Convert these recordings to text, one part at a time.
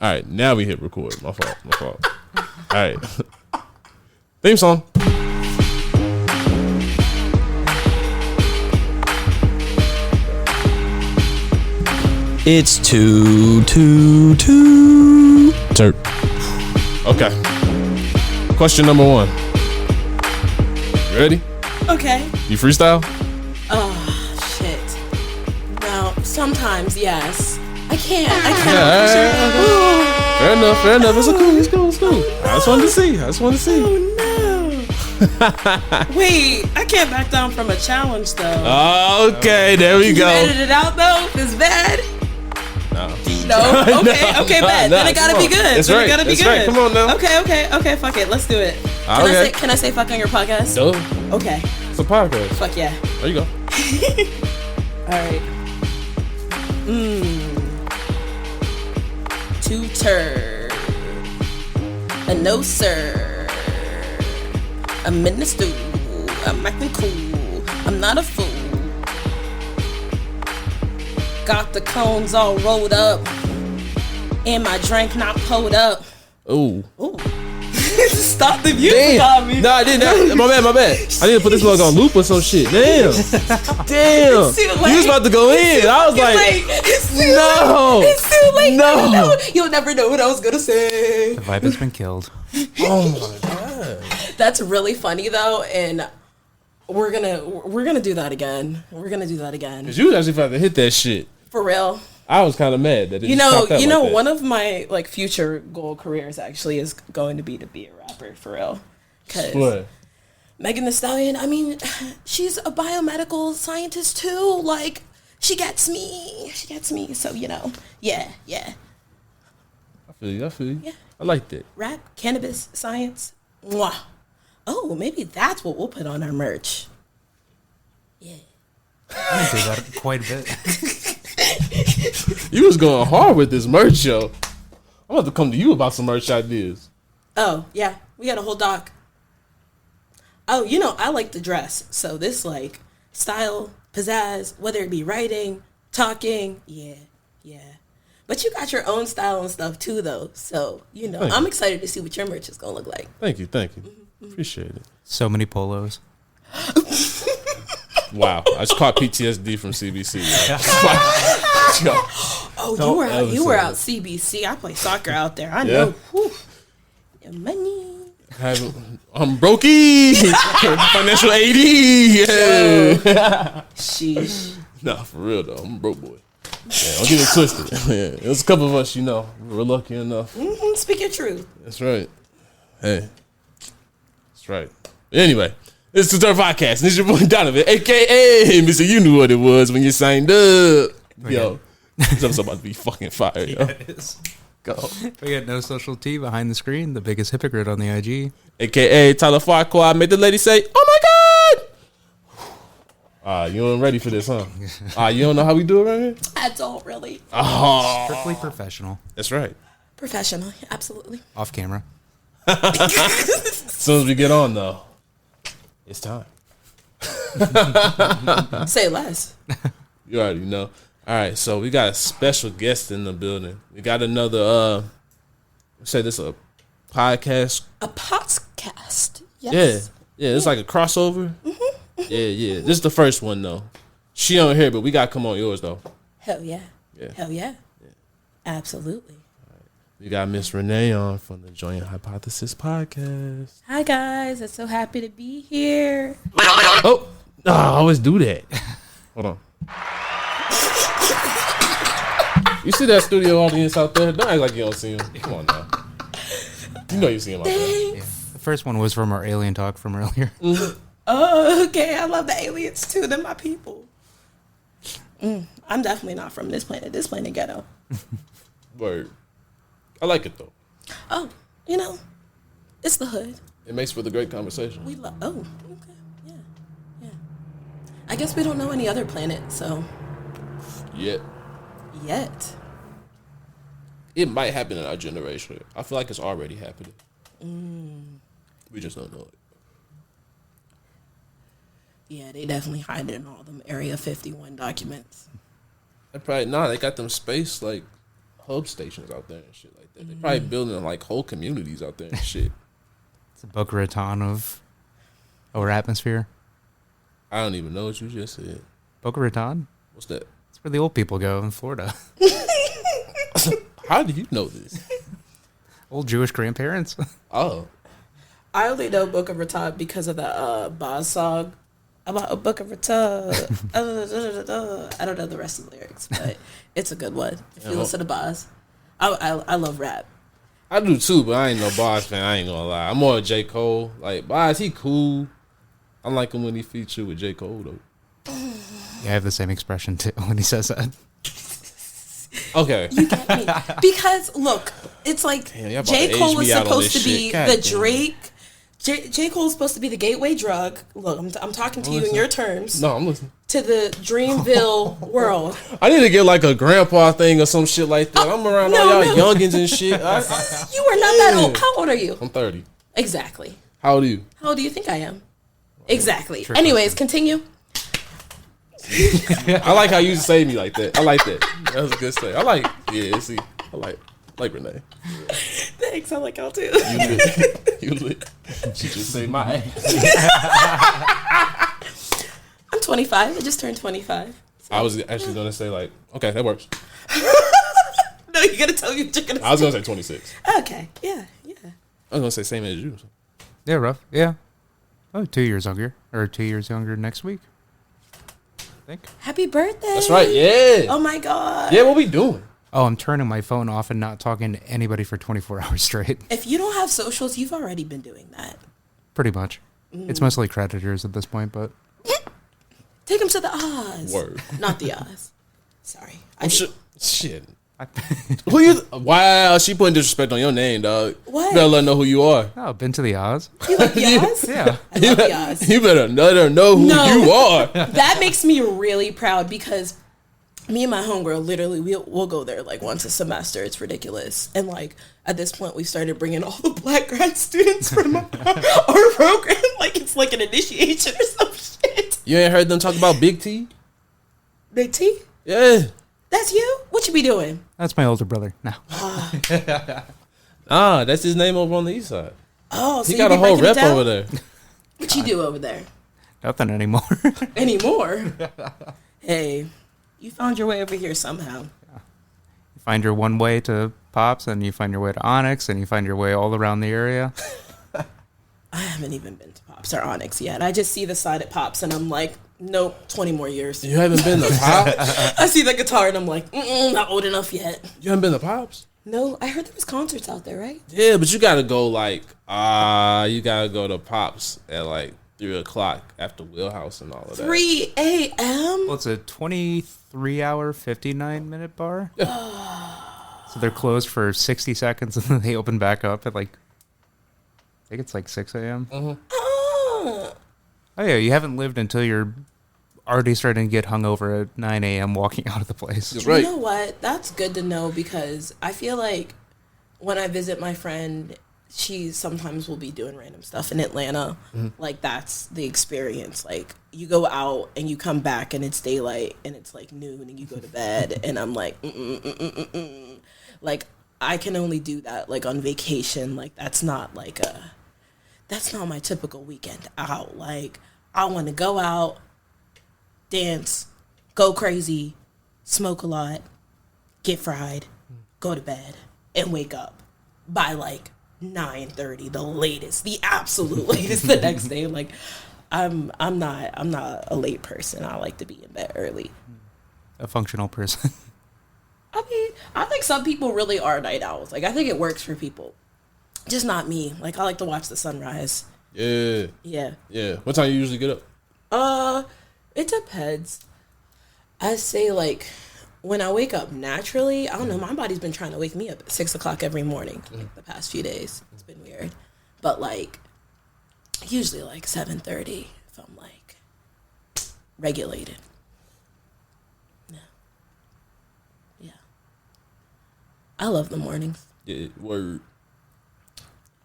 All right, now we hit record. My fault. All right. Theme song. It's Too T3rpd. Okay. Question number 1. Ready? Okay. You freestyle? Oh, shit. Now, sometimes, yes. I can't. Yeah, fair enough. It's cool. I just wanted to see. Oh, no. Wait, I can't back down from a challenge, though. Okay, there we go. You edit it out, though? It's bad? No. Okay, bad. Then it gotta be good. That's right. Right. Come on now. Okay, fuck it. Let's do it. Can I say fuck on your podcast? No. Okay. It's a podcast. Fuck yeah. There you go. Alright. Two turd. A no sir. I'm in the stew. I'm acting cool. I'm not a fool. Got the cones all rolled up. And my drink not pulled up. Ooh. Stop the music on me. No, I didn't. My bad. I need to put this mug on loop or some shit. Damn. You was about to go in. I was like, no. It's too late. No. You'll never know what I was gonna say. The vibe has been killed. Oh my god. That's really funny though, and we're gonna do that again. Cause you actually about to hit that shit. For real. I was kind of mad that it you know that. One of my like future goal careers actually is going to be a rapper for real. Cause Megan Thee Stallion, I mean, she's a biomedical scientist too. Like she gets me. So yeah. I feel you. Yeah. I like that. Rap, cannabis, science. Mwah. Oh, maybe that's what we'll put on our merch. Yeah. I do that quite a bit. You was going hard with this merch, yo. I'm about to come to you about some merch ideas. Oh, yeah. We got a whole doc. Oh, I like to dress. So this, like, style, pizzazz, whether it be writing, talking, yeah. But you got your own style and stuff, too, though. So, I'm excited to see what your merch is going to look like. Thank you. Appreciate it. So many polos. Wow, I just caught PTSD from CBC. You were out CBC. I play soccer out there. I know. Whew. Your money. I'm brokey. Financial AD. Yeah. Sheesh. Nah, for real though. I'm a broke boy. Yeah, don't get it twisted. Yeah, there's a couple of us, we were lucky enough. Speak your truth. That's right. Hey, that's right. Anyway. This is our podcast. This is your boy Donovan, a.k.a. Mr. You knew what it was when you signed up. Yo, this episode's about to be fucking fire, yo. Yeah, it is. Go. We got No Social T behind the screen, the biggest hypocrite on the IG. A.k.a. Tyler Farquaad made the lady say, oh my God. You ain't ready for this, huh? You don't know how we do it right here? I don't really. Strictly professional. That's right. Professional, absolutely. Off camera. As soon as we get on, though. It's time. Say less. You already know. All right, so we got a special guest in the building. We got another, say this a podcast. A podcast. Yes. Yeah. It's like a crossover. Mm-hmm. Yeah. This is the first one though. She on here, but we got to come on yours though. Hell yeah. Hell yeah. Absolutely. We got Miss Rene on from the Joint Highpothesis podcast. Hi guys, I'm so happy to be here. I always do that. Hold on. You see that studio audience out there? Don't act like you don't see them. Come on now. You know you see them out there. Yeah. The first one was from our alien talk from earlier. Mm-hmm. Oh, okay. I love the aliens too. They're my people. I'm definitely not from this planet. This planet ghetto. Word. I like it though. Oh, it's the hood. It makes for the great conversation. Okay. Yeah. I guess we don't know any other planet, so. Yet. It might happen in our generation. I feel like it's already happening. We just don't know it. Yeah, they definitely hide it in all them Area 51 documents. They got them space like hub stations out there and shit like that. They probably building like whole communities out there and shit. It's a Boca Raton of our atmosphere. I don't even know what you just said. Boca Raton? What's that? It's where the old people go in Florida. How do you know this? Old Jewish grandparents. Oh. I only know Boca Raton because of the Boz song about a Boca Raton. I don't know the rest of the lyrics, but it's a good one. If you listen to Boz, I love rap. I do too, but I ain't no Boz fan. I ain't gonna lie. I'm more a J. Cole. Like Boz, he cool. I like him when he featured with J. Cole though. Yeah, I have the same expression too when he says that. Okay. You get me? Because look, it's like Damn, J. Cole is supposed to be God the damn. Drake. J. Cole is supposed to be the gateway drug. Look, I'm talking to you in your terms. No, I'm listening. To the Dreamville world. I need to get like a grandpa thing or some shit like that. I'm around all y'all youngins and shit. You are not that old. How old are you? I'm 30. Exactly. How old are you? How old do you think I am? Exactly. Sure. Anyways, continue. I like how you say me like that. I like that. That was a good say. I like, see, I like Rene. Thanks. I like y'all too. You lit. You lit. She just say my ass. I'm 25. I just turned 25. I was actually gonna say like, okay, that works. No, you gotta tell me what you're gonna I was gonna say 26. Okay. Yeah. I was gonna say same as you. Yeah, rough. Yeah. Oh, 2 years younger. Or 2 years younger next week. I think. Happy birthday. That's right. Yeah. Oh my God. Yeah. What we doing? Oh, I'm turning my phone off and not talking to anybody for 24 hours straight. If you don't have socials, you've already been doing that. Pretty much. It's mostly creditors at this point, but... Take them to the Oz. Word. Not the Oz. Sorry. Shit. Who you? Wow, she putting disrespect on your name, dog. What? You better let her know who you are. Oh, been to the Oz? You like the Oz? Yeah. I love the Oz. You better let her know who you are. That makes me really proud because me and my homegirl literally we'll go there like once a semester. It's ridiculous. And like at this point we started bringing all the black grad students from our program. Like it's like an initiation or some shit. You ain't heard them talk about Big T? Big T? Yeah. That's you? What you be doing? That's my older brother. No. Ah, that's his name over on the east side. Oh, so He got a whole rep over there. What you do over there? Nothing anymore. Anymore? Hey, you found your way over here somehow. You find your one way to Pops, and you find your way to Onyx, and you find your way all around the area. I haven't even been to Pops or Onyx yet. I just see the side at Pops and I'm like, nope, 20 more years. You haven't been to Pops? I see the guitar and I'm like, not old enough yet. You haven't been to Pops? No, I heard there was concerts out there, right? Yeah, but you gotta go like, you gotta go to Pops at like 3 o'clock after Wheelhouse and all of that. 3 a.m.? Well, it's a 23-hour, 59-minute bar. So they're closed for 60 seconds, and then they open back up at like, I think it's like 6 a.m. Oh. Oh, yeah, you haven't lived until you're already starting to get hungover at 9 a.m. walking out of the place. That's right. You know what? That's good to know because I feel like when I visit my friend, she sometimes will be doing random stuff in Atlanta. Like, that's the experience. Like, you go out and you come back and it's daylight and it's like noon and you go to bed and I'm like, Like, I can only do that, like, on vacation. Like, that's not my typical weekend out. Like, I want to go out, dance, go crazy, smoke a lot, get fried, go to bed, and wake up by, like, 9:30, the latest, the absolute latest the next day. Like, I'm not a late person. I like to be in bed early. A functional person. I mean, I think some people really are night owls. Like, I think it works for people. Just not me. Like, I like to watch the sunrise. Yeah. Yeah. Yeah. What time you usually get up? It depends. I say, like, when I wake up naturally, I don't know, my body's been trying to wake me up at 6 o'clock every morning the past few days. It's been weird. But, like, usually, like, 7:30 if I'm, like, regulated. Yeah. I love the mornings. Yeah. Word.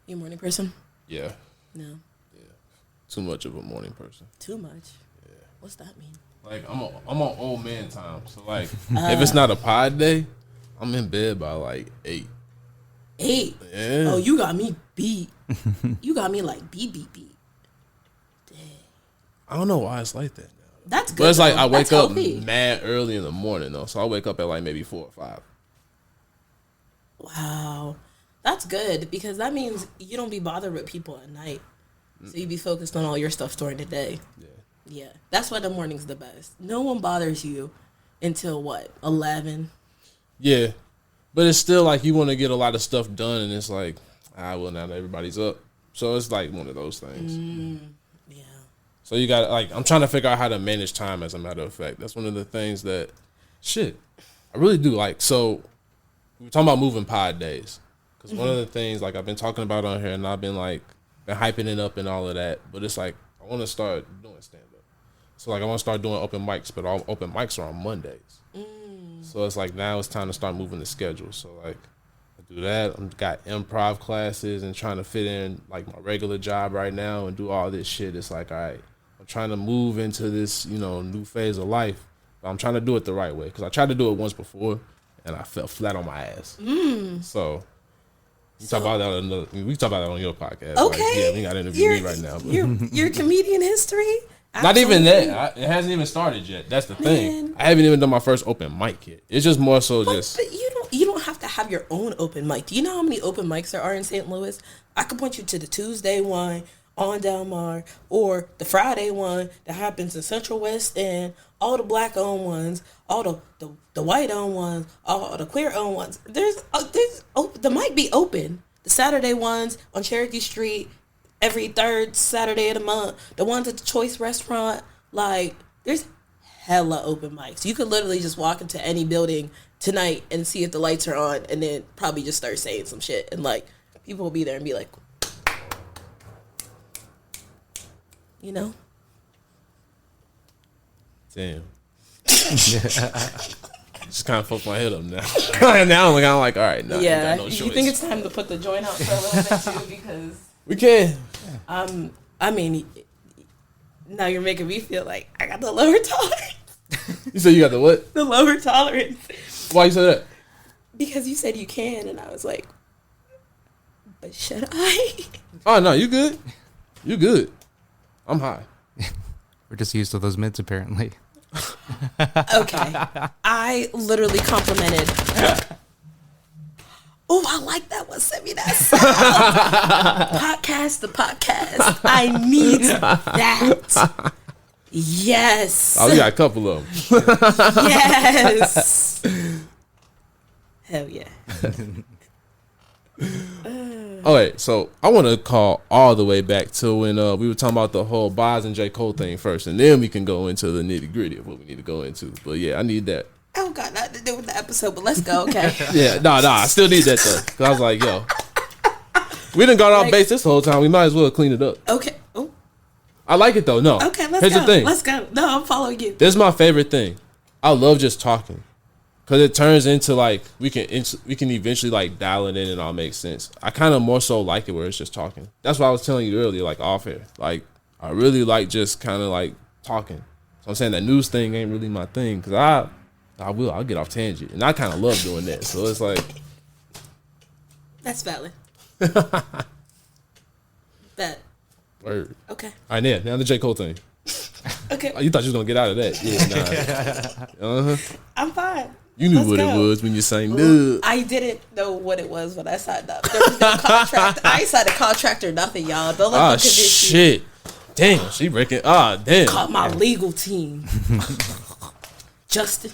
You a morning person? Yeah. No. Too much of a morning person. Too much? Yeah. What's that mean? Like I'm on old man time. So like if it's not a pod day, I'm in bed by like 8. 8? Yeah. Oh, you got me beat. You got me like beat. Dang. I don't know why it's like that now. That's good. But it's like though. I wake That's up healthy. mad early in the morning though, so I wake up at like maybe 4 or 5. Wow. That's good because that means you don't be bothered with people at night. So you be focused on all your stuff during the day. Yeah. That's why the morning's the best. No one bothers you until what? 11? Yeah. But it's still like you want to get a lot of stuff done and it's like, well, now that everybody's up. So it's like one of those things. Yeah. So you got like, I'm trying to figure out how to manage time as a matter of fact. That's one of the things that, I really do like. So we were talking about moving pod days. Because one of the things like I've been talking about on here and I've been like, been hyping it up and all of that. But it's like, I want to start doing stand-up. So like I want to start doing open mics, but all open mics are on Mondays. So it's like now it's time to start moving the schedule. So like I do that. I've got improv classes and trying to fit in like my regular job right now and do all this shit. It's like, all right, I'm trying to move into this, new phase of life. But I'm trying to do it the right way. Because I tried to do it once before and I fell flat on my ass. So we talk about that on your podcast. Okay. Like, yeah, we got to interview me right now. But. Your comedian history? Not even Absolutely. that. It hasn't even started yet. That's the thing. Man. I haven't even done my first open mic yet. It's just more so But just. you don't have to have your own open mic. Do you know how many open mics there are in St. Louis? I could point you to the Tuesday one on Del Mar or the Friday one that happens in Central West End, all the black owned ones, all the white owned ones, all the queer owned ones. The mic be open. The Saturday ones on Cherokee Street every third Saturday of the month. The ones at the Choice Restaurant, like there's hella open mics. You could literally just walk into any building tonight and see if the lights are on and then probably just start saying some shit and like people will be there and be like, Damn. Just kind of fucked my head up now. Now I'm like, all right, now yeah. I got no choice. You think it's time to put the joint out for a little bit too because We can. I mean, now you're making me feel like I got the lower tolerance. You said you got the what? The lower tolerance. Why you say that? Because you said you can, and I was like, but should I? Oh no, you good. You good. I'm high. We're just used to those mids, apparently. Okay. I literally complimented. Oh, I like that one. Send me that song. The podcast. I need that. Yes. Oh, we got a couple of them. Yes. Hell yeah. All right, so I want to call all the way back to when we were talking about the whole Boz and J. Cole thing first, and then we can go into the nitty gritty of what we need to go into. But yeah, I need that. I don't got nothing to do with the episode, but let's go, okay? Yeah, no, I still need that though. Cause I was like, yo, we done got off base this whole time. We might as well clean it up. Okay. Oh, I like it though. No. okay, let's Here's go. the thing. Let's go. No, I'm following you. This is my favorite thing. I love just talking. Cause it turns into like we can eventually like dial it in and all make sense. I kind of more so like it where it's just talking. That's what I was telling you earlier, like off air. Like I really like just kind of like talking. So I'm saying that news thing ain't really my thing because I'll get off tangent and I kind of love doing that. So it's like That's valid. Bet. word. Okay. All right, now the J. Cole thing. Okay. Oh, you thought you was gonna get out of that? Yeah, nah. I'm fine. You knew Let's what go. it was when you signed up. I didn't know what it was when I signed up. There was no contract. I ain't signed a contract or nothing, y'all. Don't let them convince you. Shit. Damn, she breaking. Damn. Call my legal team. Justin.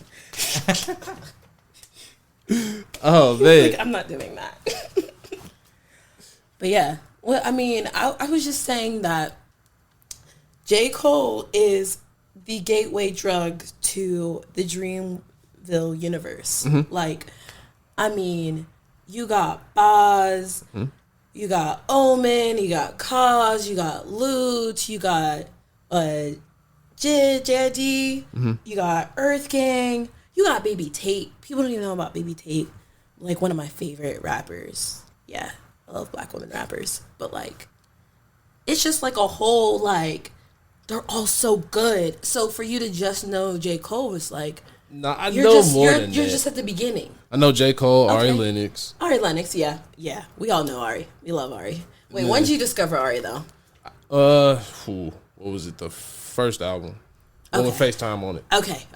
Oh man. Like, I'm not doing that. But yeah. Well, I mean, I was just saying that J. Cole is the gateway drug to the Dreamville universe. Mm-hmm. Like, I mean, you got Boz, you got Omen, you got Cause, you got Luch, you got JD, you got Earth Gang, you got Baby Tate. People don't even know about Baby Tate. Like, one of my favorite rappers. Yeah, I love black women rappers. But, like, it's just like a whole, like, they're all so good. So for you to just know J. Cole is like, Nah, I know more than that. You're just at the beginning. I know J. Cole, Ari Lennox. Ari Lennox, yeah. We all know Ari. We love Ari. Wait, when did you discover Ari though? What was it? The first album. Okay. With FaceTime on it.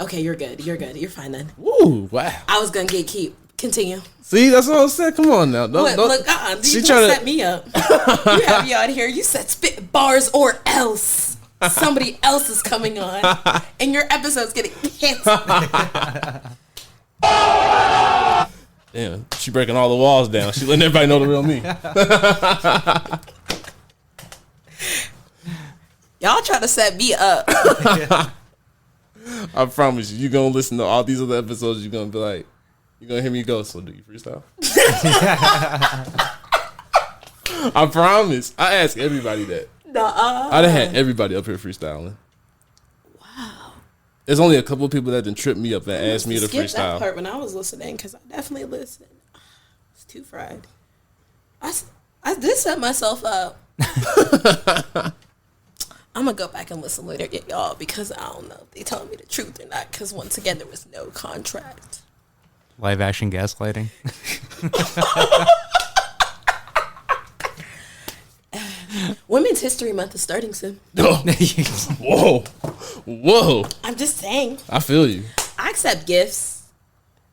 Okay, you're good. You're fine then. Woo, wow. I was gonna gatekeep. Continue. See, that's what I said. Come on now. Don't. You set me up. You have me out here. You said spit bars or else. Somebody else is coming on, and your episode's getting canceled. Damn, she breaking all the walls down. She letting everybody know the real me. Y'all try to set me up. I promise you, you're gonna listen to all these other episodes. You're gonna be like, you're gonna hear me go. So do you freestyle? I promise. I ask everybody that. I done had everybody up here freestyling. Wow. There's only a couple of people that done tripped me up that asked me to freestyle. That part when I was listening, because I definitely listened. It's too fried. I did set myself up. I'm going to go back and listen later, y'all, because I don't know if they telling me the truth or not, because once again, there was no contract. Live action gaslighting. Women's History Month is starting soon. Whoa. I'm just saying. I feel you. I accept gifts.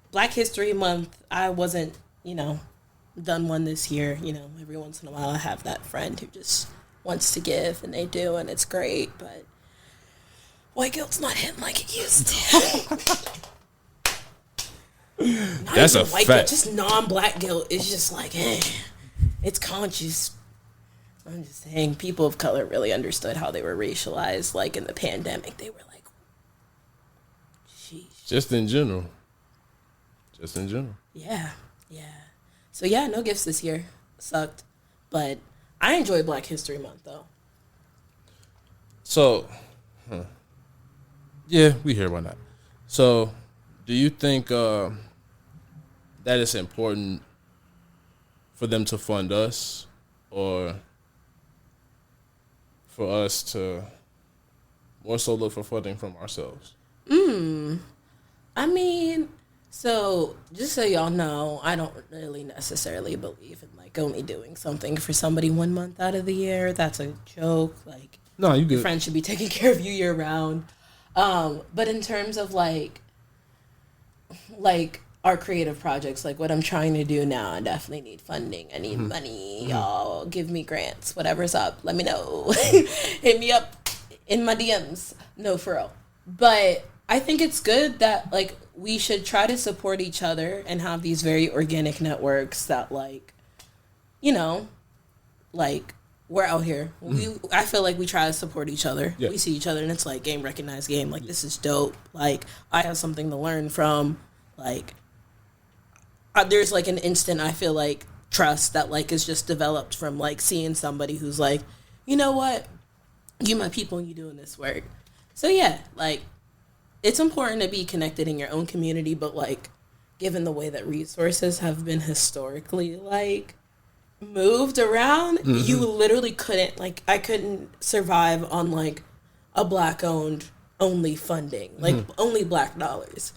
Black History Month, I wasn't, done one this year. Every once in a while I have that friend who just wants to give, and they do, and it's great, but white guilt's not hitting like it used to. That's a fact. Guilt, just non-black guilt is just like, it's conscious. I'm just saying, people of color really understood how they were racialized, like in the pandemic. They were like, sheesh. Just in general. Yeah. So yeah, no gifts this year. Sucked. But I enjoy Black History Month, though. So, yeah, we hear why not. So, do you think that it's important for them to fund us, or for us to more so look for funding from ourselves? I mean, so just so y'all know, I don't really necessarily believe in like only doing something for somebody 1 month out of the year. That's a joke. Like, no, you good. Your friends should be taking care of you year round. But in terms of like our creative projects, like what I'm trying to do now, I definitely need funding. I need money. Y'all give me grants. Whatever's up, let me know. Hit me up in my DMs. No, for real. But I think it's good that like we should try to support each other and have these very organic networks that like, like we're out here. I feel like we try to support each other. Yeah. We see each other and it's like game recognized game. Like, this is dope. Like, I have something to learn from. Like, there's like an instant, I feel like, trust that like is just developed from like seeing somebody who's like, you know what? You my people and you doing this work. So yeah, like, it's important to be connected in your own community, but like, given the way that resources have been historically like moved around, you literally couldn't, like, I couldn't survive on like a black owned only funding, like only black dollars,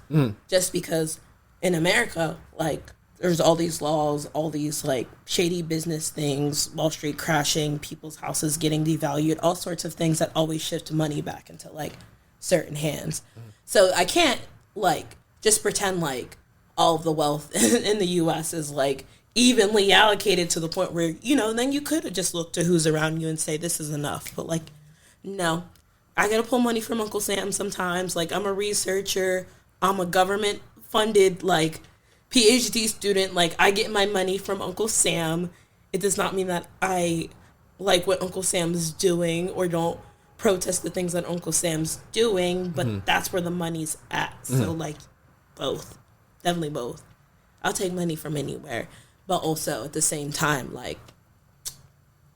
just because in America, like, there's all these laws, all these like shady business things, Wall Street crashing, people's houses getting devalued, all sorts of things that always shift money back into like certain hands. So I can't like just pretend like all of the wealth in the U.S. is like evenly allocated to the point where, then you could have just looked to who's around you and say this is enough. But like, no, I gotta pull money from Uncle Sam sometimes. Like, I'm a researcher, I'm a government funded like PhD student. Like, I get my money from Uncle Sam. It does not mean that I like what Uncle Sam's doing or don't protest the things that Uncle Sam's doing, but that's where the money's at. So like, both, definitely both. I'll take money from anywhere, but also at the same time, like,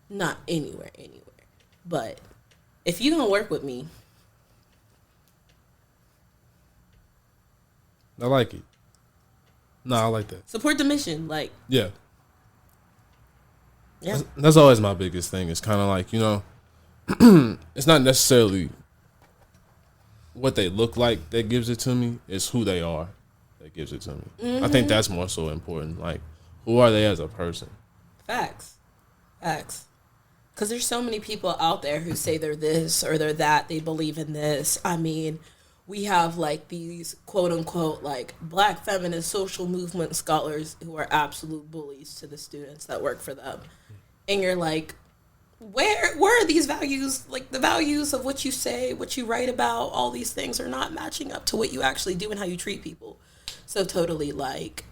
not anywhere. But if you're gonna work with me, I like it. No, I like that. Support the mission, like. Yeah. That's always my biggest thing. It's kind of like, it's not necessarily what they look like that gives it to me. It's who they are that gives it to me. I think that's more so important. Like, who are they as a person? Facts. Because there's so many people out there who say they're this or they're that. They believe in this. I mean, we have like these quote unquote like black feminist social movement scholars who are absolute bullies to the students that work for them. And you're like, where are these values? Like the values of what you say, what you write about, all these things are not matching up to what you actually do and how you treat people. So totally like,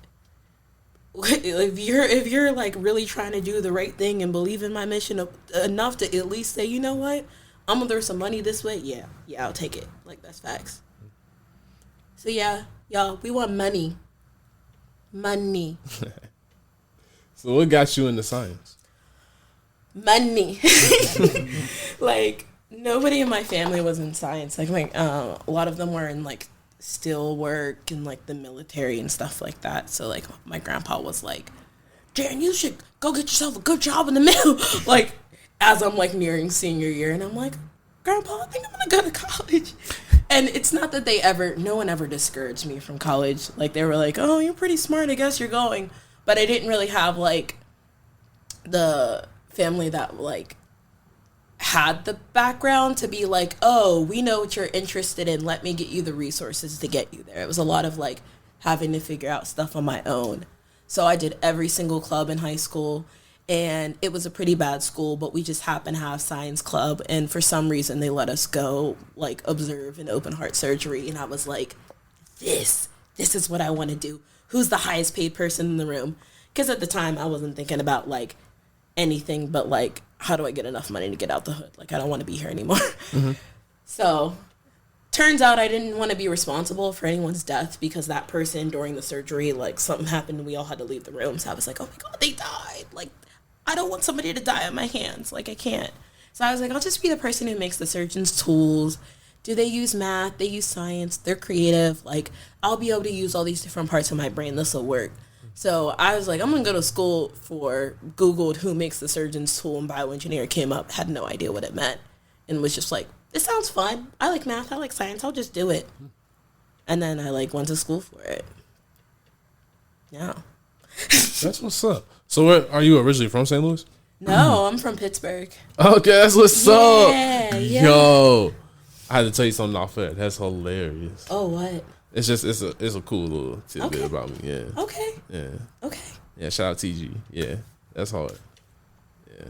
if you're like really trying to do the right thing and believe in my mission enough to at least say, you know what, I'm gonna throw some money this way. Yeah, I'll take it. Like that's facts. So yeah, y'all, we want money. So what got you into science? Money. Like nobody in my family was in science. Like a lot of them were in like steel work and like the military and stuff like that. So like my grandpa was like, Jan, you should go get yourself a good job in the mill. Like as I'm like nearing senior year, and I'm like, Grandpa, I think I'm gonna go to college. And it's not that no one ever discouraged me from college. Like they were like, oh, you're pretty smart, I guess you're going. But I didn't really have like the family that like had the background to be like, oh, we know what you're interested in, let me get you the resources to get you there. It was a lot of like having to figure out stuff on my own. So I did every single club in high school, and it was a pretty bad school, but we just happened to have science club, and for some reason they let us go like observe an open heart surgery, and I was like, this is what I want to do. Who's the highest paid person in the room? Because at the time I wasn't thinking about like anything but like, how do I get enough money to get out the hood? Like, I don't want to be here anymore. So turns out I didn't want to be responsible for anyone's death, because that person during the surgery, like something happened and we all had to leave the room. So I was like, oh my God, they died. Like, I don't want somebody to die on my hands. Like, I can't. So I was like, I'll just be the person who makes the surgeon's tools. Do they use math? They use science. They're creative. Like, I'll be able to use all these different parts of my brain. This will work. So I was like, I'm going to go to school Googled who makes the surgeon's tool, and bioengineer came up, had no idea what it meant, and was just like, this sounds fun. I like math. I like science. I'll just do it. And then I like went to school for it. Yeah. That's what's up. So where are you originally from, St. Louis? No, I'm from Pittsburgh. Okay, that's what's up. Yeah. Yo, I had to tell you something off air. That's hilarious. Oh, what? It's just it's a cool little tidbit about me. Yeah. Okay. Yeah. Okay. Yeah. Shout out TG. Yeah, that's hard. Yeah.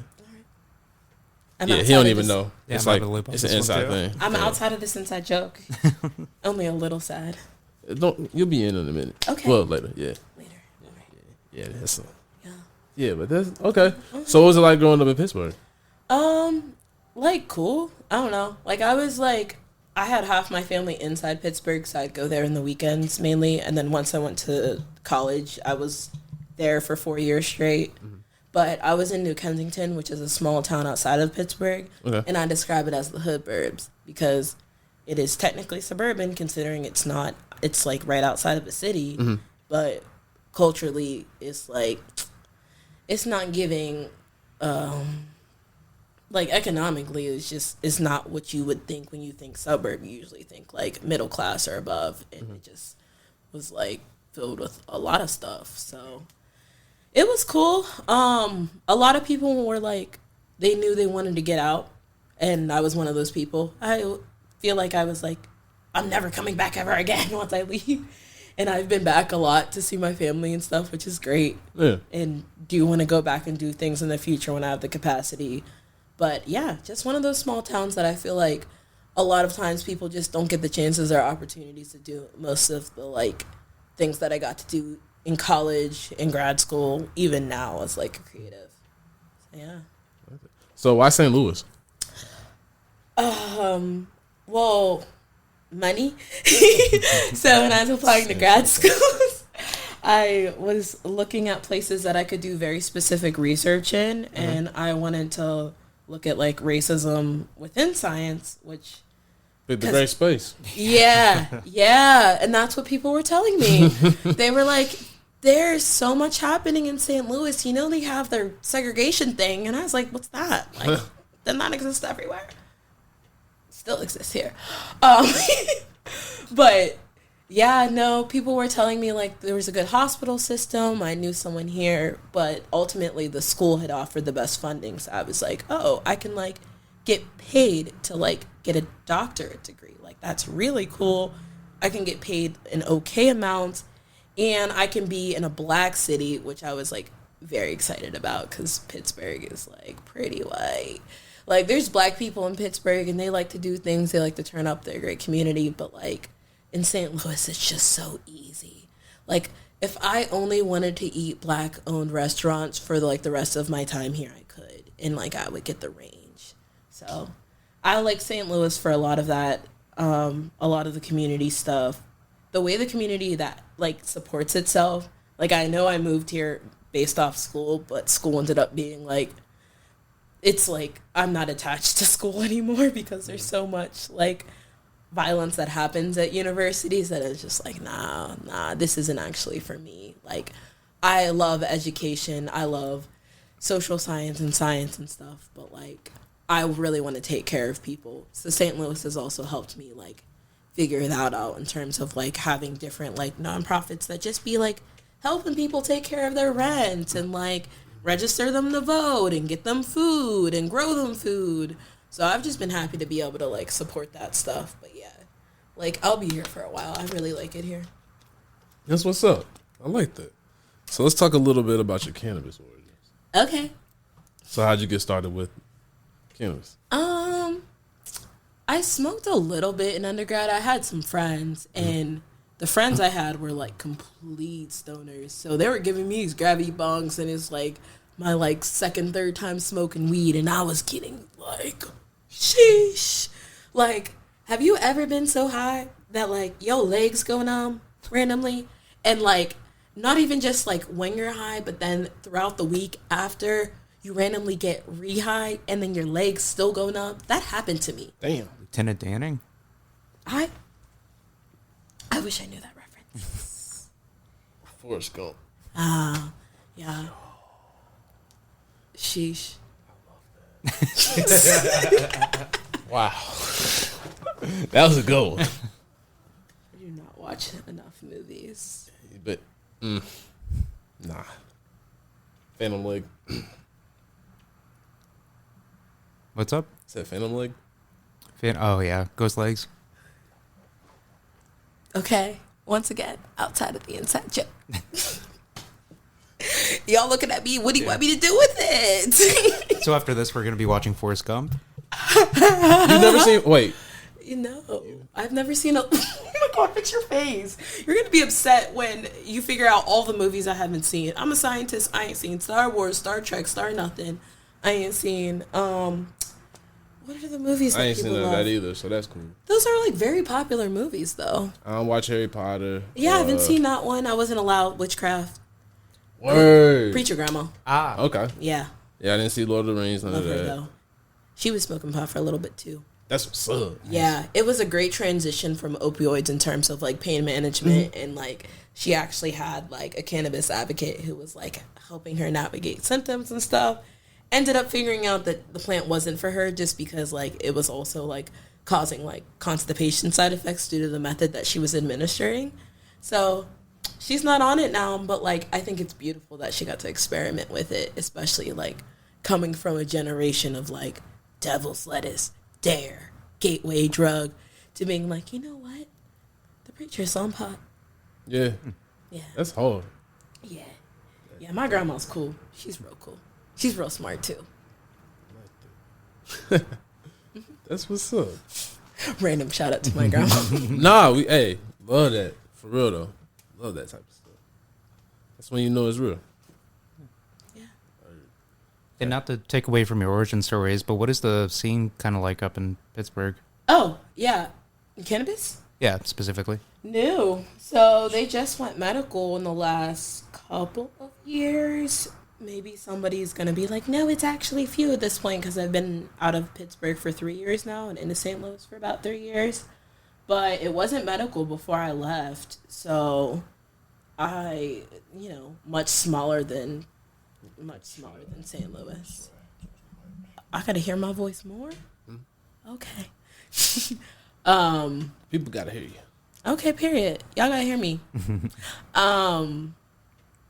I'm Yeah, he don't even know. Yeah, It's I'm like out of the loop on it's an this one inside too. thing. I'm Yeah. outside of this inside joke. Only a little sad. You'll be in a minute. Okay. Well, later. Yeah. Later. All right. Yeah. That's Yeah. yeah, but that's okay. So what was it like growing up in Pittsburgh? Like cool. I don't know. Like I had half my family inside Pittsburgh, so I'd go there in the weekends mainly. And then once I went to college, I was there for 4 years straight. But I was in New Kensington, which is a small town outside of Pittsburgh. Okay. And I describe it as the hood burbs because it is technically suburban, considering it's like right outside of the city. But culturally, it's like, it's not giving, like economically, it's not what you would think when you think suburb. You usually think like middle class or above, and it just was like filled with a lot of stuff. So it was cool. A lot of people were like, they knew they wanted to get out, and I was one of those people. I feel like I was like, I'm never coming back ever again once I leave. And I've been back a lot to see my family and stuff, which is great. Yeah. And do want to go back and do things in the future when I have the capacity. But yeah, just one of those small towns that I feel like a lot of times people just don't get the chances or opportunities to do most of the like things that I got to do in college, in grad school, even now as like a creative. So, yeah. So why St. Louis? Well, money. So when I was applying to grad schools, I was looking at places that I could do very specific research in, and I wanted to look at like racism within science, which The great space. Yeah, and that's what people were telling me. They were like, there's so much happening in St. Louis. You know, they have their segregation thing. And I was like, what's that? Like, doesn't that exist everywhere? still exists here. Um, but yeah, no, people were telling me like there was a good hospital system. I knew someone here, but ultimately the school had offered the best funding. So I was like, oh, I can like get paid to like get a doctorate degree. Like that's really cool. I can get paid an okay amount, and I can be in a black city, which I was like very excited about because Pittsburgh is like pretty white. Like there's black people in Pittsburgh and they like to do things. They like to turn up their great community, but like in St. Louis, it's just so easy. Like if I only wanted to eat black owned restaurants for like the rest of my time here, I could, and like I would get the range. So I like St. Louis for a lot of that. A lot of the community stuff, the way the community that like supports itself. Like I know I moved here based off school, but school ended up being like, it's like I'm not attached to school anymore because there's so much like violence that happens at universities that it's just like, nah, this isn't actually for me. Like I love education, I love social science and stuff, but like I really want to take care of people. So St. Louis has also helped me like figure that out in terms of like having different like nonprofits that just be like helping people take care of their rent and like register them to vote and get them food and grow them food. So I've just been happy to be able to like support that stuff. But yeah, like I'll be here for a while. I really like it here. That's what's up. I like that. So let's talk a little bit about your cannabis origins. Okay. So how'd you get started with cannabis? I smoked a little bit in undergrad. I had some friends, and the friends I had were like complete stoners. So they were giving me these gravity bongs, and it's like my like second, third time smoking weed, and I was getting like, sheesh. Like, have you ever been so high that like your legs go numb randomly, and like not even just like when you're high, but then throughout the week after you randomly get re-high and then your legs still go numb? That happened to me. Damn. Lieutenant Danning? I wish I knew that reference. Forrest Gump. Yeah. Sheesh. Wow. That was a good one. I do not watch enough movies. But, nah. Phantom Leg. What's up? Is that Phantom Leg? Oh, yeah. Ghost Legs. Okay. Once again, outside of the inside joke. Y'all looking at me. What do you want me to do with it? So after this, we're going to be watching Forrest Gump? You've never seen... Wait. You know, I've never seen a... Oh my God, fix your face. You're going to be upset when you figure out all the movies I haven't seen. I'm a scientist. I ain't seen Star Wars, Star Trek, Star nothing. I ain't seen... What are the movies that I ain't people seen none love? of that either, so that's cool. Those are like very popular movies, though. I don't watch Harry Potter. Yeah, I haven't seen that one. I wasn't allowed witchcraft. Word. Preacher Grandma. Ah. Okay. Yeah. Yeah, I didn't see Lord of the Rings, none Love of her, that. though. She was smoking pot for a little bit, too. That's what's up. Yeah, it was a great transition from opioids in terms of, like, pain management. Mm-hmm. And, like, she actually had, like, a cannabis advocate who was, like, helping her navigate symptoms and stuff. Ended up figuring out that the plant wasn't for her just because, like, it was also, like, causing, like, constipation side effects due to the method that she was administering. So she's not on it now, but, like, I think it's beautiful that she got to experiment with it, especially, like, coming from a generation of, like, devil's lettuce, dare, gateway drug, to being like, you know what? The preacher's on pot. Yeah. Yeah. That's hard. Yeah. Yeah, my grandma's cool. She's real cool. She's real smart, too. That's what's up. Random shout out to my grandma. Nah, love that. For real, though. Love that type of stuff. That's when you know it's real. Yeah. And not to take away from your origin stories, but what is the scene kind of like up in Pittsburgh? Oh, yeah. Cannabis? Yeah, specifically. No. So they just went medical in the last couple of years. Maybe somebody's going to be like, no, it's actually few at this point because I've been out of Pittsburgh for 3 years now and into St. Louis for about 3 years. But it wasn't medical before I left. So I, much smaller than St. Louis. I got to hear my voice more? Okay. People gotta hear you. Okay, period. Y'all gotta hear me.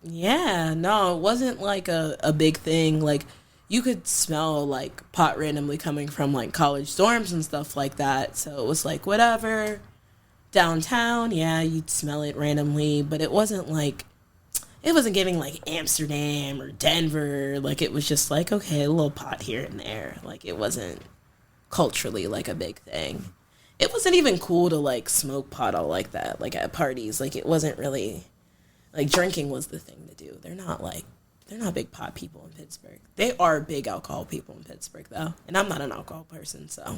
Yeah, no, it wasn't like a big thing. Like, you could smell like pot randomly coming from like college dorms and stuff like that. So it was like whatever. Downtown, yeah, you'd smell it randomly, but it wasn't giving like Amsterdam or Denver. Like, it was just like, okay, a little pot here and there. Like, it wasn't culturally like a big thing. It wasn't even cool to like smoke pot all like that, like at parties. Like, it wasn't really like drinking was the thing to do. They're not big pot people in Pittsburgh. They are big alcohol people in Pittsburgh though. And I'm not an alcohol person, so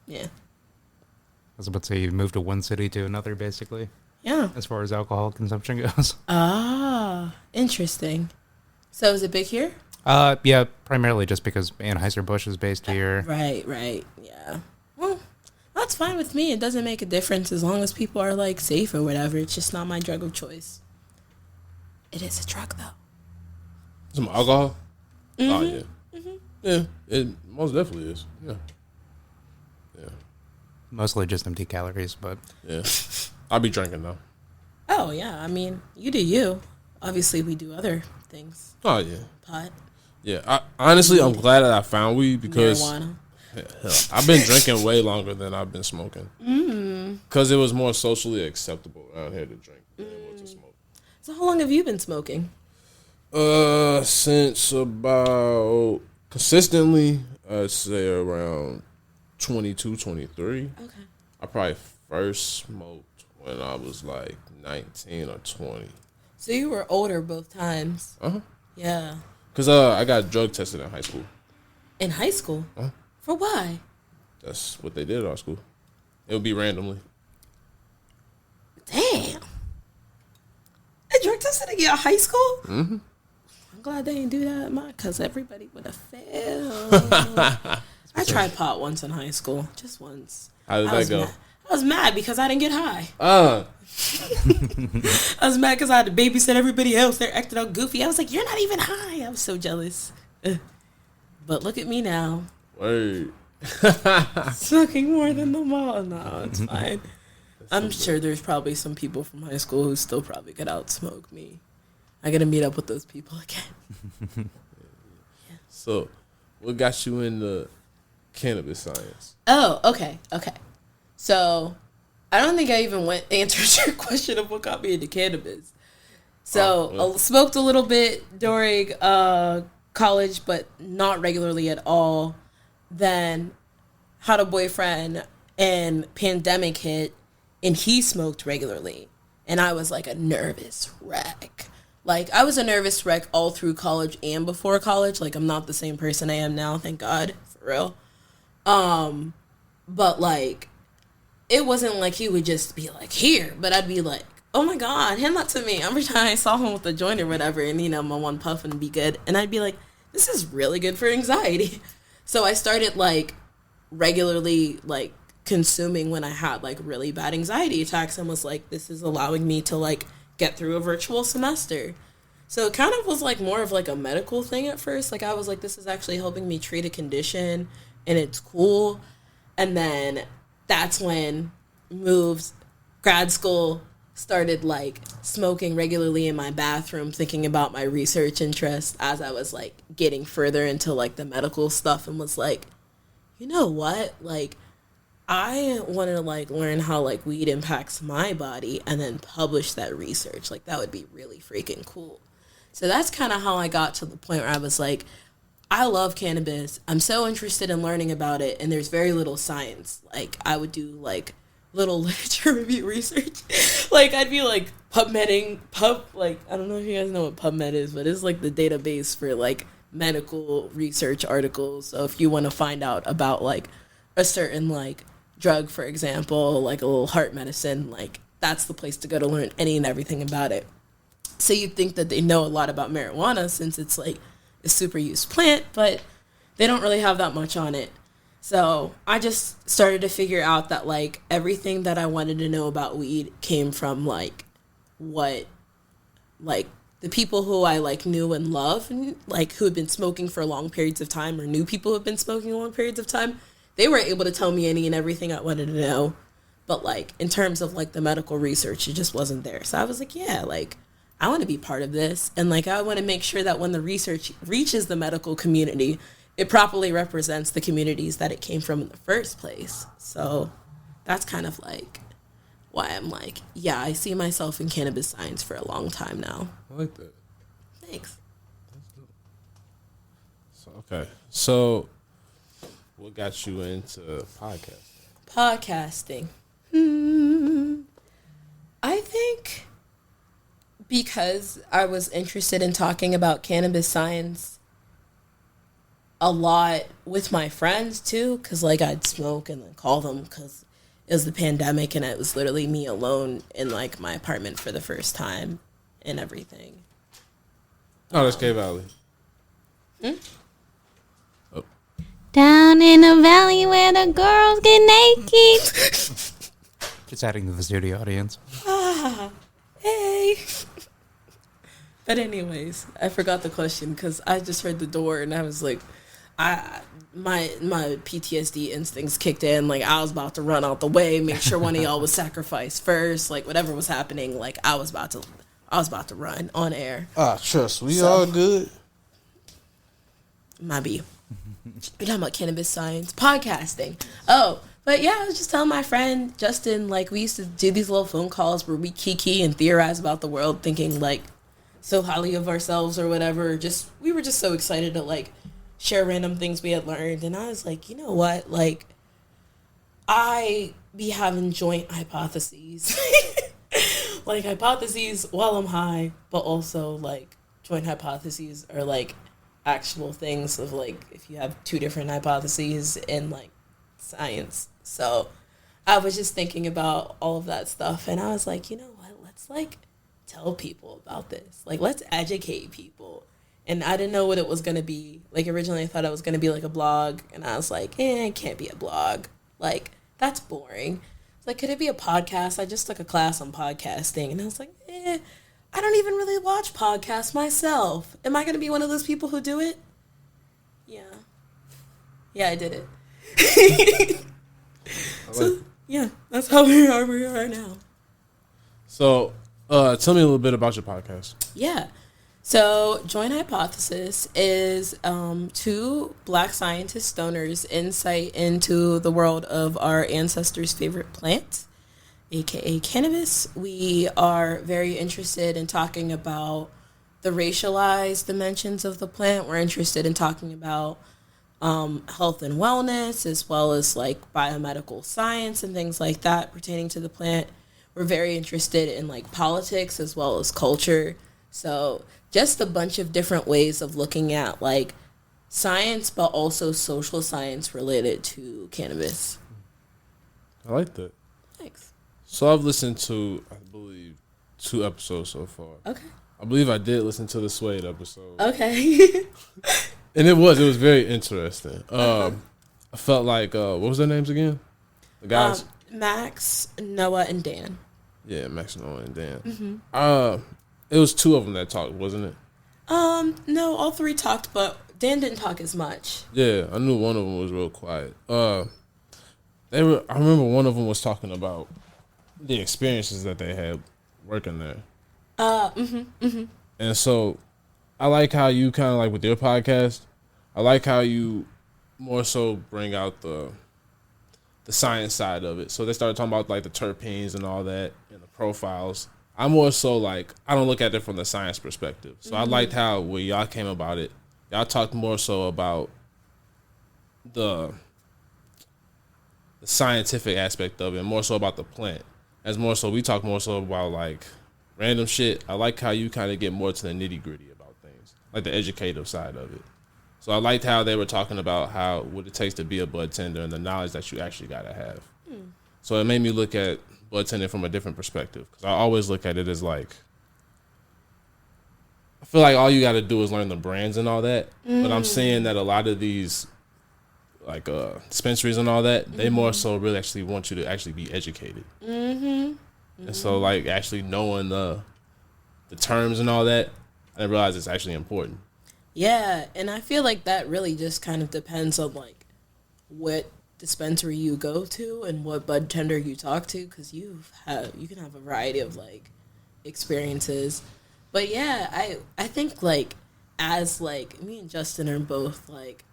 yeah. I was about to say you moved to one city to another, basically. Yeah. As far as alcohol consumption goes. Ah, interesting. So is it big here? Yeah, primarily just because Anheuser-Busch is based here. Right. Yeah. Well, that's fine with me. It doesn't make a difference as long as people are like safe or whatever. It's just not my drug of choice. It is a drug though. Some alcohol? Mm-hmm. Oh, yeah. Mm-hmm. Yeah, it most definitely is. Yeah. Mostly just empty calories, but... Yeah. I'll be drinking, though. Oh, yeah. I mean, you do you. Obviously, we do other things. Oh, yeah. Pot. Yeah. Honestly, I'm glad that I found weed because... Marijuana. Hell, I've been drinking way longer than I've been smoking. Because it was more socially acceptable around here to drink than it was to smoke. So how long have you been smoking? Since about... Consistently, I'd say around 22, 23. Okay. I probably first smoked when I was like 19 or 20. So you were older both times. Uh-huh. Yeah. Because I got drug tested in high school. In high school? Uh-huh. For why? That's what they did at our school. It would be randomly. Damn. They drug tested at your high school? Mm-hmm. I'm glad they didn't do that, because everybody would have failed. I tried pot once in high school, just once. How did that go? I was mad because I didn't get high. Uh. I was mad because I had to babysit everybody else. They're acting all goofy. I was like, you're not even high. I was so jealous. But look at me now. Word. Smoking more than them all. No, it's fine. I'm sure there's probably some people from high school who still probably could outsmoke me. I gotta meet up with those people again. Yeah. So, what got you into cannabis science? Oh, okay. So, I don't think I even answered your question of what got me into cannabis. So, I smoked a little bit during college, but not regularly at all. Then, had a boyfriend, and pandemic hit, and he smoked regularly. And I was like a nervous wreck. Like, I was a nervous wreck all through college and before college. Like, I'm not the same person I am now, thank God, for real. But, like, it wasn't like he would just be like, here. But I'd be like, oh, my God, hand that to me. Every time I saw him with a joint or whatever, and, you know, my one puff and be good. And I'd be like, this is really good for anxiety. So I started, like, regularly, like, consuming when I had, like, really bad anxiety attacks and was like, this is allowing me to, like, get through a virtual semester. So it kind of was like more of like a medical thing at first. Like, I was like, this is actually helping me treat a condition and it's cool. And then that's when moved, grad school, started like smoking regularly in my bathroom, thinking about my research interest as I was like getting further into like the medical stuff, and was like, you know what? Like, I want to like learn how like weed impacts my body and then publish that research. Like, that would be really freaking cool. So that's kind of how I got to the point where I was like, I love cannabis. I'm so interested in learning about it, and there's very little science. Like, I would do like little literature review research. Like, I'd be like like, I don't know if you guys know what PubMed is, but it's like the database for like medical research articles. So if you want to find out about like a certain like drug, for example, like a little heart medicine, like that's the place to go to learn any and everything about it. So you'd think that they know a lot about marijuana since it's like a super used plant, but they don't really have that much on it. So I just started to figure out that like everything that I wanted to know about weed came from like what like the people who I like knew and loved, and like who had been smoking for long periods of time, or knew people who had been smoking long periods of time. they were able to tell me any and everything I wanted to know. But, like, in terms of, like, the medical research, it just wasn't there. So I was like, yeah, like, I want to be part of this. And, like, I want to make sure that when the research reaches the medical community, it properly represents the communities that it came from in the first place. So that's kind of, like, why I'm like, yeah, I see myself in cannabis science for a long time now. I like that. Thanks. Okay. So, what got you into podcasting? I think because I was interested in talking about cannabis science a lot with my friends too, because like I'd smoke and then call them because it was the pandemic and it was literally me alone in like my apartment for the first time and everything. Oh, that's K Valley. Oh. Down in the valley where the girls get naked. Just adding to the studio audience. Hey. But anyways, I forgot the question because I just heard the door and I was like, my PTSD instincts kicked in. Like I was about to run out the way, make sure one of y'all was sacrificed first. Like whatever was happening, like I was about to run on air. Trust, we all good. Might be. We're talking about cannabis science, podcasting. Oh, but yeah, I was just telling my friend Justin, like we used to do these little phone calls where we kiki and theorize about the world, thinking like so highly of ourselves or whatever. Just we were just so excited to like share random things we had learned, and I was like, you know what, like I be having joint hypotheses, like hypotheses while I'm high, but also like joint hypotheses are like actual things of like if you have two different hypotheses in like science. So I was just thinking about all of that stuff and I was like, you know what, let's like tell people about this, like let's educate people. And I didn't know what it was going to be. Like originally I thought it was going to be like a blog and I was like, it can't be a blog, like that's boring. It's like, could it be a podcast? I just took a class on podcasting and I was like, I don't even really watch podcasts myself. Am I going to be one of those people who do it? Yeah. Yeah, I did it. So, yeah, that's how we are now. So, tell me a little bit about your podcast. Yeah. So, Joint Highpothesis is two Black scientist stoners' insight into the world of our ancestors' favorite plant, aka cannabis. We are very interested in talking about the racialized dimensions of the plant. We're interested in talking about health and wellness, as well as like biomedical science and things like that pertaining to the plant. We're very interested in like politics as well as culture. So just a bunch of different ways of looking at like science, but also social science related to cannabis. I like that. Thanks. So I've listened to, I believe, 2 episodes so far. Okay. I believe I did listen to the Suede episode. Okay. And it was very interesting. I felt like, what was their names again? The guys? Max, Noah, and Dan. Yeah, Max, Noah, and Dan. Mm-hmm. It was 2 of them that talked, wasn't it? No, all 3 talked, but Dan didn't talk as much. Yeah, I knew one of them was real quiet. I remember one of them was talking about the experiences that they had working there. And so I like how you kind of like with your podcast, I like how you more so bring out the science side of it. So they started talking about like the terpenes and all that and the profiles. I'm more so like, I don't look at it from the science perspective. So I liked how when y'all came about it, y'all talked more so about the scientific aspect of it, more so about the plant. As more so, we talk more so about like random shit. I like how you kind of get more to the nitty gritty about things, like the educative side of it. So I liked how they were talking about how what it takes to be a bud tender and the knowledge that you actually got to have. So it made me look at bud tending from a different perspective, because I always look at it as like, I feel like all you got to do is learn the brands and all that. But I'm saying that a lot of these like dispensaries and all that, they more so really actually want you to actually be educated. And so like actually knowing the terms and all that, I didn't realize it's actually important. Yeah, and I feel like that really just kind of depends on like what dispensary you go to and what bud tender you talk to, because you can have a variety of like experiences. But yeah, I think like as like me and Justin are both like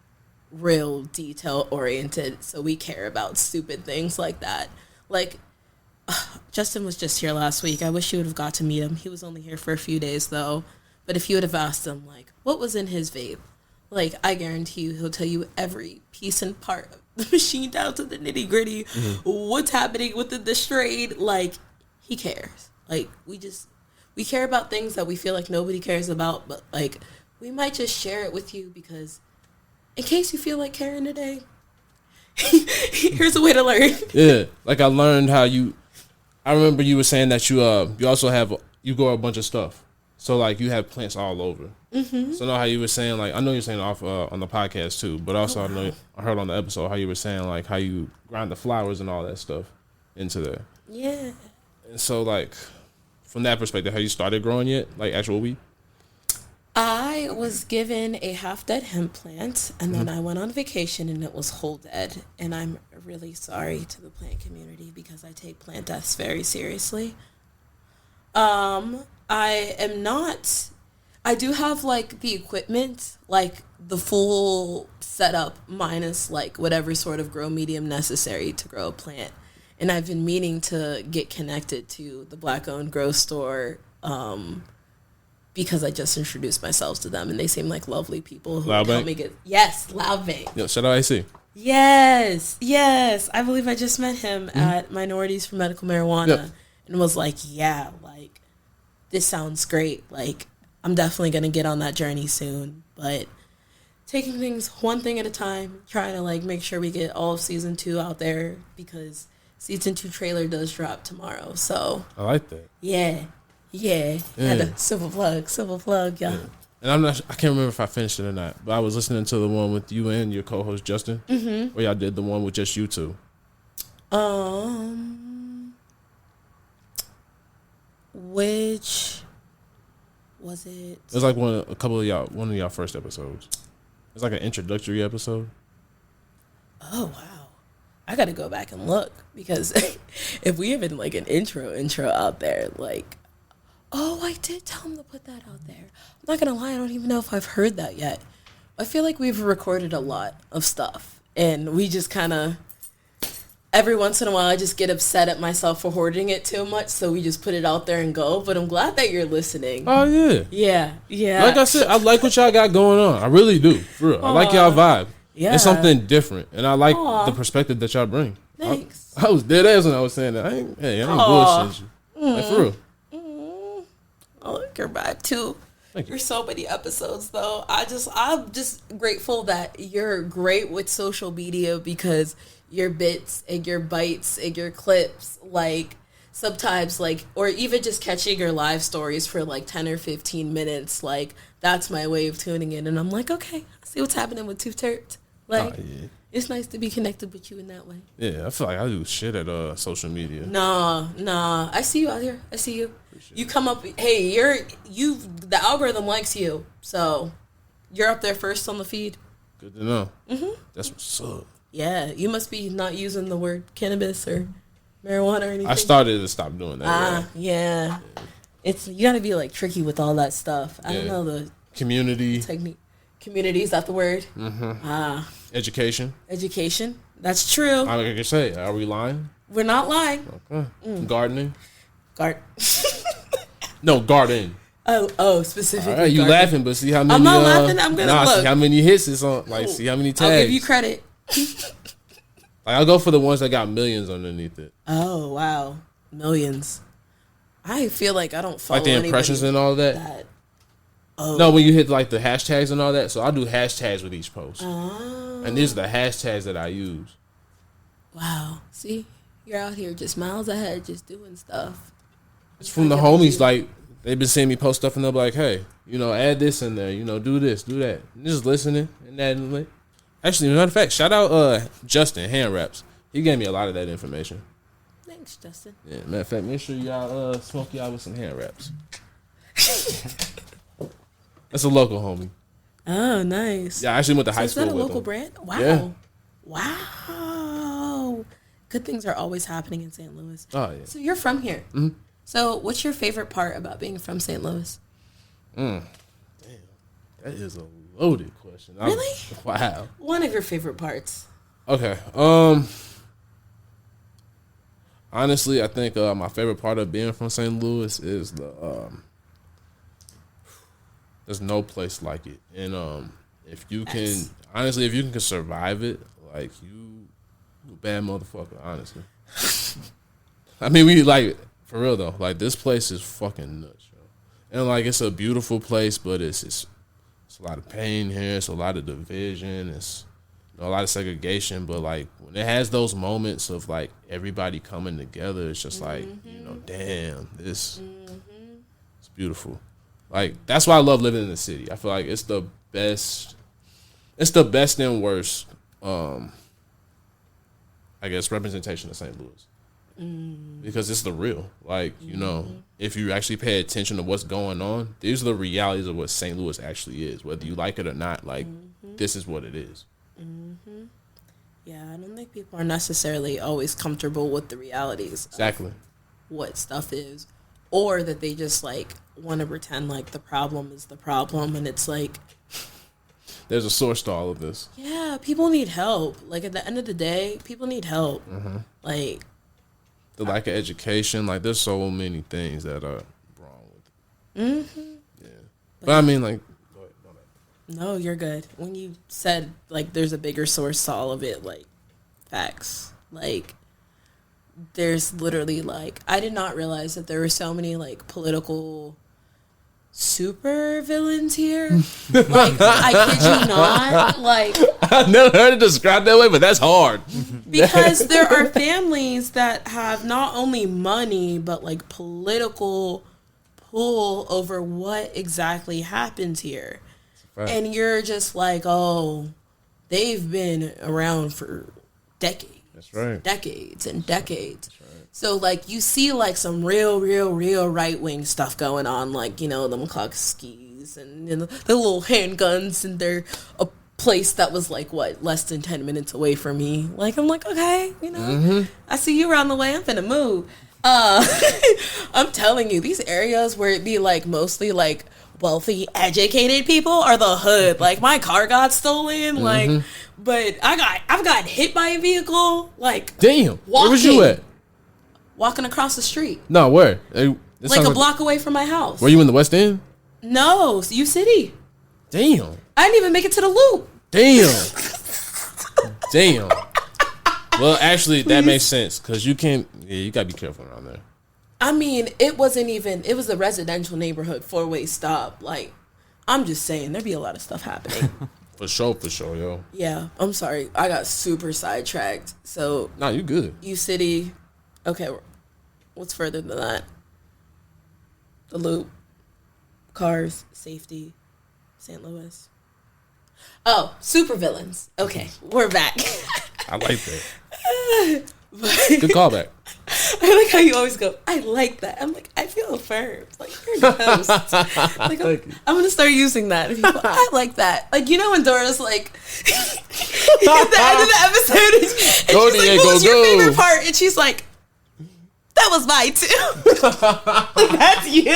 real detail oriented, so we care about stupid things like that. Like Justin was just here last week. I wish you would have got to meet him. He was only here for a few days though. But if you would have asked him like what was in his vape, like I guarantee you he'll tell you every piece and part of the machine down to the nitty gritty. What's happening within the strain. Like he cares. Like we care about things that we feel like nobody cares about, but like we might just share it with you because in case you feel like caring today, here's a way to learn. Yeah, like I learned how I remember you were saying that you also grow a bunch of stuff. So like you have plants all over. Mm-hmm. So know how you were saying, like I know you're saying off on the podcast too, but also I heard on the episode how you were saying like how you grind the flowers and all that stuff into there. Yeah. And so like from that perspective, have you started growing yet? Like actual weed? I was given a half-dead hemp plant, and then I went on vacation, and it was whole dead. And I'm really sorry to the plant community because I take plant deaths very seriously. I do have, like, the equipment, like, the full setup minus, like, whatever sort of grow medium necessary to grow a plant. And I've been meaning to get connected to the Black-owned grow store, because I just introduced myself to them, and they seem like lovely people who help me get... Yes, Loud Bank. Yo, shout out AC. Yes. I believe I just met him at Minorities for Medical Marijuana, and was like, yeah, like, this sounds great. Like, I'm definitely going to get on that journey soon, but taking things one thing at a time, trying to, like, make sure we get all of Season 2 out there, because Season 2 trailer does drop tomorrow, so... I like that. Yeah. Had a civil plug, y'all. Yeah. And I can't remember if I finished it or not, but I was listening to the one with you and your co-host Justin, where y'all did the one with just you two. Which was it? It was like one of y'all first episodes. It was like an introductory episode. Oh wow, I got to go back and look, because if we have like an intro out there, like. Oh, I did tell him to put that out there. I'm not going to lie, I don't even know if I've heard that yet. I feel like we've recorded a lot of stuff, and we just kind of, every once in a while, I just get upset at myself for hoarding it too much, so we just put it out there and go. But I'm glad that you're listening. Oh, yeah. Yeah. Like I said, I like what y'all got going on. I really do, for real. I like y'all vibe. Yeah. It's something different, and I like the perspective that y'all bring. Thanks. I was dead ass when I was saying that. I ain't bullshit you. Like, for real. I like your vibe too. Thank you. There's so many episodes though. I'm just grateful that you're great with social media, because your bits and your bites and your clips, like sometimes like, or even just catching your live stories for like 10 or 15 minutes, like that's my way of tuning in, and I'm like, okay, I see what's happening with Too T3rpd. Like, it's nice to be connected with you in that way. Yeah, I feel like I do shit at social media. Nah. I see you out here. I see you. You come up. Hey, the algorithm likes you, so you're up there first on the feed. Good to know. That's what's up. Yeah, you must be not using the word cannabis or marijuana or anything. I started to stop doing that. Yeah. You got to be like tricky with all that stuff. I don't know the community technique. Community, is that the word? Education. That's true. Like I say, are we lying? We're not lying. Okay. Gardening. No, garden. Oh, specifically. All right, you garden. Laughing, but see how many. I'm not laughing. I'm gonna look. See how many hits it's on. Like, see how many tags. I'll give you credit. Like, I'll go for the ones that got millions underneath it. Oh wow, millions. I feel like I don't follow like the impressions and all that. Oh. No, when you hit like the hashtags and all that. So I do hashtags with each post. And these are the hashtags that I use. Wow. See, you're out here just miles ahead, just doing stuff. It's from the homies. Like, they've been seeing me post stuff, and they're like, hey, add this in there. Do this, do that. And just listening and adding it. Actually, matter of fact, shout out Justin, Hand Wraps. He gave me a lot of that information. Thanks, Justin. Yeah, matter of fact, make sure y'all smoke y'all with some Hand Wraps. That's a local homie. Oh, nice. Yeah, I actually went to high Is school that a with local him. brand? Wow. Yeah. Wow. Good things are always happening in St. Louis. Oh, yeah. So you're from here. Mm-hmm. So what's your favorite part about being from St. Louis? Damn. That is a loaded question. Really? Wow. One of your favorite parts. Okay. Honestly, I think my favorite part of being from St. Louis is there's no place like it. And if you can, honestly, if you can survive it, like you a bad motherfucker, honestly. I mean, we like, for real though, like this place is fucking nuts, yo. And like it's a beautiful place, but it's a lot of pain here, it's a lot of division, it's a lot of segregation, but like when it has those moments of like everybody coming together, it's just like, damn, this it's beautiful. Like that's why I love living in the city. I feel like it's the best and worst I guess representation of St. Louis. Because it's the real. Like, if you actually pay attention to what's going on, these are the realities of what St. Louis actually is. Whether you like it or not, like this is what it is. Yeah, I don't think people are necessarily always comfortable with the realities Exactly. of what stuff is, or that they just like want to pretend like the problem is the problem, and it's like there's a source to all of this. Yeah, people need help. Like at the end of the day, people need help. Like the lack of education, like there's so many things that are wrong with it. Yeah, but I mean, like, go ahead. No, you're good. When you said, like, there's a bigger source to all of it, like, facts. Like, there's literally, like, I did not realize that there were so many, like, political super villains here. Like, I kid you not. Like, I've never heard it described that way, but that's hard. Because there are families that have not only money, but, like, political pull over what exactly happens here. Right. And you're just like, oh, they've been around for decades. That's right. Decades and decades. That's right. So, like, you see, like, some real right-wing stuff going on, like, them Klokskis and the little handguns, and they're a place that was, like, what, less than 10 minutes away from me. Like, I'm like, okay, I see you around the way. I'm finna move. I'm telling you, these areas where it be, like, mostly, like, wealthy, educated people are the hood. Like, my car got stolen, like, but I've gotten hit by a vehicle, like, damn, where was you at? Walking across the street. No, where? Like a block away from my house. Were you in the West End? No, U City. Damn. I didn't even make it to the loop. Damn. Damn. Well, actually, that makes sense, because you can't, you gotta be careful around there. I mean, it was a residential neighborhood, 4-way stop. Like, I'm just saying, there'd be a lot of stuff happening. For sure, yo. Yeah, I'm sorry. I got super sidetracked. So, Nah, you good. U City. Okay, what's further than that? The loop. Cars. Safety. St. Louis. Oh, supervillains. Okay, we're back. I like that. Good callback. I like how you always go, I like that. I'm like, I feel affirmed. Like, you're a host. Like, I'm going to start using that. And people, I like that. Like, when Dora's like, at the end of the episode, and she's like, what was your favorite part? And she's like, that was mine too. Like, that's you.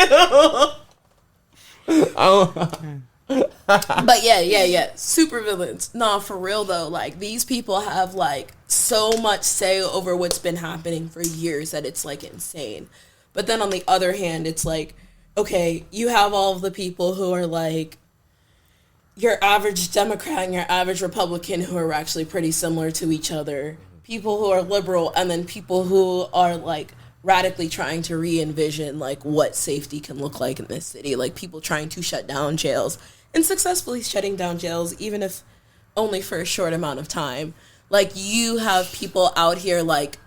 But yeah. Super villains. Nah, for real though. Like, these people have like so much say over what's been happening for years that it's like insane. But then on the other hand, it's like, okay, you have all of the people who are like your average Democrat and your average Republican who are actually pretty similar to each other. People who are liberal, and then people who are like radically trying to re-envision like what safety can look like in this city. Like, people trying to shut down jails and successfully shutting down jails, even if only for a short amount of time. Like, you have people out here like,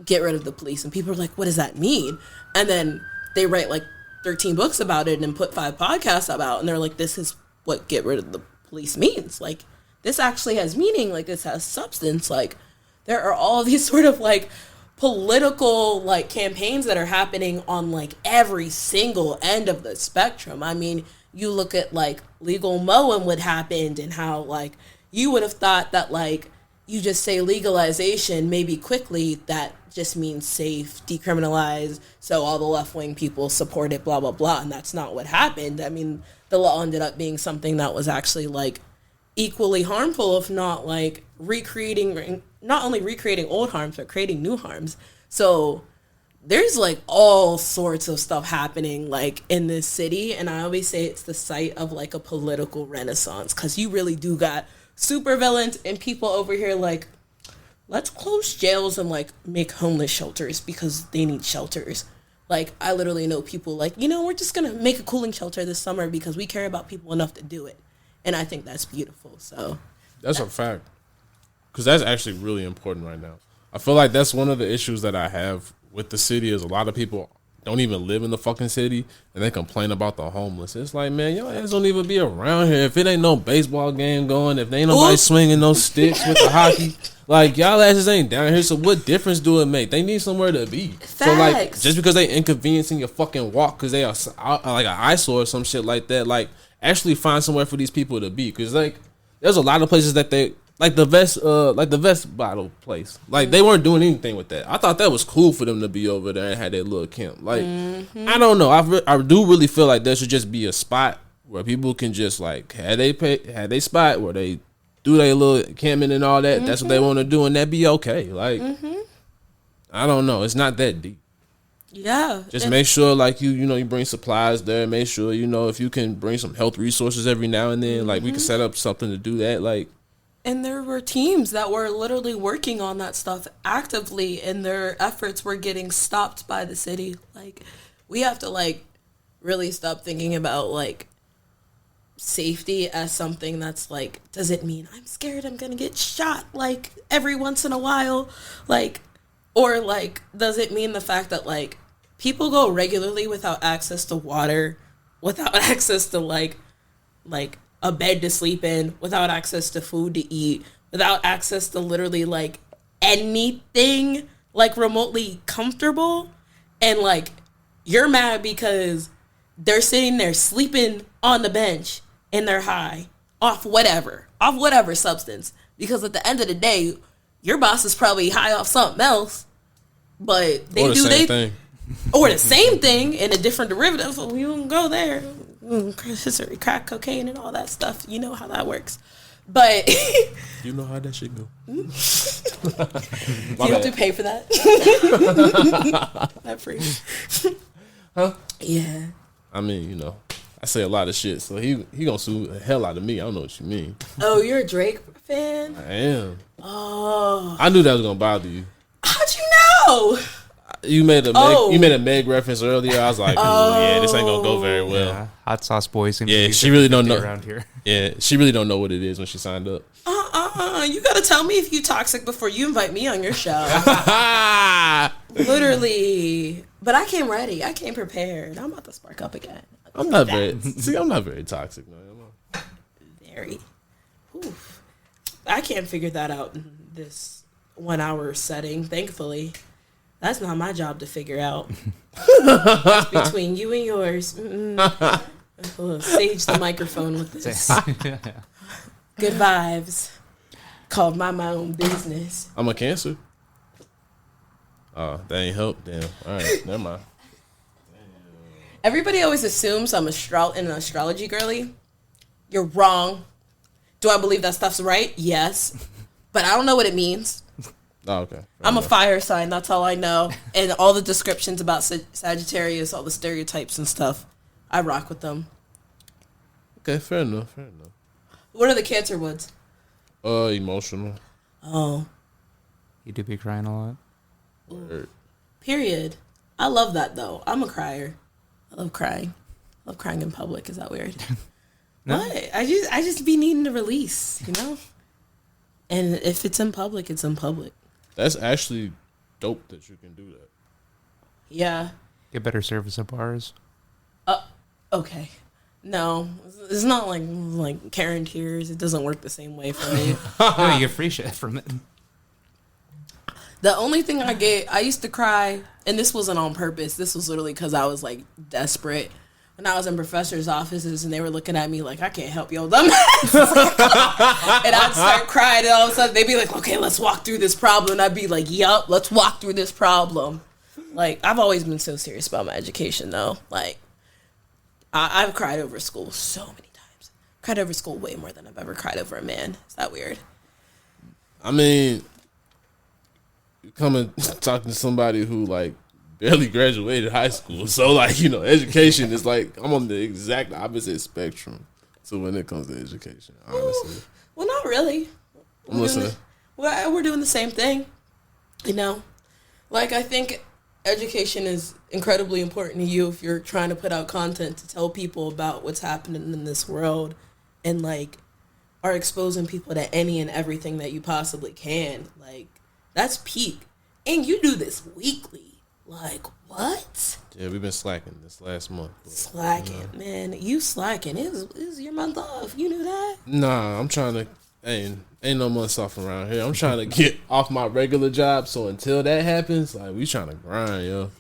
get rid of the police, and people are like, what does that mean? And then they write like 13 books about it and put 5 podcasts about, and they're like, this is what get rid of the police means. Like, this actually has meaning. Like, this has substance. Like, there are all these sort of like political like campaigns that are happening on like every single end of the spectrum. I mean, you look at like legal mowing what happened, and how like you would have thought that like you just say legalization, maybe quickly that just means safe, decriminalize, so all the left-wing people support it, blah, blah, blah. And that's not what happened. I mean, the law ended up being something that was actually, like, equally harmful, if not, like, not only recreating old harms, but creating new harms. So there's, like, all sorts of stuff happening, like, in this city. And I always say it's the site of, like, a political renaissance, because you really do got supervillains and people over here, like, let's close jails and, like, make homeless shelters because they need shelters. Like, I literally know people like, we're just going to make a cooling shelter this summer because we care about people enough to do it. And I think that's beautiful. So that's a fact. Because that's actually really important right now. I feel like that's one of the issues that I have with the city is a lot of people don't even live in the fucking city and they complain about the homeless. It's like, man, y'all ass don't even be around here. If it ain't no baseball game going, if there ain't nobody swinging no sticks with the hockey, like, y'all asses ain't down here. So what difference do it make? They need somewhere to be. Facts. So, like, just because they inconveniencing your fucking walk because they are like an eyesore or some shit like that, like, actually find somewhere for these people to be. Because, like, there's a lot of places that they, like the vest bottle place, like, they weren't doing anything with that. I thought that was cool for them to be over there and had their little camp. Like, I don't know. I do really feel like there should just be a spot where people can just, like, had they spot where they do their little camping and all that. That's what they want to do, and that'd be okay. Like, I don't know. It's not that deep. Yeah. Just make sure, like, you bring supplies there. Make sure, if you can bring some health resources every now and then, like, we can set up something to do that. Like, and there were teams that were literally working on that stuff actively, and their efforts were getting stopped by the city. Like, we have to, like, really stop thinking about, like, safety as something that's, like, does it mean I'm scared I'm gonna get shot, like, every once in a while? Like, or, like, does it mean the fact that, like, people go regularly without access to water, without access to, like a bed to sleep in, without access to food to eat, without access to literally, like, anything, like, remotely comfortable, and, like, you're mad because they're sitting there sleeping on the bench and they're high off whatever substance, because at the end of the day, your boss is probably high off something else, but they do their thing. Or the same thing in a different derivative. So we won't go there. Crack cocaine and all that stuff. You know how that works. But you know how that shit go. You have to pay for that. Not free. Huh? Yeah. I mean, I say a lot of shit, so he gonna sue the hell out of me. I don't know what you mean. Oh, you're a Drake fan? I am. Oh. I knew that was gonna bother you. How'd you know? You made a Meg reference earlier. I was like, yeah, this ain't gonna go very well. Yeah. Hot sauce boys. Yeah, she really don't know around here. Yeah, she really don't know what it is when she signed up. You gotta tell me if you toxic before you invite me on your show. Literally. But I came ready. I came prepared. I'm about to spark up again. I'm not very toxic, man. Very. Oof. I can't figure that out in this 1 hour setting, thankfully. That's not my job to figure out. That's between you and yours. We'll sage the microphone with this. Good vibes. Called my own business. I'm a Cancer. Oh, that ain't help. Damn. All right, never mind. Everybody always assumes I'm an astrology girly. You're wrong. Do I believe that stuff's right? Yes. But I don't know what it means. Oh, okay. I'm a fire sign. That's all I know. And all the descriptions about Sagittarius, all the stereotypes and stuff, I rock with them. Okay, fair enough. What are the Cancer ones? Emotional. Oh. You do be crying a lot. Word. Period. I love that, though. I'm a crier. I love crying. I love crying in public. Is that weird? No. What? I just be needing to release, And if it's in public, it's in public. That's actually dope that you can do that. Yeah. Get better service at bars. Okay. No, it's not like Karen tears. It doesn't work the same way for me. No, you get free shit from it. The only thing I used to cry, and this wasn't on purpose. This was literally because I was, like, desperate. when I was in professors' offices and they were looking at me like, I can't help your dumb ass. And I'd start crying and all of a sudden they'd be like, okay, let's walk through this problem. And I'd be like, yup, let's walk through this problem. Like, I've always been so serious about my education, though. Like, I've cried over school so many times. Cried over school way more than I've ever cried over a man. Is that weird? I mean, you come and talking to somebody who, like, barely graduated high school. So, like, you know, education is like, I'm on the exact opposite spectrum. So when it comes to education, honestly. Well, not really. I'm listening. We're doing the same thing, you know? Like, I think education is incredibly important to you if you're trying to put out content to tell people about what's happening in this world and, like, are exposing people to any and everything that you possibly can. Like, that's peak. And you do this weekly. Like, what? Yeah, we've been slacking this last month. Slacking, man. You slacking. It was your month off. You knew that? Nah, I'm trying to... Ain't no months off around here. I'm trying to get off my regular job. So until that happens, like, we trying to grind, yo.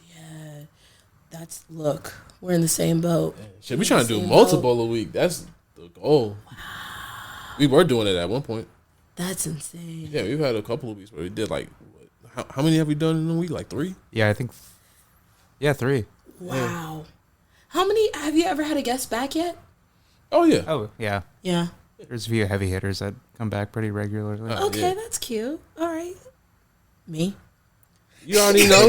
Yeah. Look, we're in the same boat. Shit, we trying to do multiple a week. That's the goal. Wow. We were doing it at one point. That's insane. Yeah, we've had a couple of weeks where we did, like... How many have we done in a week? Like 3? Yeah, I think. Yeah, 3. Wow. Yeah. How many have you ever had a guest back yet? Oh yeah. Oh yeah. Yeah. There's a few heavy hitters that come back pretty regularly. Okay, yeah. that's cute. All right. Me. You already know.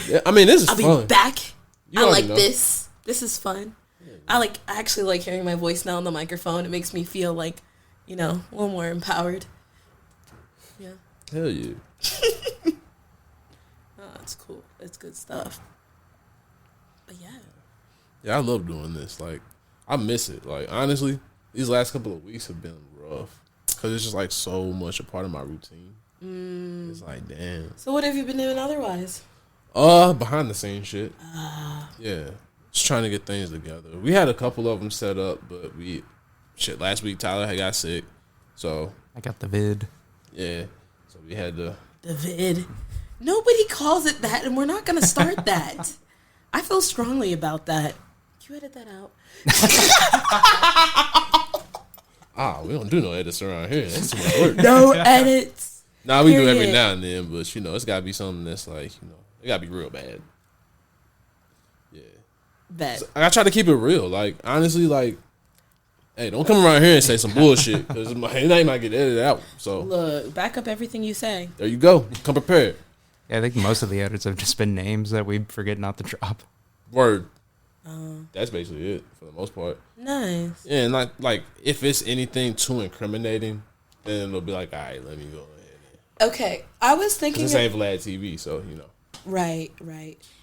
yeah. I mean, this is I'll fun. be back. You I already like know. this. This is fun. I actually like hearing my voice now on the microphone. It makes me feel like, you know, a little more empowered. Yeah. Hell yeah. Oh, that's cool. That's good stuff. But yeah. Yeah, I love doing this. Like, I miss it. Like, honestly, these last couple of weeks have been rough because it's just like so much a part of my routine. It's like, damn. So what have you been doing otherwise? Behind the scenes shit. Yeah, just trying to get things together. We had a couple of them set up, but last week Tyler had got sick, so I got the vid. Yeah, so we had to. The vid. Nobody calls it that, and we're not going to start that. I feel strongly about that. Can you edit that out? We don't do no edits around here. That's too much work. No edits. Nah, we do Period. every now and then, but you know, it's gotta be something that's like, you know, it gotta be real bad. Yeah. Bet. So I try to keep it real. Like, honestly, like, hey, don't come around here and say some bullshit because it might get edited out. So Look, back up everything you say. there you go. Come prepared. Yeah, I think most of the edits have just been names that we forget not to drop. Word. That's basically it for the most part. Nice. Yeah, and like if it's anything too incriminating, then it'll be like, all right, let me go ahead. Okay, I was thinking. This ain't Vlad TV, so you know. Right.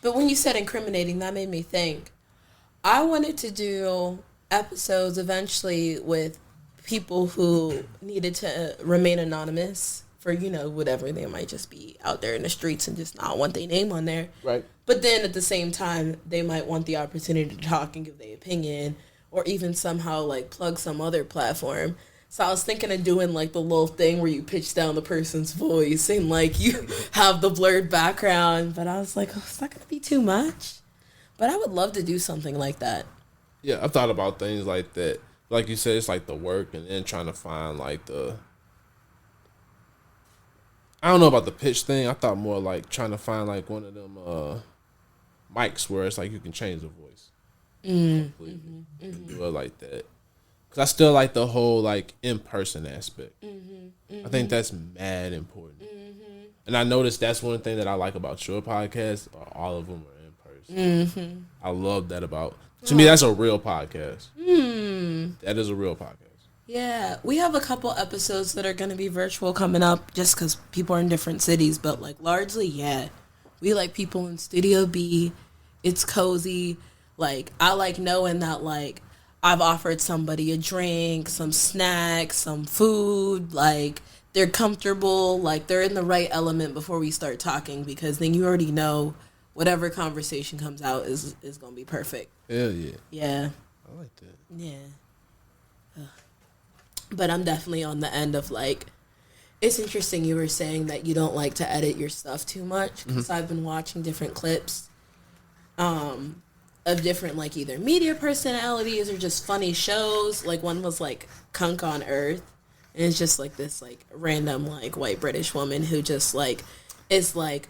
But when you said incriminating, that made me think. I wanted to do episodes eventually with people who needed to remain anonymous for, you know, whatever. They might just be out there in the streets and just not want their name on there. Right. But then at the same time, they might want the opportunity to talk and give their opinion or even somehow like plug some other platform. So I was thinking of doing like the little thing where you pitch down the person's voice and like you have the blurred background. But I was like, oh, it's not going to be too much. But I would love to do something like that. Yeah, I've thought about things like that. Like you said, it's like the work and then trying to find like the... I don't know about the pitch thing. I thought more like trying to find like one of them mics where it's like you can change the voice. Completely. And do it like that. Because I still like the whole like in-person aspect. I think that's mad important. And I noticed that's one thing that I like about your podcast. All of them are in person. I love that about... To me, that's a real podcast. That is a real podcast. Yeah, we have a couple episodes that are going to be virtual coming up just because people are in different cities. But, like, largely, yeah. We like people in Studio B. It's cozy. Like, I like knowing that, like, I've offered somebody a drink, some snacks, some food. Like, they're comfortable. Like, they're in the right element before we start talking because then you already know whatever conversation comes out is going to be perfect. Hell yeah. Yeah. I like that. Yeah. But I'm definitely on the end of like, it's interesting you were saying that you don't like to edit your stuff too much because I've been watching different clips. of different like either media personalities or just funny shows. Like one was like Kunk on Earth, and it's just like this like random like white British woman who just like is like,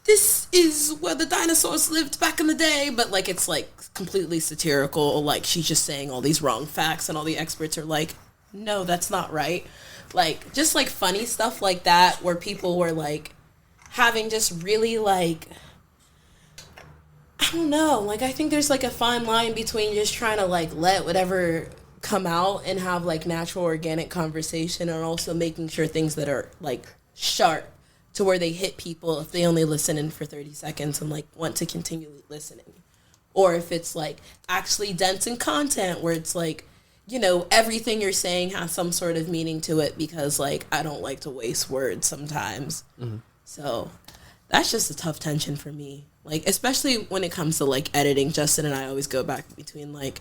this is where the dinosaurs lived back in the day, but like it's like completely satirical. Like she's just saying all these wrong facts, and all the experts are like, no, that's not right. Like just like funny stuff like that, where people were like having just really like, I don't know, like I think there's like a fine line between just trying to like let whatever come out and have like natural organic conversation, and also making sure things that are like sharp to where they hit people if they only listen in for 30 seconds and like want to continue listening. Or if it's like actually dense in content where it's like, you know, everything you're saying has some sort of meaning to it, because like I don't like to waste words sometimes. Mm-hmm. So that's just a tough tension for me. Like, especially when it comes to like editing, Justin and I always go back between like,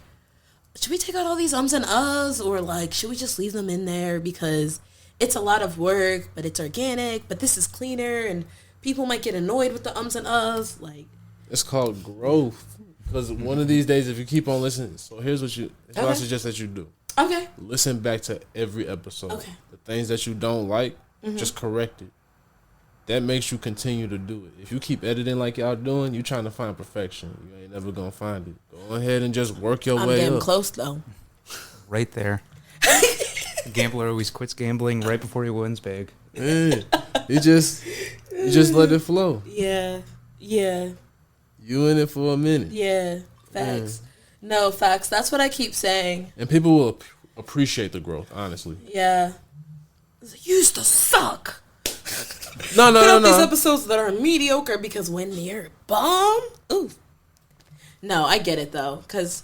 should we take out all these ums and uhs, or like, should we just leave them in there because it's a lot of work, but it's organic, but this is cleaner, and people might get annoyed with the ums and uhs. Like, it's called growth. Because one of these days, if you keep on listening, so here's what I suggest that you do. Okay. Listen back to every episode. Okay. The things that you don't like, just correct it. That makes you continue to do it. If you keep editing like y'all doing, you trying to find perfection. You ain't never gonna find it. Go ahead and just work your way up. I'm getting close though. Right there. The gambler always quits gambling right before he wins big. Yeah. You just let it flow. Yeah. Yeah. You in it for a minute. Yeah. Facts. No, facts. That's what I keep saying. And people will appreciate the growth, honestly. Yeah. You used to suck. No. These episodes that are mediocre because when they're bomb, ooh. No, I get it though, because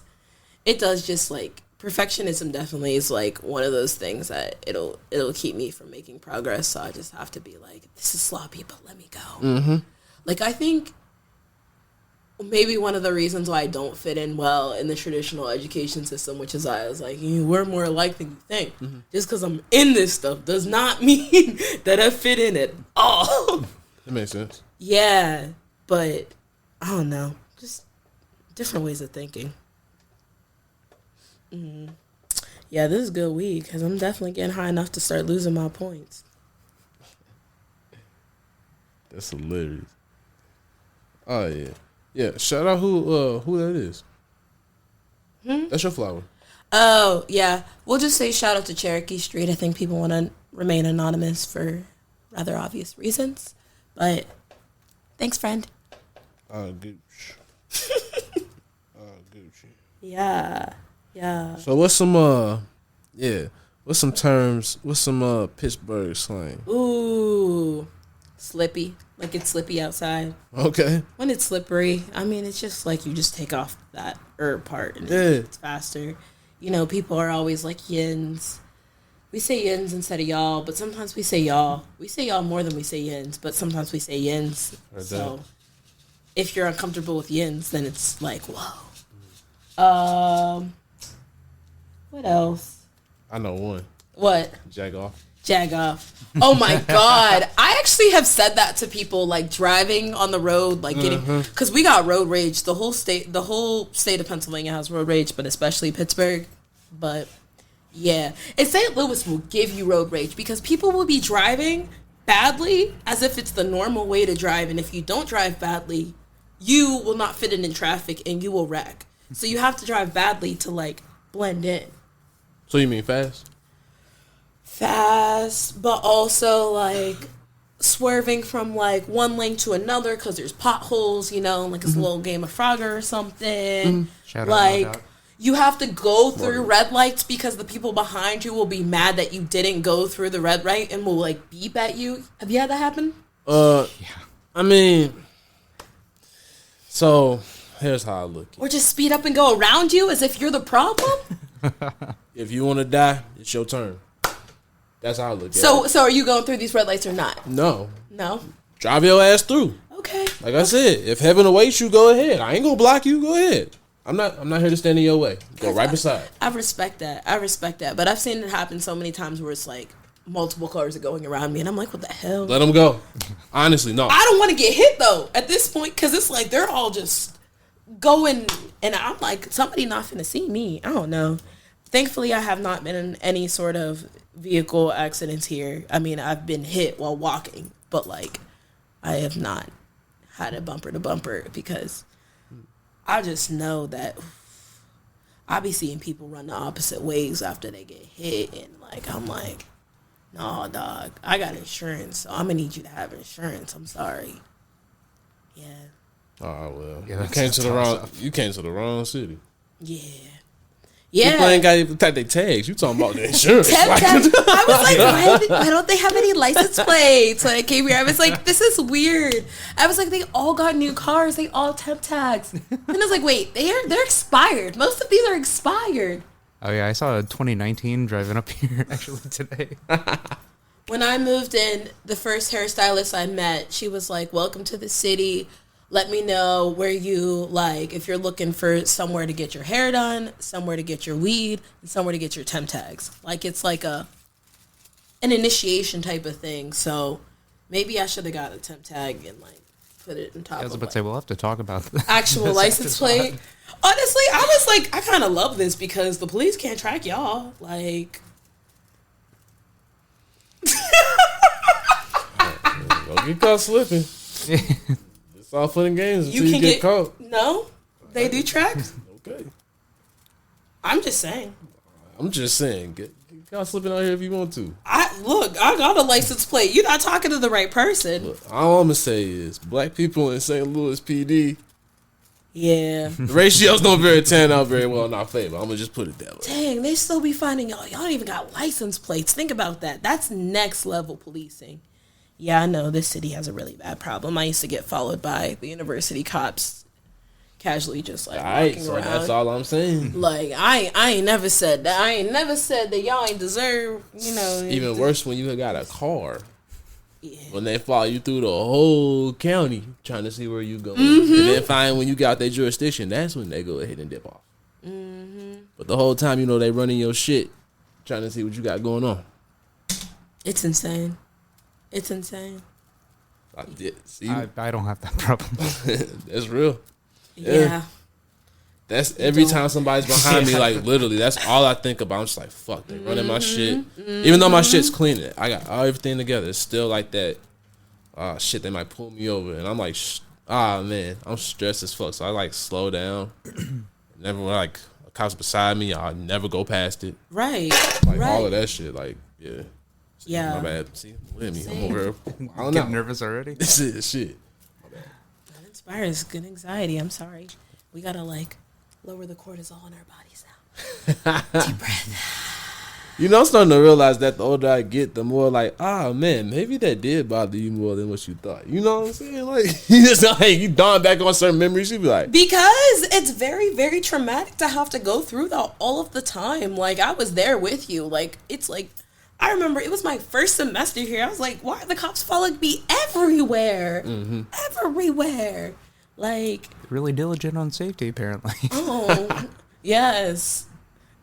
it does just like, perfectionism definitely is like one of those things that it'll keep me from making progress. So I just have to be like, this is sloppy, but let me go. Mm-hmm. Like I think maybe one of the reasons why I don't fit in well in the traditional education system, which is I was like, we're more alike than you think. Mm-hmm. Just because I'm in this stuff does not mean that I fit in at all. That makes sense. Yeah, but I don't know. Just different ways of thinking. Mm-hmm. Yeah, this is good weed because I'm definitely getting high enough to start losing my points. That's hilarious. Oh, yeah. Yeah, shout out who that is. That's your flower. Oh, yeah. We'll just say shout out to Cherokee Street. I think people want to remain anonymous for rather obvious reasons. But thanks, friend. Gooch. Gucci. Yeah. Yeah. So what's some terms, what's some Pittsburgh slang? Ooh. Slippy. Like it's slippy outside. Okay. When it's slippery, I mean, it's just like you just take off that part and it's faster. You know, people are always like yins. We say yins instead of y'all, but sometimes we say y'all. We say y'all more than we say yins, but sometimes we say yins. So if you're uncomfortable with yins, then it's like, whoa. What else? I know one. What? Jag off. Oh my God. I actually have said that to people like driving on the road, like getting, because we got road rage. The whole state of Pennsylvania has road rage, but especially Pittsburgh. But yeah, and St. Louis will give you road rage because people will be driving badly as if it's the normal way to drive. And if you don't drive badly, you will not fit in traffic and you will wreck. So you have to drive badly to like blend in. So you mean fast? Fast, but also like swerving from like one lane to another because there's potholes, you know, like it's a little game of Frogger or something. Shout like out. you have to go through red lights because the people behind you will be mad that you didn't go through the red light and will like beep at you. Have you had that happen? Yeah. I mean, so here's how I look at it. Or just speed up and go around you as if you're the problem? If you want to die, it's your turn. That's how I look at it. So are you going through these red lights or not? No. Drive your ass through. Okay. Like I said, if heaven awaits you, go ahead. I ain't gonna block you. Go ahead. I'm not here to stand in your way. Go right beside. I respect that. But I've seen it happen so many times where it's like multiple cars are going around me, and I'm like, what the hell? Let them go. Honestly, no. I don't want to get hit though at this point because it's like they're all just going, and I'm like, somebody not finna see me. I don't know. Thankfully, I have not been in any sort of vehicle accidents here. I mean, I've been hit while walking, but like, I have not had a bumper to bumper because I just know that I be seeing people run the opposite ways after they get hit, and like, I'm like, no, dog, I got insurance, so I'm gonna need you to have insurance. I'm sorry. Yeah. Oh well, Yeah, you came to the wrong city. Yeah. People ain't got even take their tags. You talking about the insurance? I was like, why don't they have any license plates when I came here? I was like, this is weird. I was like, they all got new cars. They all temp tags. And I was like, wait, they're expired. Most of these are expired. Oh yeah, I saw a 2019 driving up here actually today. When I moved in, the first hairstylist I met, she was like, welcome to the city. Let me know where you, like, if you're looking for somewhere to get your hair done, somewhere to get your weed, and somewhere to get your temp tags. Like, it's like an initiation type of thing. So maybe I should have got a temp tag and, like, put it on top I was of about to say, we'll have to talk about that. actual license plate. Honestly, I was like, I kind of love this because the police can't track y'all. Like... Don't get caught slipping. It's all fun and games until you get caught. No, they do track. Okay. I'm just saying. Get caught slipping out here if you want to. I got a license plate. You're not talking to the right person. Look, all I'm gonna say is black people in St. Louis PD. Yeah. The ratios don't turn out very well in our favor. I'm gonna just put it that way. Dang, they still be finding y'all. Y'all don't even got license plates. Think about that. That's next level policing. Yeah, I know this city has a really bad problem. I used to get followed by the university cops, casually just like walking around. That's all I'm saying. Like I ain't never said that. I ain't never said that y'all ain't deserve. You know. Even worse when you got a car. Yeah. When they follow you through the whole county trying to see where you going, and then find when you got their jurisdiction, that's when they go ahead and dip off. But the whole time, they running your shit, trying to see what you got going on. It's insane. It's insane. I don't have that problem. That's real. Yeah. That's every time somebody's behind me, like literally, that's all I think about. I'm just like, fuck, they running my shit. Even though my shit's clean, I got everything together. It's still like that. Shit, they might pull me over, and I'm like, man, I'm stressed as fuck. So I like slow down. Never like a cop's beside me. I never go past it. Right. Like right. all of that shit. Like yeah. Yeah. My bad. See, with me. I'm over here. I don't Getting know. nervous already? This is shit. That inspires good anxiety. I'm sorry. We gotta like lower the cortisol in our bodies now. Deep breath. I'm starting to realize that the older I get, the more like, man, maybe that did bother you more than what you thought. You know what I'm saying? Like, you just like, you dawn back on certain memories, you be like. Because it's very, very traumatic to have to go through that all of the time. Like, I was there with you. Like, it's like, I remember it was my first semester here. I was like, why are the cops following me everywhere? Everywhere. Like. Really diligent on safety, apparently. Oh, yes.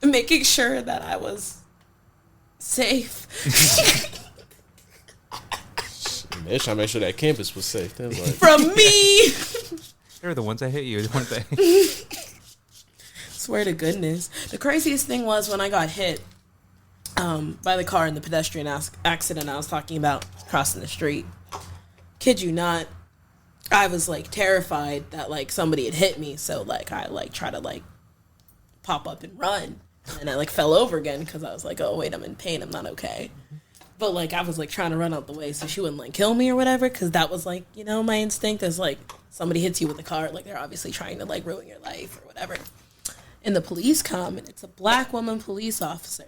Making sure that I was safe. They're trying to make sure that campus was safe. Like, from me. They were the ones that hit you, weren't they? Swear to goodness. The craziest thing was when I got hit by the car in the pedestrian accident I was talking about crossing the street. Kid you not. I was like terrified that like somebody had hit me, so like I like try to like pop up and run, and I like fell over again because I was like, oh wait, I'm in pain, I'm not okay. But like I was like trying to run out the way so she wouldn't like kill me or whatever, because that was like, my instinct is like somebody hits you with a car, like they're obviously trying to like ruin your life or whatever. And the police come, and it's a black woman police officer.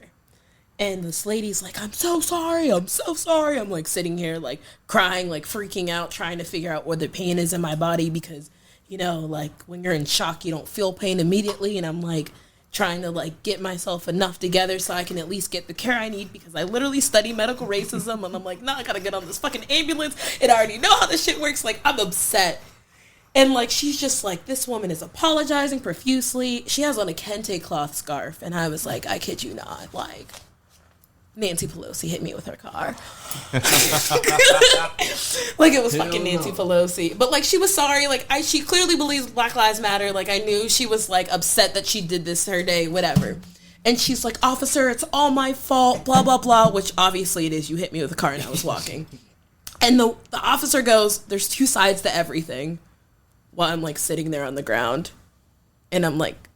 And this lady's like, I'm so sorry. I'm like sitting here like crying, like freaking out, trying to figure out where the pain is in my body because, like when you're in shock, you don't feel pain immediately. And I'm like trying to like get myself enough together so I can at least get the care I need because I literally study medical racism. And I'm like, I gotta get on this fucking ambulance. And I already know how this shit works. Like, I'm upset. And like, she's just like, this woman is apologizing profusely. She has on a kente cloth scarf. And I was like, I kid you not. Like, Nancy Pelosi hit me with her car. Like it was fucking Nancy Pelosi. But like she was sorry. Like she clearly believes Black Lives Matter. Like I knew she was like upset that she did this her day, whatever. And she's like, officer, it's all my fault, blah, blah, blah, which obviously it is. You hit me with a car and I was walking. And the officer goes, there's two sides to everything, while I'm like sitting there on the ground. And I'm like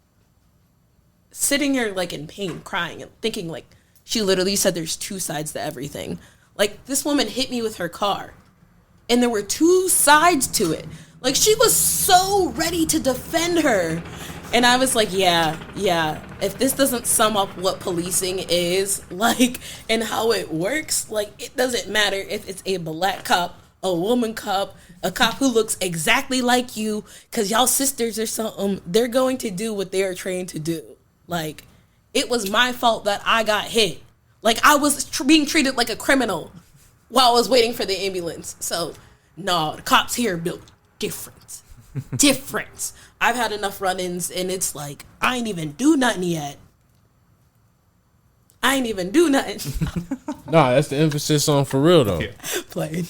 sitting here like in pain, crying and thinking like, she literally said there's two sides to everything. Like this woman hit me with her car and there were two sides to it. Like she was so ready to defend her. And I was like, yeah, if this doesn't sum up what policing is, like, and how it works, like, it doesn't matter if it's a black cop, a woman cop, a cop who looks exactly like you, because y'all sisters or something, they're going to do what they are trained to do. Like, it was my fault that I got hit. Like, I was being treated like a criminal while I was waiting for the ambulance. So, no, the cops here built different. Different. I've had enough run-ins, and it's like, I ain't even do nothing yet. I ain't even do nothing. Nah, that's the emphasis on for real, though. Yeah. Playing.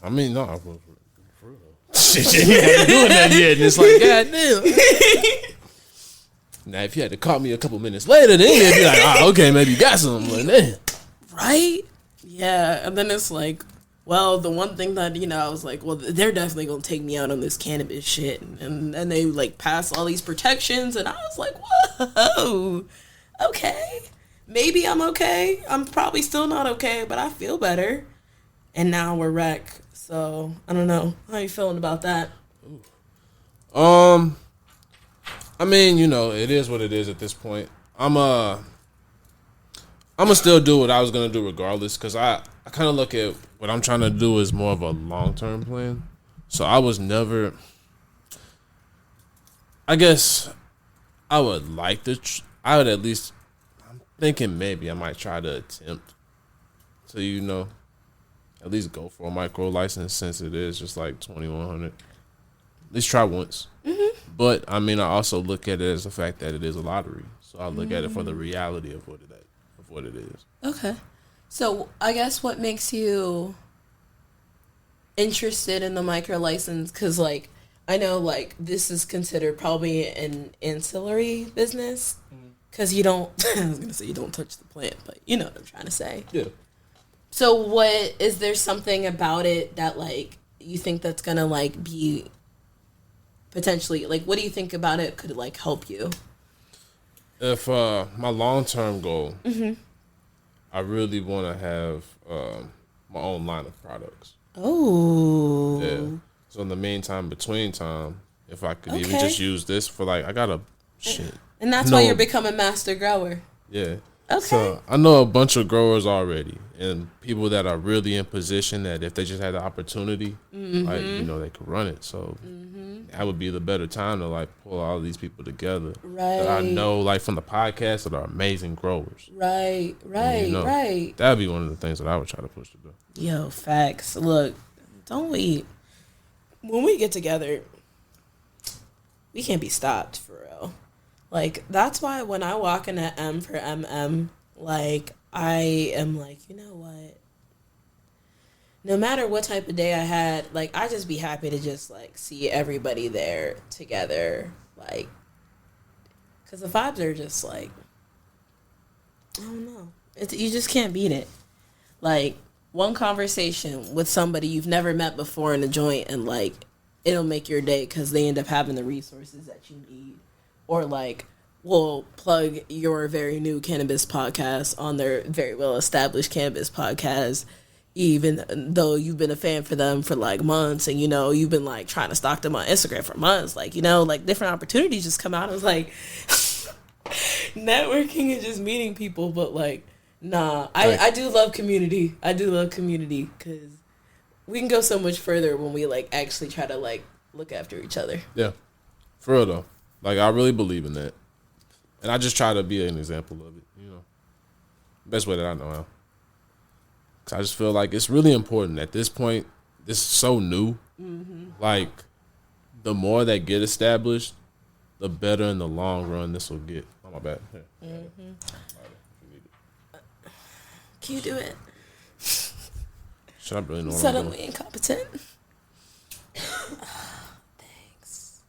I mean, no, for real. Shit, you ain't doing that yet. And it's like, goddamn. Now, if you had to call me a couple minutes later, then you'd be like, okay, maybe you got something. Like, damn. Right? Yeah, and then it's like, well, the one thing that, I was like, well, they're definitely going to take me out on this cannabis shit. And they, like, pass all these protections. And I was like, whoa, okay. Maybe I'm okay. I'm probably still not okay, but I feel better. And now we're wreck. So, I don't know. How you feeling about that? I mean, it is what it is at this point. I'm gonna still do what I was gonna do regardless, because I kind of look at what I'm trying to do as more of a long-term plan. So I was never, I guess I would like to, I would at least, I'm thinking maybe I might try to attempt to, at least go for a micro license, since it is just like $2,100. At least try once. Mm-hmm. But I mean, I also look at it as the fact that it is a lottery. So I look at it for the reality of what it is. Okay. So I guess what makes you interested in the micro license? Because like I know like this is considered probably an ancillary business, because you don't. I was gonna say you don't touch the plant, but you know what I'm trying to say. Yeah. So what is there something about it that like you think that's gonna like be potentially like, what do you think about it could like help you? If my long-term goal, I really want to have my own line of products. Oh. Yeah. So in the meantime, between time, if I could even just use this for like, I got a shit. And that's why you're becoming master grower. Yeah. Okay. So I know a bunch of growers already, and people that are really in position that if they just had the opportunity, like, they could run it. So that would be the better time to like pull all of these people together. Right. That I know, like from the podcast, that are amazing growers. Right. That would be one of the things that I would try to push to do. Yo, facts. Look, when we get together, we can't be stopped for real. Like, that's why when I walk in at M for MM, like, I am like, you know what? No matter what type of day I had, like, I just be happy to just, like, see everybody there together. Like, because the vibes are just, like, I don't know. You just can't beat it. Like, one conversation with somebody you've never met before in a joint, and, like, it'll make your day because they end up having the resources that you need. Or like, we'll plug your very new cannabis podcast on their very well-established cannabis podcast, even though you've been a fan for them for like months, and you've been like trying to stalk them on Instagram for months. Like, like different opportunities just come out. It's like networking and just meeting people. But like, nah, I do love community. I do love community because we can go so much further when we like actually try to like look after each other. Yeah, for real though. Like, I really believe in that. And I just try to be an example of it, Best way that I know how. 'Cause I just feel like it's really important at this point. This is so new. Like, the more that get established, the better in the long run this will get. Oh, my bad. Here. Make you do it. Should I really know what I'm Suddenly doing? incompetent. Thanks.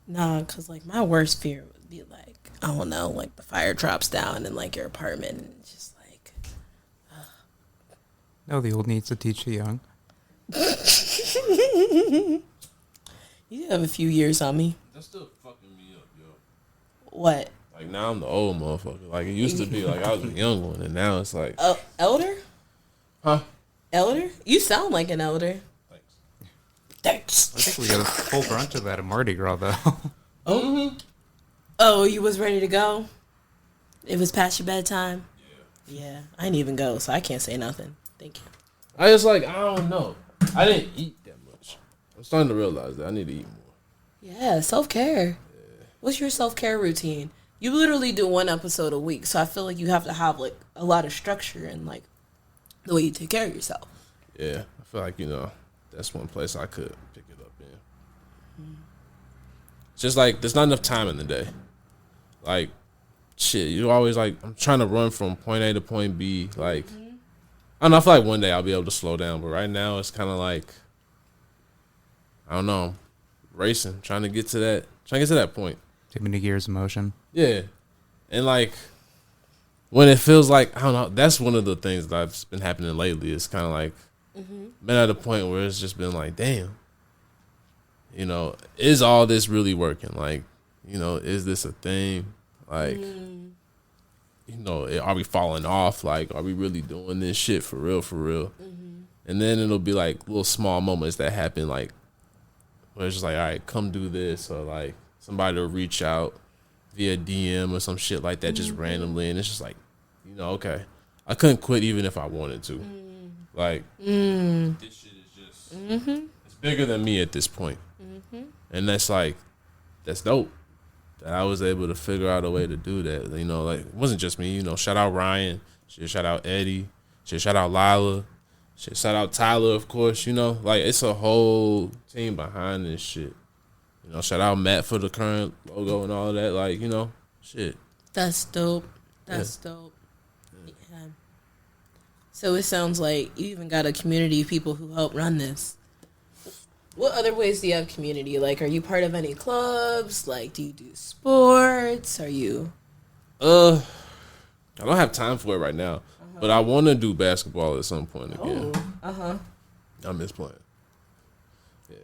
Nah, cause like my worst fear would be like, I don't know, like the fire drops down in like your apartment and it's just like No, the old needs to teach the young. you have a few years on me. That's still fucking me up, yo. What? Like now I'm the old motherfucker. Like it used to be like I was a young one, and now it's like, Elder? huh? Elder? You sound like an elder. Thanks. I think we got a full brunch of that at Mardi Gras, though. Oh, you was ready to go? It was past your bedtime? Yeah, I didn't even go, so I can't say nothing. Thank you. I just like I don't know. I didn't eat that much. I'm starting to realize that I need to eat more. Yeah, self-care. Yeah. What's your self-care routine? You literally do one episode a week, so I feel like you have to have like a lot of structure and like the way you take care of yourself. Yeah, I feel like that's one place I could pick it up in. It's just like there's not enough time in the day. Like shit, you always like I'm trying to run from point A to point B. Like I don't know. I feel like one day I'll be able to slow down, but right now it's kind of like I don't know, racing, trying to get to that point. Too many gears of motion. Yeah, and like when it feels like I don't know, that's one of the things that's been happening lately. It's kind of like been at a point where it's just been like, damn, is all this really working? Like, is this a thing? Like, are we falling off? Like, are we really doing this shit for real? For real? And then it'll be like little small moments that happen, like where it's just like, all right, come do this, or like somebody will reach out via DM or some shit like that, just randomly, and it's just like, okay, I couldn't quit even if I wanted to. Like, this shit is just, it's bigger than me at this point. And that's like, that's dope that I was able to figure out a way to do that. Like, it wasn't just me, shout out Ryan, shout out Eddie, shout out Lila, shout out Tyler, of course, like it's a whole team behind this shit. Shout out Matt for the current logo and all that. Like, shit. That's dope. That's dope. Yeah. So it sounds like you even got a community of people who help run this. What other ways do you have community? Like, are you part of any clubs? Like, do you do sports? Are you? I don't have time for it right now, but I want to do basketball at some point again. I miss playing. Yeah,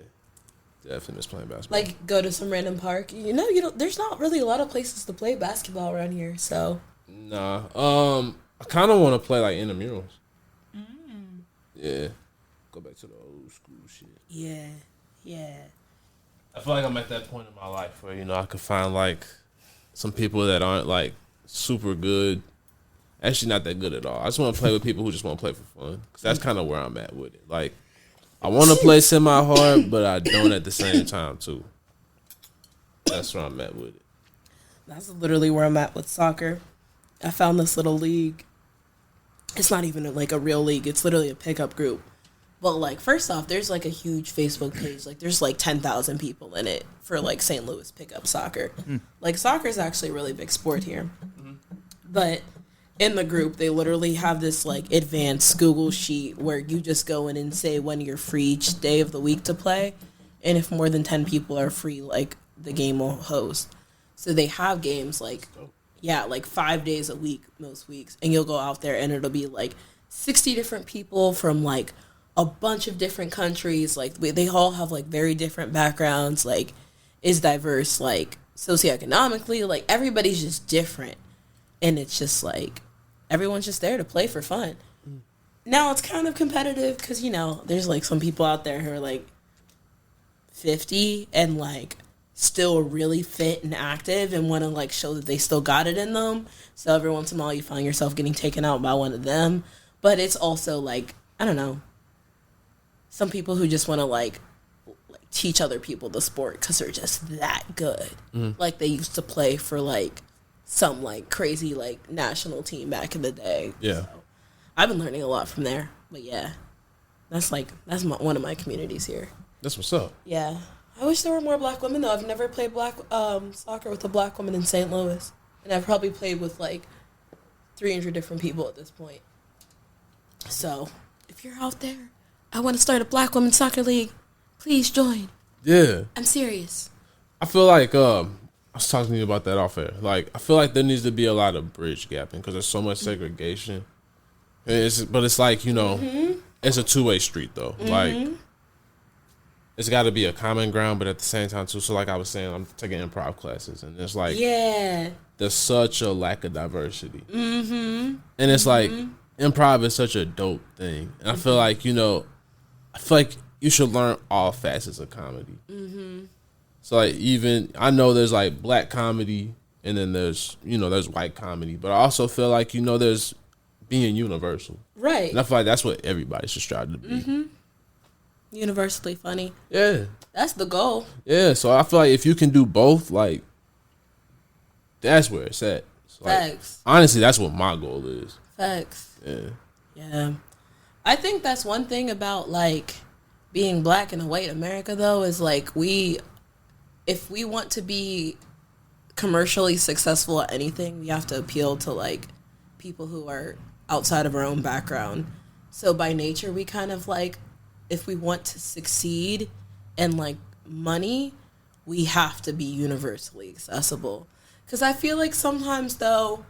definitely miss playing basketball. Like, go to some random park. You don't. There's not really a lot of places to play basketball around here. So. Nah. I kind of want to play like intramurals. Yeah. Go back to the old school shit. Yeah. Yeah. I feel like I'm at that point in my life where, I could find like some people that aren't like super good. Actually not that good at all. I just want to play with people who just want to play for fun. Because that's kind of where I'm at with it. Like, I want to play semi-hard, but I don't at the same time, too. That's where I'm at with it. That's literally where I'm at with soccer. I found this little league. It's not even like a real league. It's literally a pickup group. But like, first off, there's like a huge Facebook page. Like, there's like 10,000 people in it for like St. Louis pickup soccer. Like, soccer is actually a really big sport here. But in the group, they literally have this like advanced Google sheet where you just go in and say when you're free each day of the week to play. And if more than 10 people are free, like the game will host. So they have games like, like 5 days a week, most weeks. And you'll go out there and it'll be like 60 different people from like a bunch of different countries. Like they all have like very different backgrounds, like is diverse, like socioeconomically, like everybody's just different. And it's just like, everyone's just there to play for fun. Now it's kind of competitive because, there's like some people out there who are like 50 and like still really fit and active and want to like show that they still got it in them. So every once in a while you find yourself getting taken out by one of them. But it's also like, I don't know, some people who just want to like teach other people the sport because they're just that good. Like they used to play for like some like crazy like national team back in the day. Yeah. So I've been learning a lot from there. But yeah, that's one of my communities here. That's what's up. Yeah. I wish there were more black women, though. I've never played soccer with a black woman in St. Louis. And I've probably played with, like, 300 different people at this point. So, if you're out there, I want to start a Black Women's Soccer League. Please join. Yeah. I'm serious. I feel like I was talking to you about that off air. Like, I feel like there needs to be a lot of bridge gapping because there's so much segregation. But it's like, you know, it's a two-way street though. Like, it's got to be a common ground, but at the same time too. So like I was saying, I'm taking improv classes, and it's like, there's such a lack of diversity, and it's like improv is such a dope thing, and I feel like, you know, you should learn all facets of comedy. So like, even I know there's like black comedy, and then there's, you know, there's white comedy, but I also feel like, you know, there's being universal, right? And I feel like that's what everybody should strive to be. Universally funny. Yeah. That's the goal. Yeah, so I feel like if you can do both, like, that's where it's at. So Facts. Like, honestly, that's what my goal is. Facts. Yeah. Yeah. I think that's one thing about, like, being black in a white America, though, is, like, if we want to be commercially successful at anything, we have to appeal to, like, people who are outside of our own background. So by nature, we kind of, like, if we want to succeed in, like, money, we have to be universally accessible. Because I feel like sometimes, though,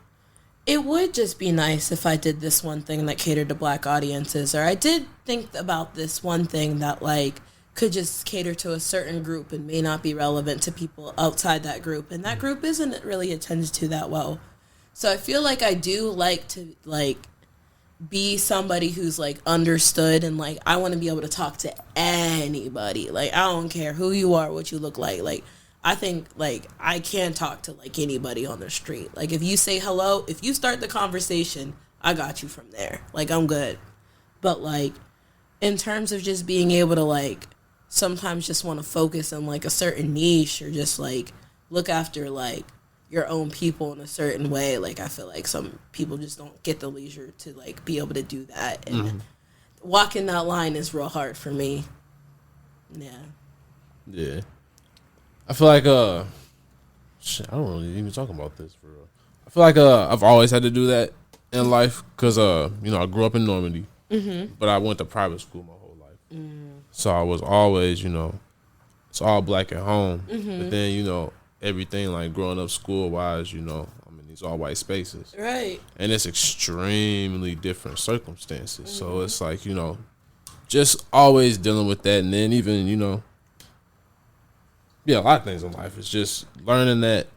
it would just be nice if I did this one thing that catered to black audiences. Or I did think about this one thing that, like, could just cater to a certain group and may not be relevant to people outside that group. And that group isn't really attended to that well. So I feel like I do like to, like, be somebody who's, like, understood, and, like, I want to be able to talk to anybody. Like, I don't care who you are, what you look like. Like, I think, like, I can talk to, like, anybody on the street. Like, if you say hello, if you start the conversation, I got you from there. Like, I'm good. But, like, in terms of just being able to, like, sometimes just want to focus on, like, a certain niche, or just, like, look after, like, your own people in a certain way, like, I feel like some people just don't get the leisure to, like, be able to do that, and walking that line is real hard for me. Yeah. I feel like shit, I don't really even talk about this for real. I feel like I've always had to do that in life because you know, I grew up in Normandy, but I went to private school my whole life, so I was always, you know, it's all black at home, but then, you know, everything, like, growing up school wise, you know, I'm in these all white spaces, right? And it's extremely different circumstances. So it's like, you know, just always dealing with that. And then even, you know, a lot of things in life is just learning that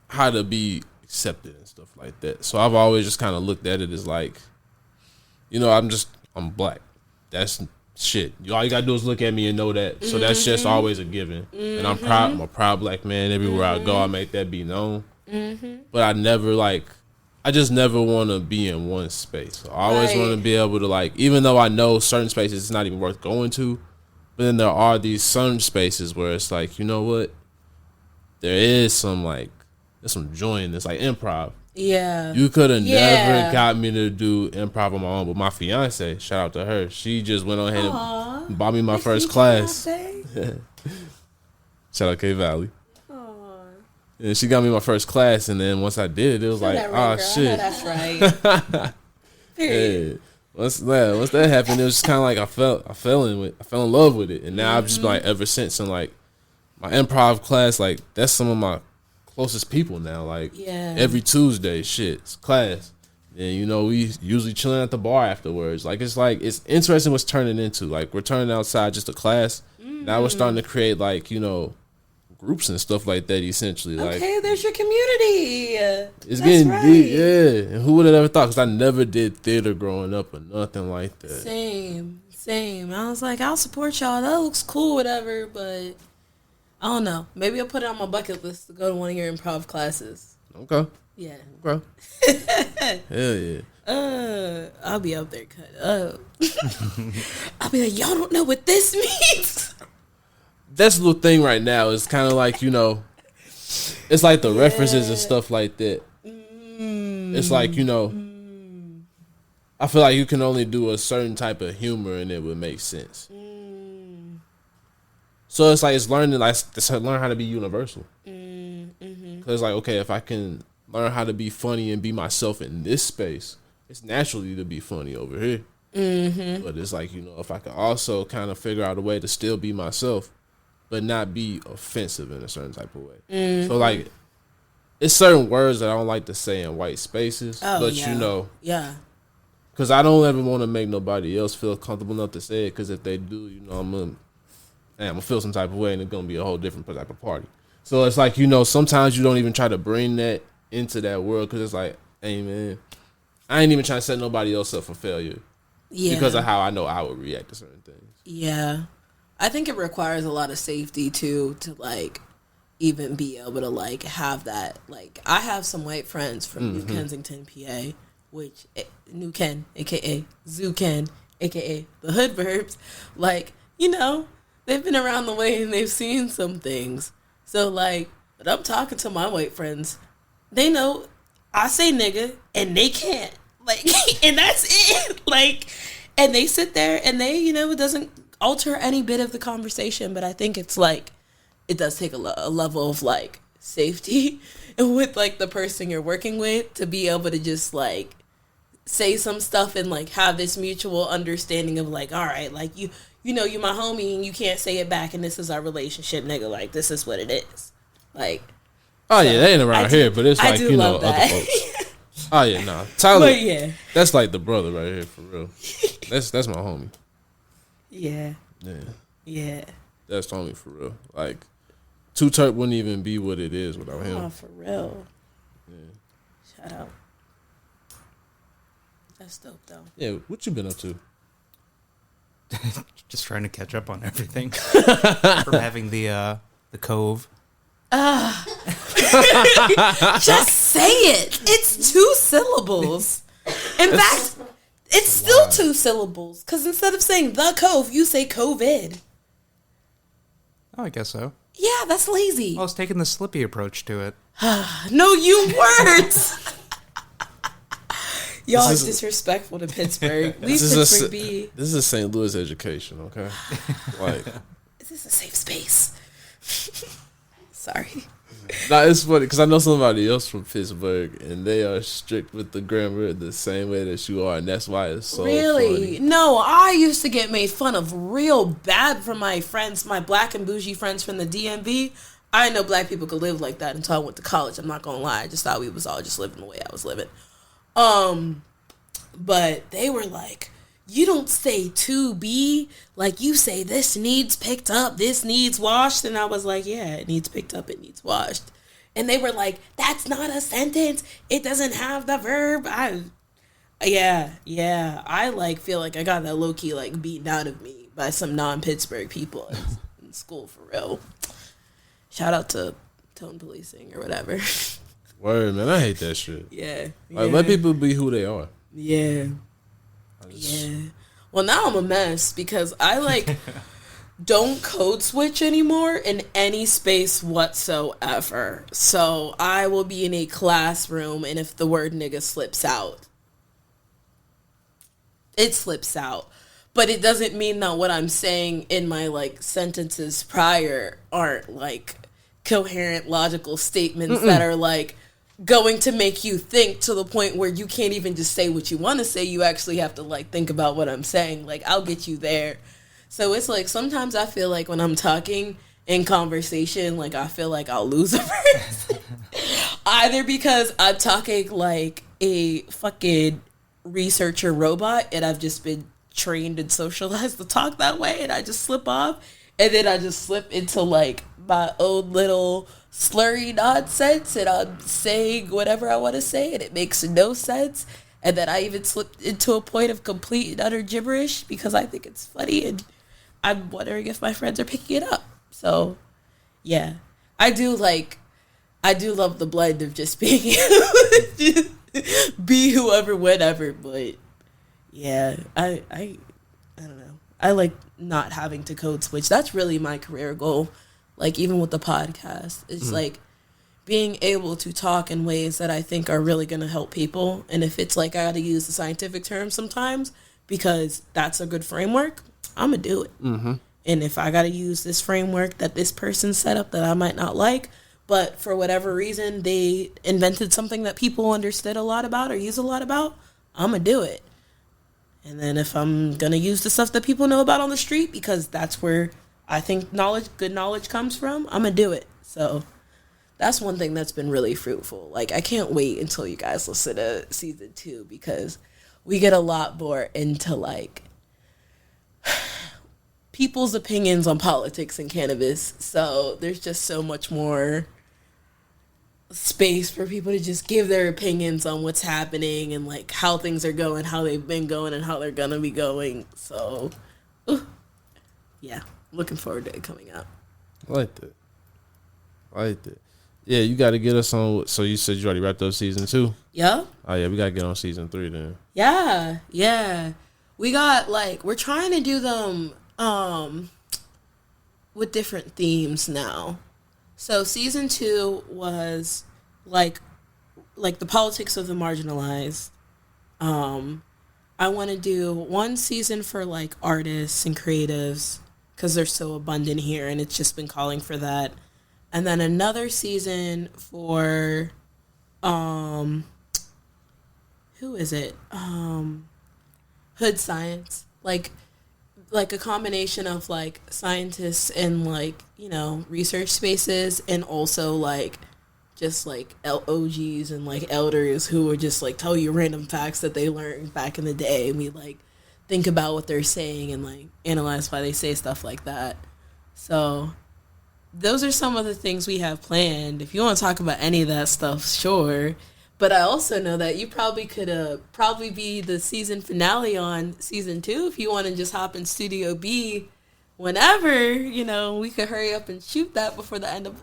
how to be accepted and stuff like that. So I've always just kind of looked at it as like, you know, I'm black. That's shit. All you gotta do is look at me and know that. So that's just always a given. And I'm proud. I'm a proud black man. Everywhere I go, I make that be known. But I just never want to be in one space. So I always want to be able to, like, even though I know certain spaces it's not even worth going to, but then there are these certain spaces where it's like, you know what? There is some, like, there's some joy in this, like improv. Yeah. You could have never got me to do improv on my own, but my fiance, shout out to her, she just went on ahead and bought me my first class. Shout out K Valley. And she got me my first class, and then once I did it was like, oh shit. That's right. Period. Once that happened, it was just kind of like I fell in love with it, and now I've just been, like, ever since. And, like, my improv class, like, that's some of my closest people now. Like, every Tuesday, it's class. And, you know, we usually chilling at the bar afterwards. Like, it's interesting what's turning into. Like, we're turning outside just a class. Now we're starting to create, like, you know, groups and stuff like that, essentially. Like, okay, there's your community. It's getting deep, yeah. And who would have ever thought? Because I never did theater growing up or nothing like that. Same. I was like, I'll support y'all. That looks cool, whatever, but I don't know. Maybe I'll put it on my bucket list to go to one of your improv classes. Okay. Yeah. Okay. Hell yeah. I'll be up there cut up. I'll be like, y'all don't know what this means. That's the little thing right now. It's kind of like, you know, it's like the references and stuff like that. It's like, you know, I feel like you can only do a certain type of humor and it would make sense. So it's like, it's learning, like, learn how to be universal. Because, like, okay, if I can learn how to be funny and be myself in this space, it's naturally to be funny over here. Mm-hmm. But it's like, if I could also kind of figure out a way to still be myself, but not be offensive in a certain type of way. Mm-hmm. So like, it's certain words that I don't like to say in white spaces, but yeah. Because I don't ever want to make nobody else feel comfortable enough to say it. Because if they do, I'm gonna feel some type of way, and it's gonna be a whole different type of party. So it's like, sometimes you don't even try to bring that into that world, because it's like, hey man, I ain't even trying to set nobody else up for failure. Yeah. Because of how I know I would react to certain things. Yeah. I think it requires a lot of safety too, to like even be able to like have that. Like, I have some white friends from New Kensington, PA, which New Ken, aka Zoo Ken, aka the Hood Verbs, like, they've been around the way and they've seen some things. So like, when I'm talking to my white friends, they know I say nigga and they can't. Like, and that's it. Like, and they sit there and they, it doesn't alter any bit of the conversation, but I think it's like, it does take a level of like safety with like the person you're working with to be able to just like say some stuff and like have this mutual understanding of like, all right, like you my homie and you can't say it back, and this is our relationship, nigga. Like, this is what it is. Like, oh yeah, they ain't around here, but it's like, other folks. Oh yeah, nah. Tyler, but yeah, that's like the brother right here for real. That's my homie. Yeah. Yeah. Yeah. That's homie for real. Like, Too T3rp wouldn't even be what it is without him. Oh, for real. Yeah. Shout out. That's dope though. Yeah, what you been up to? Just trying to catch up on everything from having the cove. Just say it. It's 2 syllables. In fact, it's still 2 syllables. Because instead of saying the cove, you say COVID. Oh, I guess so. Yeah, that's lazy. I was taking the Slippy approach to it. No, you weren't. Y'all are disrespectful to Pittsburgh. Leave Pittsburgh be. This is a St. Louis education, okay? Like, is this a safe space? Sorry. Nah, it's funny because I know somebody else from Pittsburgh, and they are strict with the grammar the same way that you are, and that's why it's so really funny. No, I used to get made fun of real bad from my friends, my black and bougie friends from the DMV. I didn't know black people could live like that until I went to college. I'm not gonna lie, I just thought we was all just living the way I was living. But they were like, you don't say to be, like you say this needs picked up, this needs washed. And I was like, yeah, it needs picked up, it needs washed. And they were like, that's not a sentence, it doesn't have the verb. I like feel like I got that low-key like beaten out of me by some non-Pittsburgh people in school, for real. Shout out to tone policing or whatever. Word, man, I hate that shit. Yeah. Like, let people be who they are. Yeah. Yeah. Well, now I'm a mess because I like don't code switch anymore in any space whatsoever. So I will be in a classroom, and if the word nigga slips out, it slips out. But it doesn't mean that what I'm saying in my like sentences prior aren't like coherent, logical statements that are like going to make you think to the point where you can't even just say what you want to say. You actually have to like think about what I'm saying. Like, I'll get you there. So it's like sometimes I feel like when I'm talking in conversation, like I feel like I'll lose a person. Either because I'm talking like a fucking researcher robot and I've just been trained and socialized to talk that way and I just slip off, and then I just slip into like my own little slurry nonsense and I'm saying whatever I want to say and it makes no sense, and then I even slipped into a point of complete and utter gibberish because I think it's funny and I'm wondering if my friends are picking it up. So yeah, I do love the blend of just being just be whoever, whatever, but yeah, I don't know. I like not having to code switch. That's really my career goal. Like, even with the podcast, it's like being able to talk in ways that I think are really going to help people. And if it's like I got to use the scientific terms sometimes because that's a good framework, I'm going to do it. Mm-hmm. And if I got to use this framework that this person set up that I might not like, but for whatever reason they invented something that people understood a lot about or use a lot about, I'm gonna do it. And then if I'm gonna use the stuff that people know about on the street, because that's where I think good knowledge comes from, I'm gonna do it. So that's one thing that's been really fruitful. Like, I can't wait until you guys listen to season 2, because we get a lot more into like people's opinions on politics and cannabis. So there's just so much more space for people to just give their opinions on what's happening and like how things are going, how they've been going, and how they're gonna be going. So yeah, looking forward to it coming out. I like that. Yeah, you got to get us on. So you said you already wrapped up season 2? Yeah. Oh yeah, we got to get on season 3 then. Yeah. We got like, we're trying to do them with different themes now. So season 2 was like the politics of the marginalized. I want to do one season for like artists and creatives, because they're so abundant here and it's just been calling for that. And then another season for who is it? Hood science. Like a combination of like scientists and like, you know, research spaces, and also like just like OGs and like elders who would just like tell you random facts that they learned back in the day, and we like think about what they're saying and like analyze why they say stuff like that. So those are some of the things we have planned. If you want to talk about any of that stuff, sure. But I also know that you probably could probably be the season finale on season 2 if you want to just hop in Studio B whenever, you know, we could hurry up and shoot that before the end of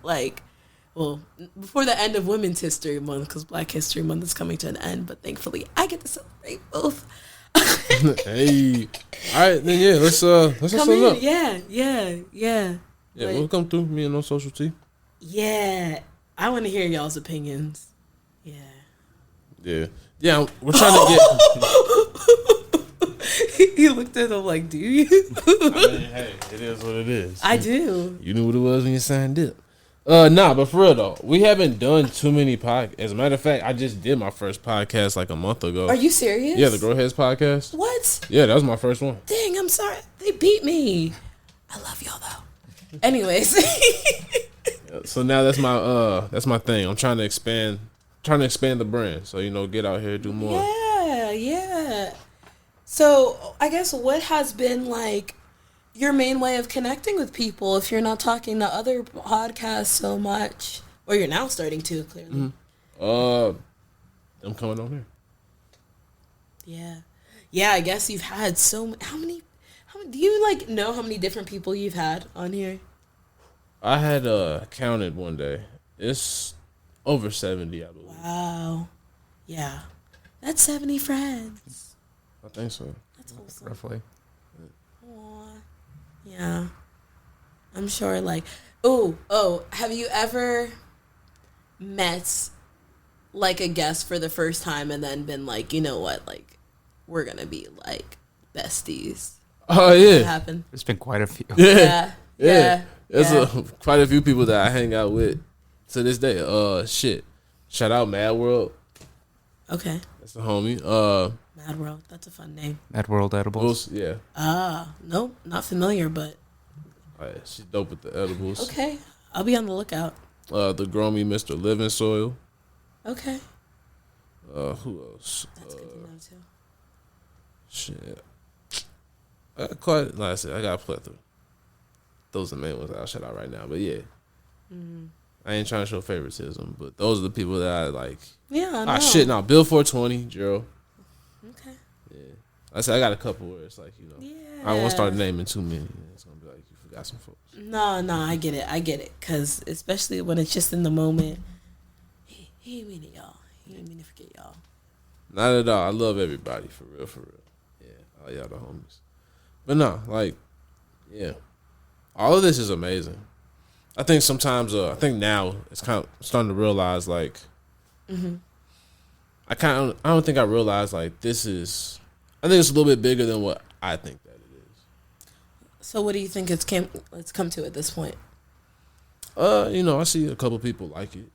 before the end of Women's History Month, because Black History Month is coming to an end. But thankfully, I get to celebrate both. Hey, all right then. Yeah, let's come in. up. Yeah. Yeah, Like, we'll come through. Me and No Social Tea. Yeah, I want to hear y'all's opinions. Yeah. We're trying to get. He looked at him like, "Do you?" I mean, hey, it is what it is. I do. You knew what it was when you signed up. Nah, but for real though, we haven't done too many podcasts. As a matter of fact, I just did my first podcast like a month ago. Are you serious? Yeah, the Grow Heads podcast. What? Yeah, that was my first one. Dang, I'm sorry. They beat me. I love y'all though. Anyways. So now that's my thing. I'm trying to expand the brand. So, you know, get out here, do more. Yeah. So I guess what has been like your main way of connecting with people if you're not talking to other podcasts so much? Or you're now starting to, clearly. Mm-hmm. I'm coming on here. Yeah, I guess you've had how many do you like know how many different people you've had on here? I had counted one day. It's over 70, I believe. Wow. Yeah. That's 70 friends. I think so. That's awesome. Roughly. Aww. Yeah. I'm sure like have you ever met like a guest for the first time and then been like, you know what, like we're gonna be like besties? Oh yeah. What happened? There's been quite a few. Yeah. There's quite a few people that I hang out with to this day. Shout out Mad World. Okay. That's the homie. Mad World. That's a fun name. Mad World Edibles. Yeah. Nope, not familiar, but Oh, yeah, she's dope with the edibles. okay. I'll be on the lookout. The Grow Me Mr. Living Soil. Okay. Who else? That's good to know too. Shit. Like I said, I got a plethora. Those are the main ones I'll shout out right now. But yeah. Mm-hmm. I ain't trying to show favoritism, but those are the people that I like. Yeah, I know. Shit, now Bill 420, Gerald. Okay. Yeah. I said I got a couple where it's like, you know. Yeah. I won't start naming too many. It's going to be like, you forgot some folks. No, I get it. Because especially when it's just in the moment. He ain't mean it, y'all. He ain't mean to forget y'all. Not at all. I love everybody, for real. Yeah, all y'all the homies. But no, like, yeah. All of this is amazing. I think sometimes, I think now it's kind of starting to realize, like, Mm-hmm. I don't think I realized, like, I think it's a little bit bigger than what I think that it is. So what do you think it's come to at this point? I see a couple people like it.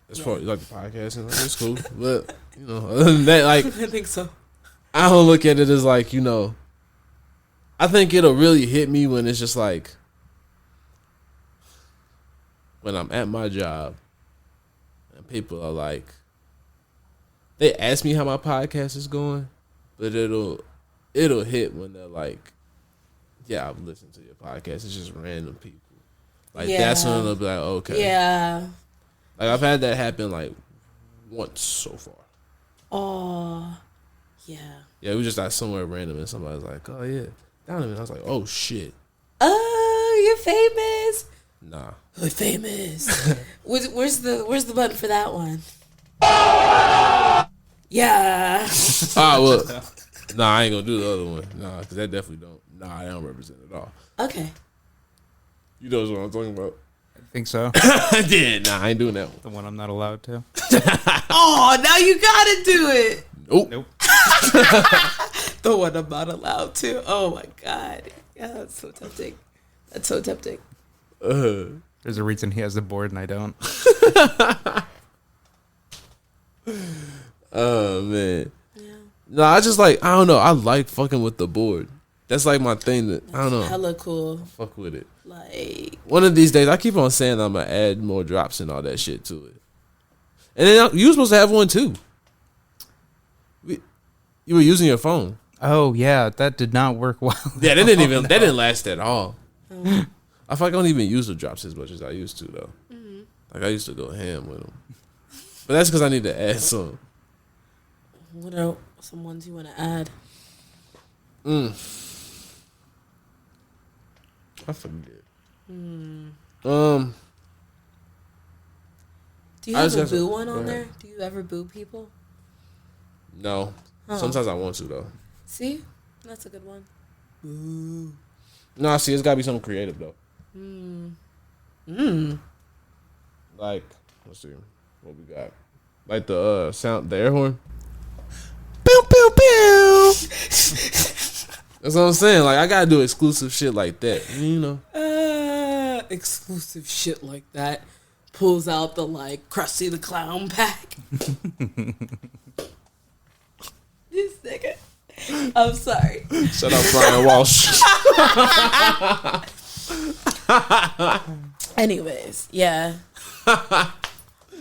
As far as like the podcast, and like, it's cool. But other than that, like I think so. I don't look at it as like I think it'll really hit me when it's just like when I'm at my job and people are like, they ask me how my podcast is going, but it'll hit when they're like, yeah, I've listened to your podcast. It's just random people. Like that's when it'll be like, okay. Yeah. Like I've had that happen like once so far. Oh, yeah. Yeah, we just like somewhere random and somebody's like, oh yeah, Donovan. I was like, oh shit. Oh, you're famous. Nah. We're famous. Where's the button for that one? Yeah. Well, nah, I ain't gonna do the other one. Nah, because that definitely don't. Nah, I don't represent it at all. Okay. You know what I'm talking about? I think so. Yeah, nah, I ain't doing that one. The one I'm not allowed to. Oh, now you gotta do it. Nope. The one I'm not allowed to. Oh my god. Yeah, that's so tempting. That's so tempting. There's a reason he has the board and I don't. Oh man. Yeah. No, I just like, I don't know. I like fucking with the board. That's like my thing. That I don't know. Hella cool. Fuck with it. Like One of these days, I keep on saying I'm gonna add more drops and all that shit to it. And then you were supposed to have one too. You were using your phone. Oh yeah, that did not work well. Yeah, that didn't last at all. I feel like I don't even use the drops as much as I used to though. Mm-hmm. Like I used to go ham with them, but that's because I need to add some. what are some ones you want to add? I forget. Do you I have just a got boo some- one go on ahead. there? Do you ever boo people? No, Oh. sometimes I want to though. See, that's a good one. No, see, it's gotta be something creative though. Like, let's see, what we got? Like the sound, the air horn. Pew pew pew. That's what I'm saying. Like, I gotta do exclusive shit like that. Exclusive shit like that. Pulls out the like Krusty the Clown pack. This nigga. I'm sorry. Shut up, Brian Walsh. Anyways, yeah.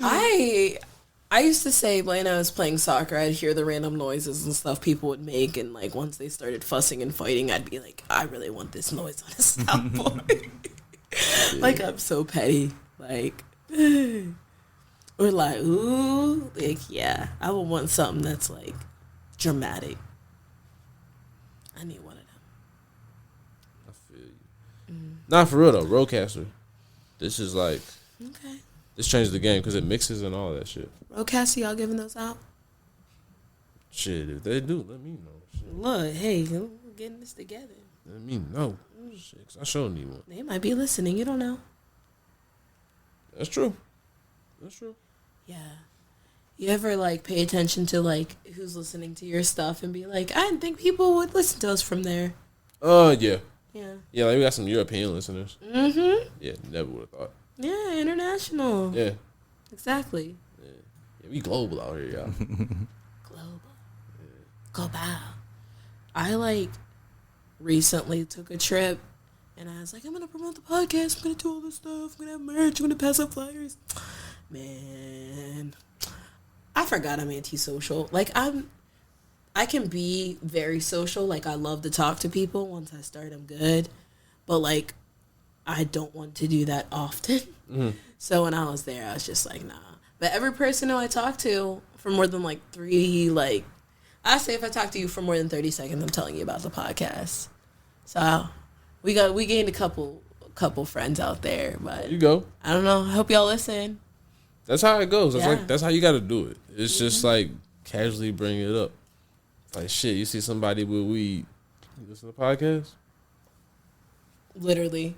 I used to say when I was playing soccer, I'd hear the random noises and stuff people would make, and like once they started fussing and fighting, I'd be like, I really want this noise on a soundboard. Like I'm so petty. Like or like, ooh, like yeah, I would want something that's like dramatic. I need one of them. I feel you. Not for real though, Rodecaster. This is like, Okay. this changed the game because it mixes and all that shit. Rodecaster, y'all giving those out? Shit, if they do, let me know. Shit. Look, hey, we're getting this together. Let me know. Shit, 'cause I sure need one. They might be listening. You don't know. That's true. That's true. Yeah. You ever like pay attention to like who's listening to your stuff and be like, I didn't think people would listen to us from there. Yeah. Yeah. Yeah, like we got some European listeners. Mm-hmm. Yeah, never would have thought. Yeah, international. Yeah. Exactly. Yeah, we global out here, y'all. Global. Global. I like recently took a trip and I was like, I'm gonna promote the podcast, I'm gonna do all this stuff, I'm gonna have merch, I'm gonna pass out flyers. Man, I forgot I'm antisocial. Like I can be very social. Like I love to talk to people. Once I start, I'm good. But like, I don't want to do that often. Mm-hmm. So when I was there, I was just like, nah. But every person who I talk to for more than like I say if I talk to you for more than 30 seconds, I'm telling you about the podcast. So we gained a couple friends out there. But There you go. I don't know. I hope y'all listen. That's how it goes. That's Yeah. that's how you got to do it. It's just like casually bring it up. Like shit, you see somebody with weed, you listen to the podcast. Literally.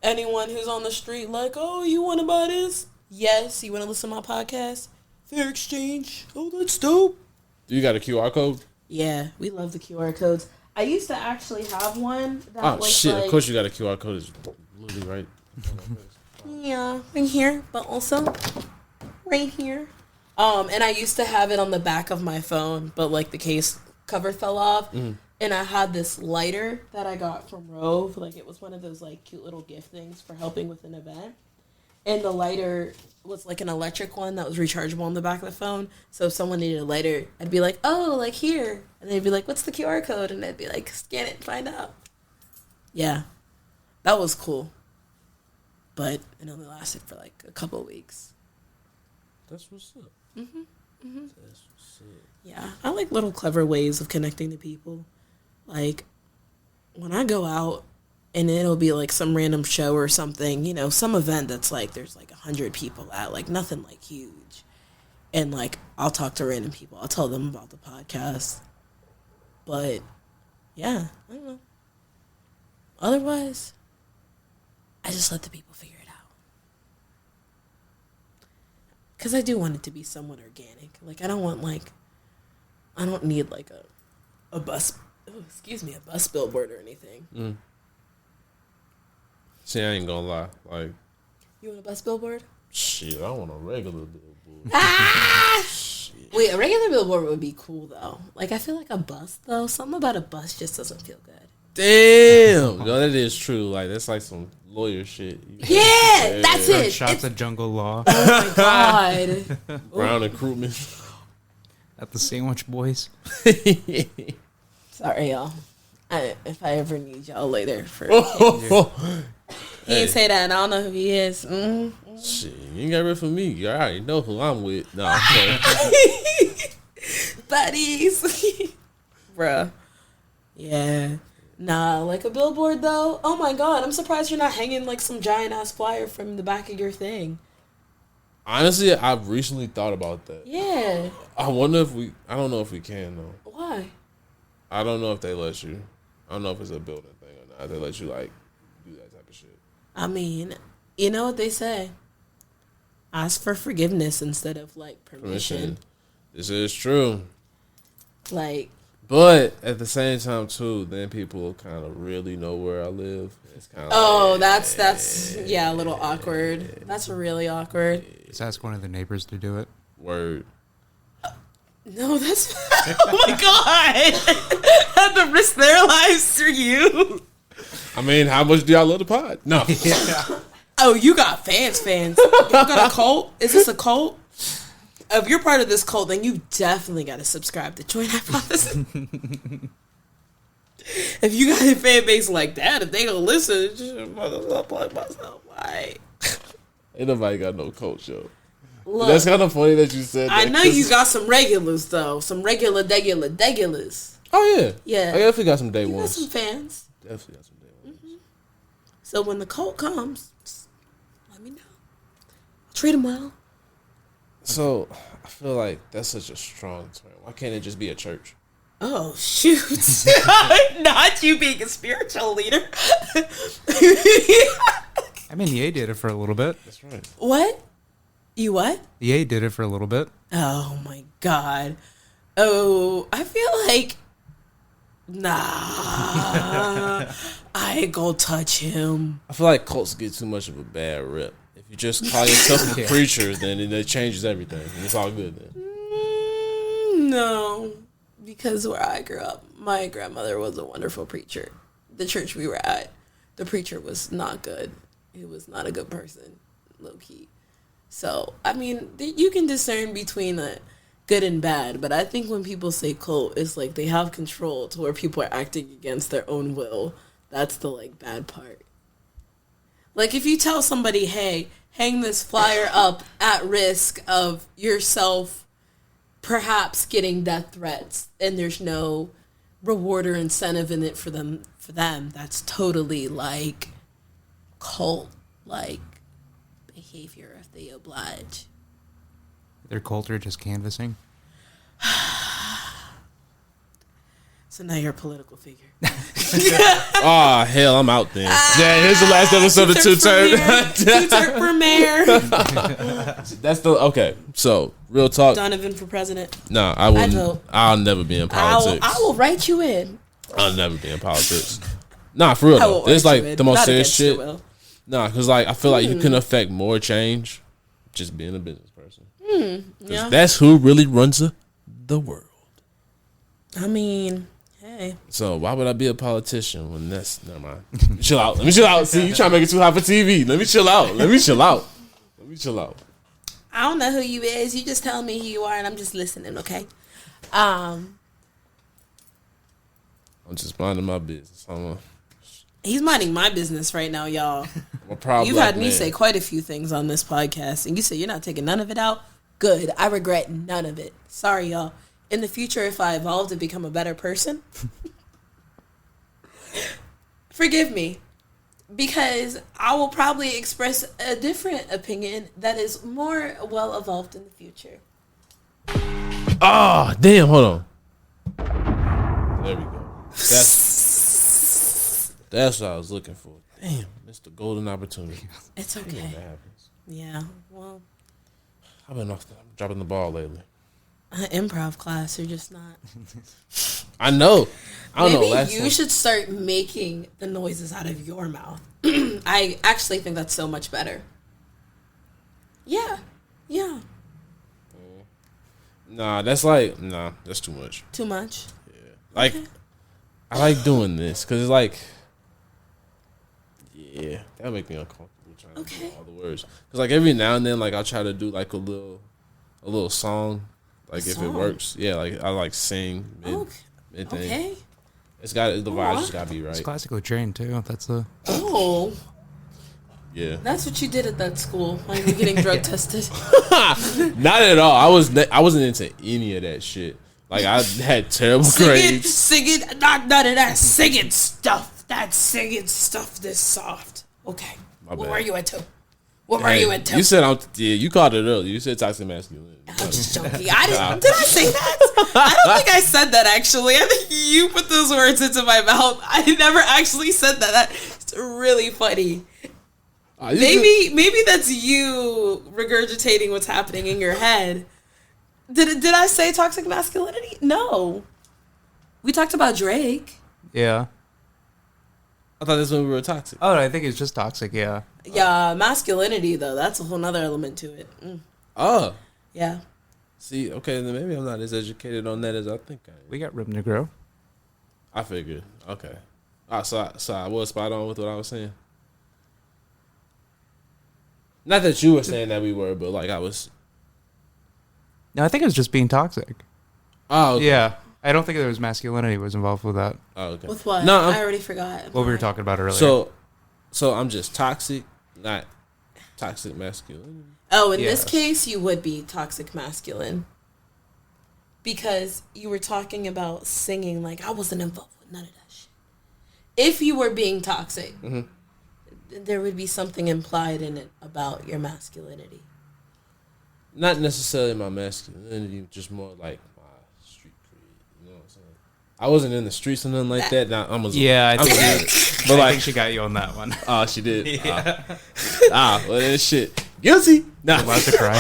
Anyone who's on the street like, oh, you want to buy this? Yes. You want to listen to my podcast? Fair exchange. Oh, that's dope. Do you got a QR code? Yeah, we love the QR codes. I used to actually have one that Oh was shit! like, Of course you got a QR code. It's literally right. Yeah, right here, but also right here. And I used to have it on the back of my phone, but like the case cover fell off. And I had this lighter that I got from Rove. Like it was one of those like cute little gift things for helping with an event. And the lighter was like an electric one that was rechargeable on the back of the phone. So if someone needed a lighter, I'd be like, oh, like here. And they'd be like, what's the QR code? And I'd be like, scan it and find out. Yeah, that was cool. But it only lasted for like a couple of weeks. That's what's up. That's what's up. Yeah, I like little clever ways of connecting to people. Like, when I go out and it'll be like some random show or something, you know, some event that's like, there's like 100 people at, like nothing like huge. And like, I'll talk to random people. I'll tell them about the podcast. But, yeah, I don't know. Otherwise, I just let the people figure it out. Because I do want it to be somewhat organic. Like, I don't need like a bus, a bus billboard or anything. See, I ain't gonna lie. Like, You want a bus billboard? shit, I want a regular billboard. Wait, a regular billboard would be cool though. Like, I feel like a bus though, something about a bus just doesn't feel good. Damn, yo, that is true. Like, that's like some lawyer shit. Yeah, that's it. Shots at Jungle Law Oh my god. Brown and Krugman. at the Sandwich Boys. Sorry, y'all. If I ever need y'all later for he Hey. didn't say that, and I don't know who he is. Shit, you ain't got rid for me. You already know who I'm with. No, I'm playing. Buddies. Bruh. Yeah. Nah, like a billboard though. Oh my god, I'm surprised you're not hanging like some giant ass flyer from the back of your thing. Honestly, I've recently thought about that. Yeah. I wonder if I don't know if we can though. Why? I don't know if they let you. I don't know if it's a building thing or not. They let you like do that type of shit. I mean, you know what they say. Ask for forgiveness instead of like permission. This is true. Like, But at the same time too, then people kind of really know where I live. It's kind of oh, that's yeah, a little awkward. That's really awkward. Just ask one of the neighbors to do it. word. No, that's oh my god. Had to risk their lives for you. I mean, how much do y'all love the pod? No. Oh, you got fans. You got a cult? Is this a cult? If you're part of this cult, then you definitely got to subscribe to Joint Hypothesis. If you got a fan base like that, if they gonna listen, just like myself, why? Ain't nobody got no coach, yo. Look, That's kind of funny that you said that. I know you got some regulars though, some regulars. Oh yeah, Yeah. I definitely got some day You got ones. some fans. Definitely got some day ones. So when the cult comes, just let me know. I'll treat them well. So I feel like that's such a strong term. Why can't it just be a church? Oh shoot! Not you being a spiritual leader. I mean, EA did it for a little bit. That's right. What? You what? EA did it for a little bit. Oh my god. Oh, I feel like nah. I ain't gonna touch him. I feel like cults get too much of a bad rep. If you just call yourself a preacher, then it changes everything. And it's all good then. No, because where I grew up, my grandmother was a wonderful preacher. The church we were at, the preacher was not good. He was not a good person, low key. So, I mean, you can discern between the good and bad, but I think when people say cult, it's like they have control to where people are acting against their own will. That's the, like, bad part. Like, if you tell somebody, hey, hang this flyer up at risk of yourself perhaps getting death threats, and there's no reward or incentive in it for them, that's totally, like, cult-like behavior if they oblige. Their cult are just canvassing. So now you're a political figure. Oh hell, I'm out then. Yeah, here's the last episode of Too T3rpd for mayor. That's the okay. So real talk. Donovan for president. No, I wouldn't. vote. I'll never be in politics. I will write you in. I'll never be in politics. Nah, for real I will though. It's write like you in. the most Not serious against your shit. will. Nah, because like I feel like you can affect more change just being a business person. Yeah. That's who really runs the world. I mean, hey. So why would I be a politician when that's never mind? Let me chill out. Let me chill out. See, you trying to make it too hot for TV. Let me chill out. Let me chill out. Let me chill out. I don't know who you is. You just tell me who you are, and I'm just listening. Okay. I'm just minding my business. He's minding my business right now, y'all. I'm a proud You've black had me man. say quite a few things on this podcast, and you say you're not taking none of it out. Good. I regret none of it. Sorry, y'all. In the future, if I evolve to become a better person, forgive me. Because I will probably express a different opinion that is more well evolved in the future. Oh, damn, hold on. There we go. That's what I was looking for. Damn, missed the golden opportunity. It's okay. That happens. Yeah, well, I've been dropping the ball lately. Improv class, you're just not. I know. I don't know. Maybe you should start making the noises out of your mouth. I actually think that's so much better. Yeah. Nah, that's too much. Too much? Yeah. Like, I like doing this because it's like, yeah, that make me uncomfortable trying to do all the words. Because like every now and then, like I'll try to do like a little song. Like if it works, yeah. Like I like sing mid thing. Okay. It's got the vibes just gotta be right. It's classically trained too. That's the. Oh, Yeah. that's what you did at that school when you were getting drug tested. Not at all. I wasn't into any of that shit. Like I had terrible grades. Singing, not none of that singing stuff. That singing stuff this soft. Okay. My What bad. were you into? What were you into? You said you called it earlier. You said toxic masculinity. I'm just joking. Did I say that? I don't think I said that actually. I think you put those words into my mouth. I never actually said that. That's really funny. Maybe that's you regurgitating what's happening in your head. Did I say toxic masculinity? No. We talked about Drake. Yeah. I thought that's when we were toxic. Oh, I think it's just toxic. Yeah. Yeah, masculinity though, that's a whole nother element to it. Oh. Yeah. See, okay, then maybe I'm not as educated on that as I think I am. We got room to grow. I figured. Okay. So I was spot on with what I was saying. Not that you were saying that we were, but like I was. No, I think it was just being toxic. Oh, okay. Yeah. I don't think there was masculinity was involved with that. Oh, okay. With what? No, I already forgot. What we were talking about earlier. So I'm just toxic, not toxic masculinity. Oh, in this case, you would be toxic masculine. Because you were talking about singing like I wasn't involved with none of that shit. If you were being toxic, there would be something implied in it about your masculinity. Not necessarily my masculinity, just more like my street cred. You know what I'm saying? I wasn't in the streets or nothing like that. Now I think but I think she got you on that one. Oh, she did. Yeah. Well then shit. Guilty. Nah. I'm about to cry.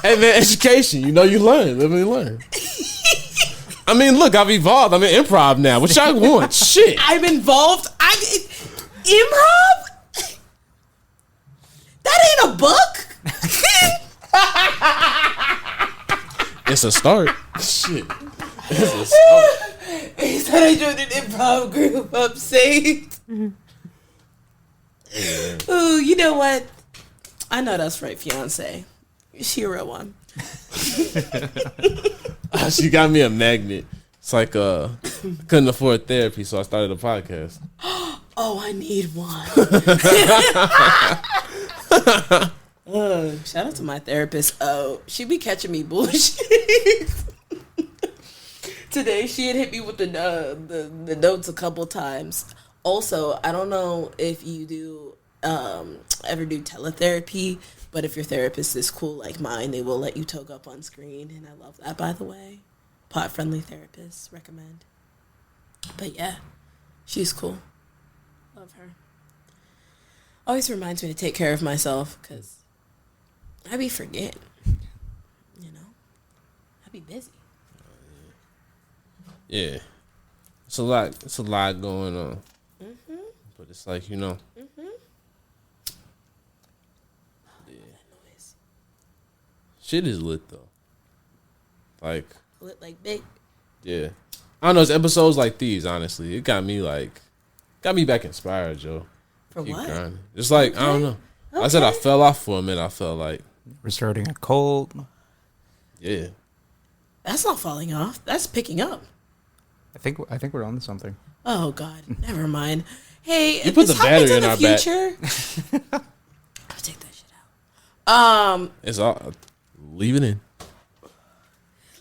Hey man, education. You know you learn. Live and learn. I mean, look, I've evolved. I'm in improv now. What y'all want? Shit. I'm involved. Improv? That ain't a book. It's a start. Shit. It's a start. He said I joined an improv group upstate. Ooh, you know what? I know that's right, fiance. She a real one. She got me a magnet. It's like couldn't afford therapy, so I started a podcast. Oh, I need one. Shout out to my therapist. Oh, she be catching me bullshit. Today she had hit me with the notes a couple times. Also, I don't know if you do ever do teletherapy, but if your therapist is cool like mine, they will let you toke up on screen, and I love that, by the way. Pot friendly therapists, recommend. But yeah, she's cool. Love her. Always reminds me to take care of myself because I be forgetting. You know, I be busy. Yeah, it's a lot. It's a lot going on. But it's like Shit is lit though. Like Lit like big. yeah, I don't know. It's episodes like these. Honestly, it got me back inspired, Joe. For Keep what? grinding. It's like I don't know. I said I fell off for a minute. I felt like We're starting a cult. yeah. That's not falling off. That's picking up. I think we're on to something. Oh God, never mind. Hey, You if put this the battery happens in in the our back. future, I'll take that shit out. It's all leave it in.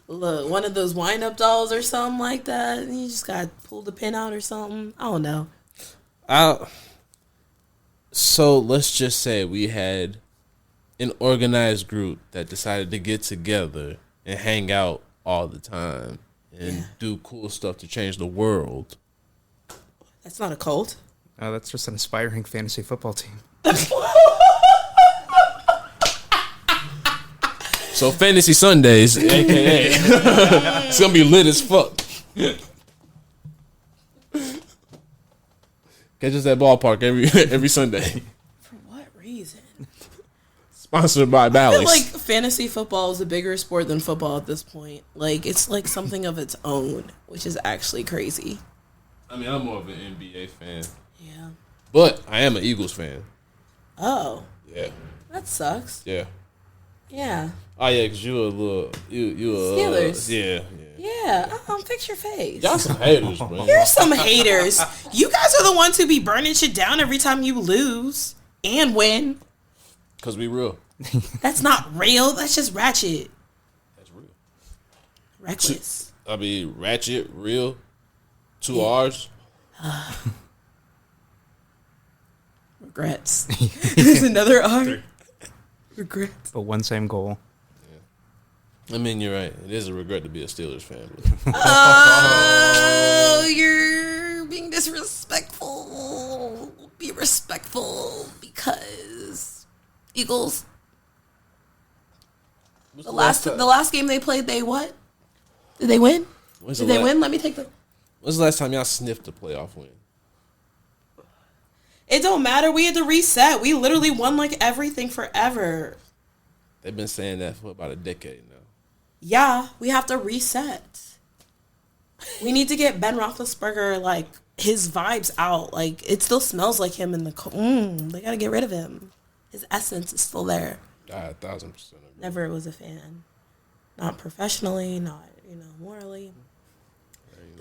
Look, one of those wind-up dolls or something like that. And you just gotta pull the pin out or something. I don't know. So let's just say we had an organized group that decided to get together and hang out all the time and do cool stuff to change the world. That's not a cult. Oh, that's just an aspiring fantasy football team. So Fantasy Sundays, aka it's gonna be lit as fuck. Catch us at ballpark every Sunday. For what reason? Sponsored by I Bally's. feel like fantasy football is a bigger sport than football at this point. Like, it's like something of its own, which is actually crazy. I mean, I'm more of an NBA fan, Yeah. but I am an Eagles fan. Oh, Yeah, that sucks. yeah. Yeah. Oh yeah, cause you a little you a Steelers. yeah. Yeah. Fix your face. Y'all some haters, bro. You're some haters. You guys are the ones who be burning shit down every time you lose and win. Cause we real. That's not real. That's just ratchet. That's real. Reckless. I mean, ratchet, real, 2 R's. Regrets. There's another R. Regrets. But one same goal. I mean, you're right. It is a regret to be a Steelers fan. Oh, you're being disrespectful. Be respectful because Eagles. The last game they played, they what? Did they win? Did they win? Let me take the. When's the last time y'all sniffed a playoff win? It don't matter. We had to reset. We literally won like everything forever. They've been saying that for about a decade now. Yeah, we have to reset. We need to get Ben Roethlisberger, like, his vibes out. Like, it still smells like him in the... they gotta get rid of him. His essence is still there. I 1,000% agree. Never was a fan. Not professionally, not, morally.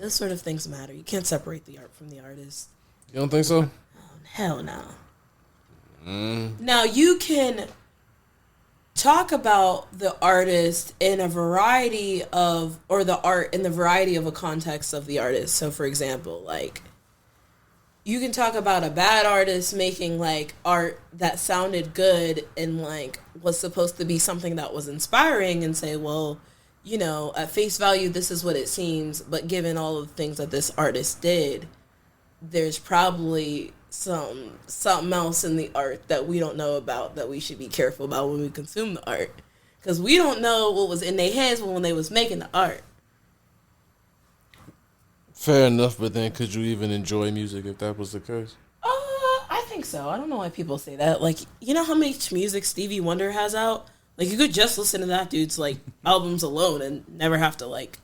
Those sort of things matter. You can't separate the art from the artist. You don't think so? Hell no. Now, you can talk about the artist in a variety of, or the art in the variety of a context of the artist. So, for example, like, you can talk about a bad artist making, like, art that sounded good and, like, was supposed to be something that was inspiring and say, well, at face value, this is what it seems. But given all of the things that this artist did, there's probably something else in the art that we don't know about that we should be careful about when we consume the art, because we don't know what was in their heads when they was making the art. Fair enough, but then could you even enjoy music if that was the case? I think so. I don't know why people say that. Like, you know how much music Stevie Wonder has out? Like, you could just listen to that dude's, like, albums alone and never have to, like,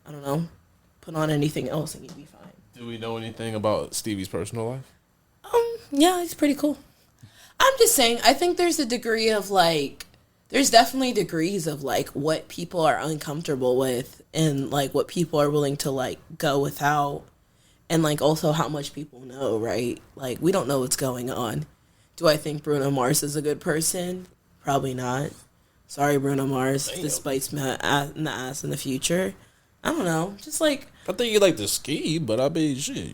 I don't know, put on anything else and you'd be fine. Do we know anything about Stevie's personal life? Yeah, he's pretty cool. I'm just saying, I think there's a degree of, like, there's definitely degrees of, like, what people are uncomfortable with and, like, what people are willing to, like, go without, and, like, also how much people know, right? Like, we don't know what's going on. Do I think Bruno Mars is a good person? Probably not. Sorry, Bruno Mars. Damn. This bites me in the ass in the future. I don't know. Just, like... I think you like to ski, but I mean, shit.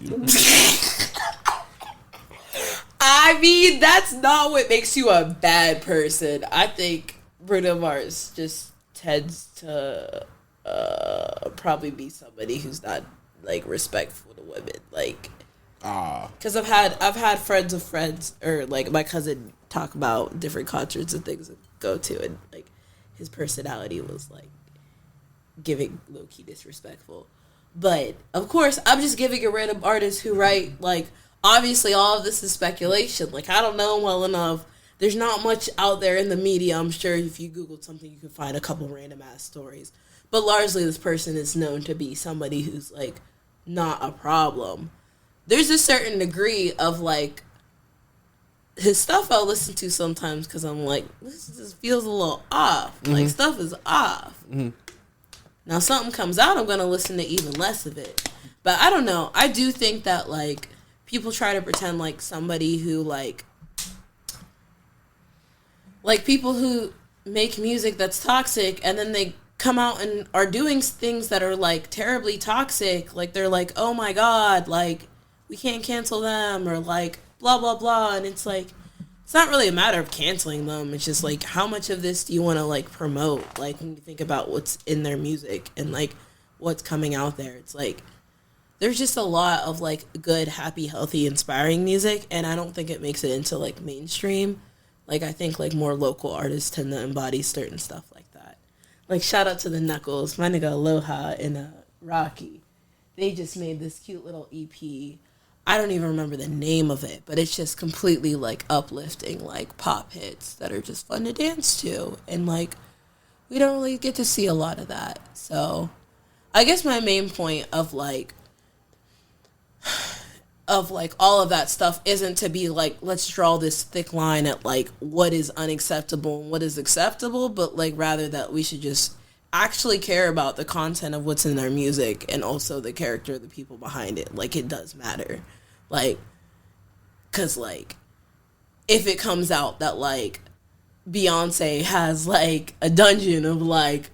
I mean, that's not what makes you a bad person. I think Bruno Mars just tends to probably be somebody who's not, like, respectful to women. Like, because I've had friends of friends, or, like, my cousin talk about different concerts and things to go to, and, like, his personality was, like, giving low-key disrespectful. But, of course, I'm just giving a random artist who write, like, obviously all of this is speculation. Like, I don't know him well enough. there's not much out there in the media. I'm sure if you Googled something, you could find a couple random ass stories. But largely, this person is known to be somebody who's, like, not a problem. There's a certain degree of, like, his stuff I'll listen to sometimes because I'm like, this just feels a little off. Mm-hmm. Like, stuff is off. Mm-hmm. Now, something comes out, I'm going to listen to even less of it. But I don't know. I do think that, like, people try to pretend like somebody who, like people who make music that's toxic and then they come out and are doing things that are, like, terribly toxic. Like, they're like, oh, my God, like, we can't cancel them, or, like, blah, blah, blah. And it's like, it's not really a matter of canceling them. It's just, like, how much of this do you want to, like, promote? Like, when you think about what's in their music and, like, what's coming out there, it's like, there's just a lot of, like, good, happy, healthy, inspiring music. And I don't think it makes it into, like, mainstream. Like, I think, like, more local artists tend to embody certain stuff like that. Like, shout out to the Knuckles, my nigga Aloha and Rocky. They just made this cute little EP. I don't even remember the name of it, but it's just completely, like, uplifting, like, pop hits that are just fun to dance to. And, like, we don't really get to see a lot of that. So, I guess my main point of, like, all of that stuff isn't to be like, let's draw this thick line at, like, what is unacceptable and what is acceptable, but, like, rather that we should just actually care about the content of what's in our music and also the character of the people behind it. Like, it does matter. Like, because, like, if it comes out that, like, Beyonce has, like, a dungeon of, like,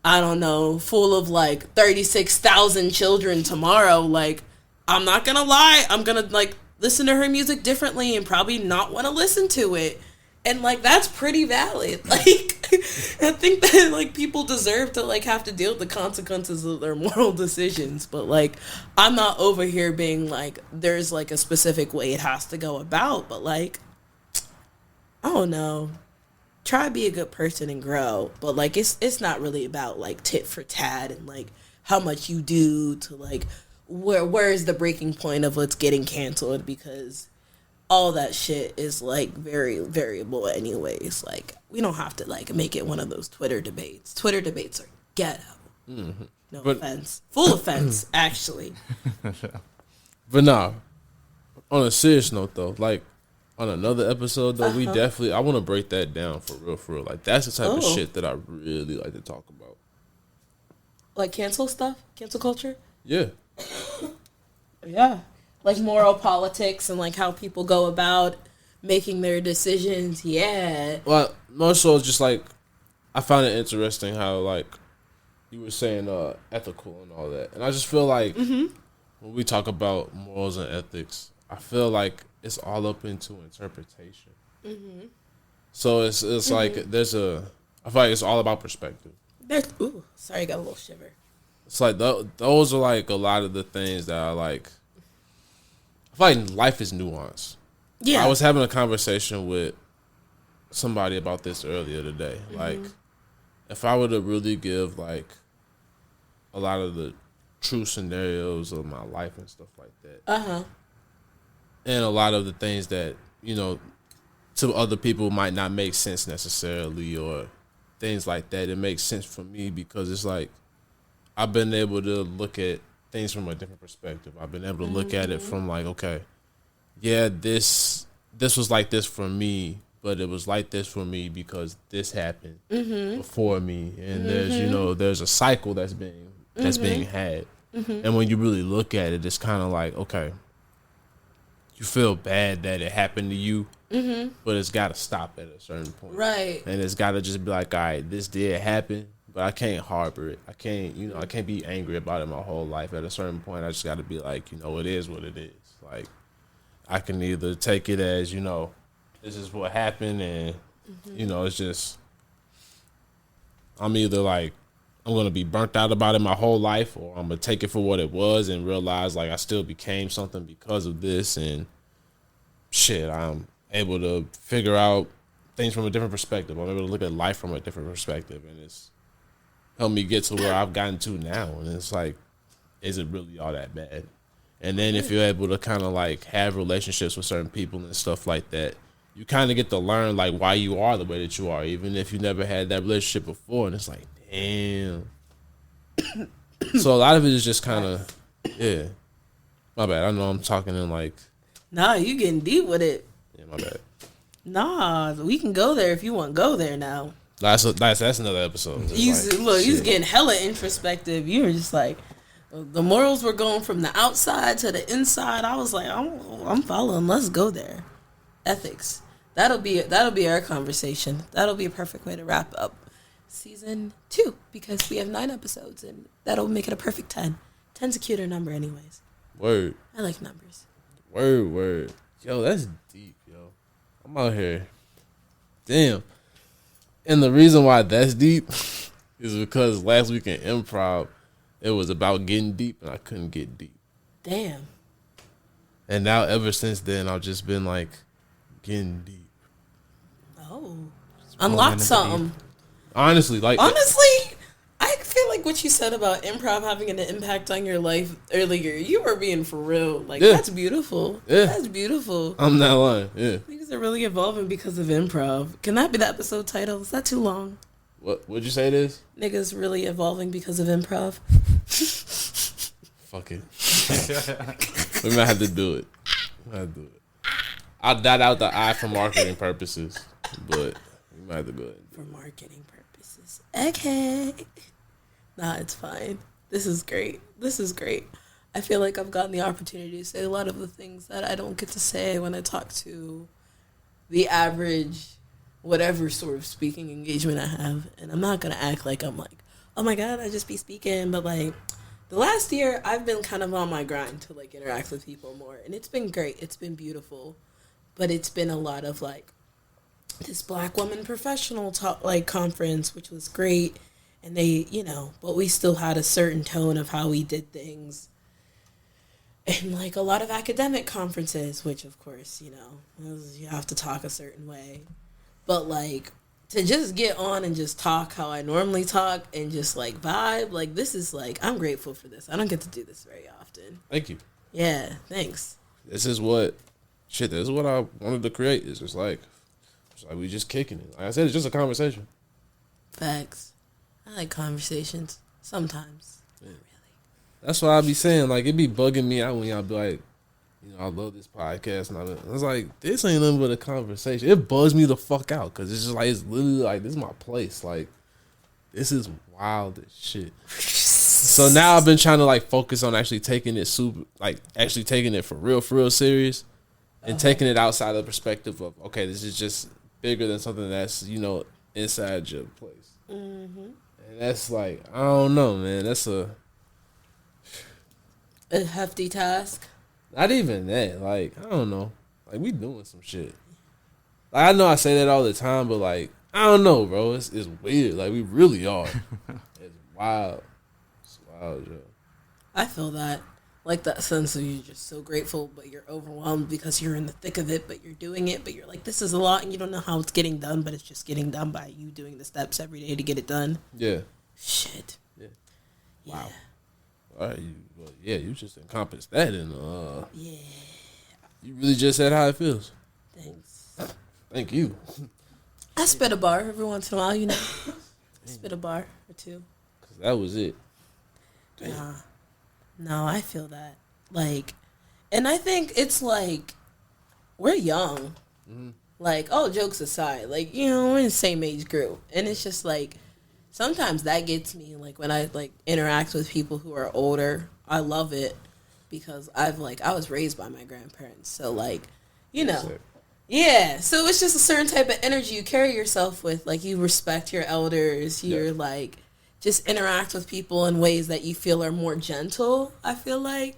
I don't know, full of, like, 36,000 children tomorrow, like, I'm not gonna lie, I'm gonna, like, listen to her music differently and probably not want to listen to it. And, like, that's pretty valid. Like, I think that, like, people deserve to, like, have to deal with the consequences of their moral decisions. But, like, I'm not over here being, like, there's, like, a specific way it has to go about. But, like, I don't know. Try to be a good person and grow. But, like, it's not really about, like, tit for tat and, like, how much you do to, like, where is the breaking point of what's getting canceled, because all that shit is, like, very variable anyways. Like, we don't have to, like, make it one of those Twitter debates. Twitter debates are ghetto. Mm-hmm. No offense. Full offense, actually. But nah, on a serious note, though, like, on another episode, though, we definitely, I want to break that down for real. Like, that's the type of shit that I really like to talk about. Like cancel stuff? Cancel culture? Yeah. Yeah. Like moral politics and, like, how people go about making their decisions. Yeah. Well, more so just, like, I find it interesting how, like, you were saying ethical and all that. And I just feel like when we talk about morals and ethics, I feel like it's all up into interpretation. Mm-hmm. So it's like I feel like it's all about perspective. Ooh, sorry, I got a little shiver. It's like those are, like, a lot of the things that are, like, I feel like life is nuanced. Yeah. I was having a conversation with somebody about this earlier today. Mm-hmm. Like, if I were to really give, like, a lot of the true scenarios of my life and stuff like that. And a lot of the things that, you know, to other people might not make sense necessarily, or things like that. It makes sense for me because it's like I've been able to look at things from a different perspective. I've been able to look at it from, like, okay, yeah, this was like this for me, but it was like this for me because this happened before me, and there's a cycle that's being had. And when you really look at it, it's kind of like, okay, you feel bad that it happened to you, but it's got to stop at a certain point, right? And it's got to just be like, all right, this did happen, but I can't harbor it. I can't be angry about it my whole life. At a certain point, I just got to be like, it is what it is. Like, I can either take it as, this is what happened, and it's just, I'm either like, I'm going to be burnt out about it my whole life, or I'm going to take it for what it was and realize, like, I still became something because of this, and shit, I'm able to figure out things from a different perspective. I'm able to look at life from a different perspective, and it's helped me get to where I've gotten to now. And it's like, is it really all that bad? And then if you're able to kind of, like, have relationships with certain people and stuff like that, you kind of get to learn like why you are the way that you are, even if you never had that relationship before. And it's like, damn. So a lot of it is just kind of, yeah. My bad. I know I'm talking in like. Nah, you getting deep with it. Yeah, my bad. Nah, we can go there if you want to go there now. That's another episode. He's getting hella introspective. You were just like, the morals were going from the outside to the inside. I was like, I'm following. Let's go there. Ethics. That'll be our conversation. That'll be a perfect way to wrap up season 2 because we have 9 episodes and that'll make it a perfect 10. 10's a cuter number, anyways. Word. I like numbers. Word. Yo, that's deep, yo. I'm out here. Damn. And the reason why that's deep is because last week in improv, it was about getting deep, and I couldn't get deep. Damn. And now, ever since then, I've just been like getting deep. Oh, unlock something. Honestly, I feel like what you said about improv having an impact on your life earlier. You were being for real. Like that's beautiful. Yeah, that's beautiful. I'm not lying. Yeah, Niggas are really evolving because of improv. Can that be the episode title? Is that too long? What'd you say it is? Niggas really evolving because of improv. Fuck it. We might have to do it. I'll dot out the I for marketing purposes, but we might have to do it. For marketing purposes. Okay. Nah, it's fine. This is great. I feel like I've gotten the opportunity to say a lot of the things that I don't get to say when I talk to the average whatever sort of speaking engagement I have. And I'm not going to act like I'm like, oh my God, I just be speaking. But like the last year, I've been kind of on my grind to like interact with people more. And it's been great. It's been beautiful. But it's been a lot of like this Black woman professional talk, like conference, which was great. And they, but we still had a certain tone of how we did things. And like a lot of academic conferences, which of course, you have to talk a certain way. But like to just get on and just talk how I normally talk and just like vibe, like this is like, I'm grateful for this. I don't get to do this very often. Thank you. Yeah, thanks. This is what I wanted to create. It's just like we just kicking it. Like I said, it's just a conversation. Facts. I like conversations sometimes. Yeah. Not really. That's why I be saying, like, it be bugging me out when y'all be like, I love this podcast. And I was like, this ain't nothing but a conversation. It bugs me the fuck out because it's just like, it's literally like, this is my place. Like, this is wild as shit. So now I've been trying to like focus on actually taking it for real serious and taking it outside of the perspective of, okay, this is just bigger than something that's, inside your place. Mm-hmm. And that's like, I don't know, man. That's a hefty task. Not even that. Like, I don't know. Like, we doing some shit. Like, I know I say that all the time, but like, I don't know, bro. It's weird. Like, we really are. It's wild. It's wild, yo. I feel that. Like that sense of you're just so grateful, but you're overwhelmed because you're in the thick of it, but you're doing it, but you're like, this is a lot, and you don't know how it's getting done, but it's just getting done by you doing the steps every day to get it done. Yeah. Shit. Yeah. Wow. All right. You just encompassed that in yeah. You really just said how it feels. Thanks. Thank you. I spit a bar every once in a while, spit a bar or two. 'Cause that was it. Damn. Nah. No, I feel that. Like, and I think it's like, we're young. Mm-hmm. Like, jokes aside, like, we're in the same age group. And it's just like, sometimes that gets me, like, when I, like, interact with people who are older, I love it because I was raised by my grandparents. So, like, yeah. So it's just a certain type of energy you carry yourself with. Like, you respect your elders. You're, like, just interact with people in ways that you feel are more gentle, I feel like.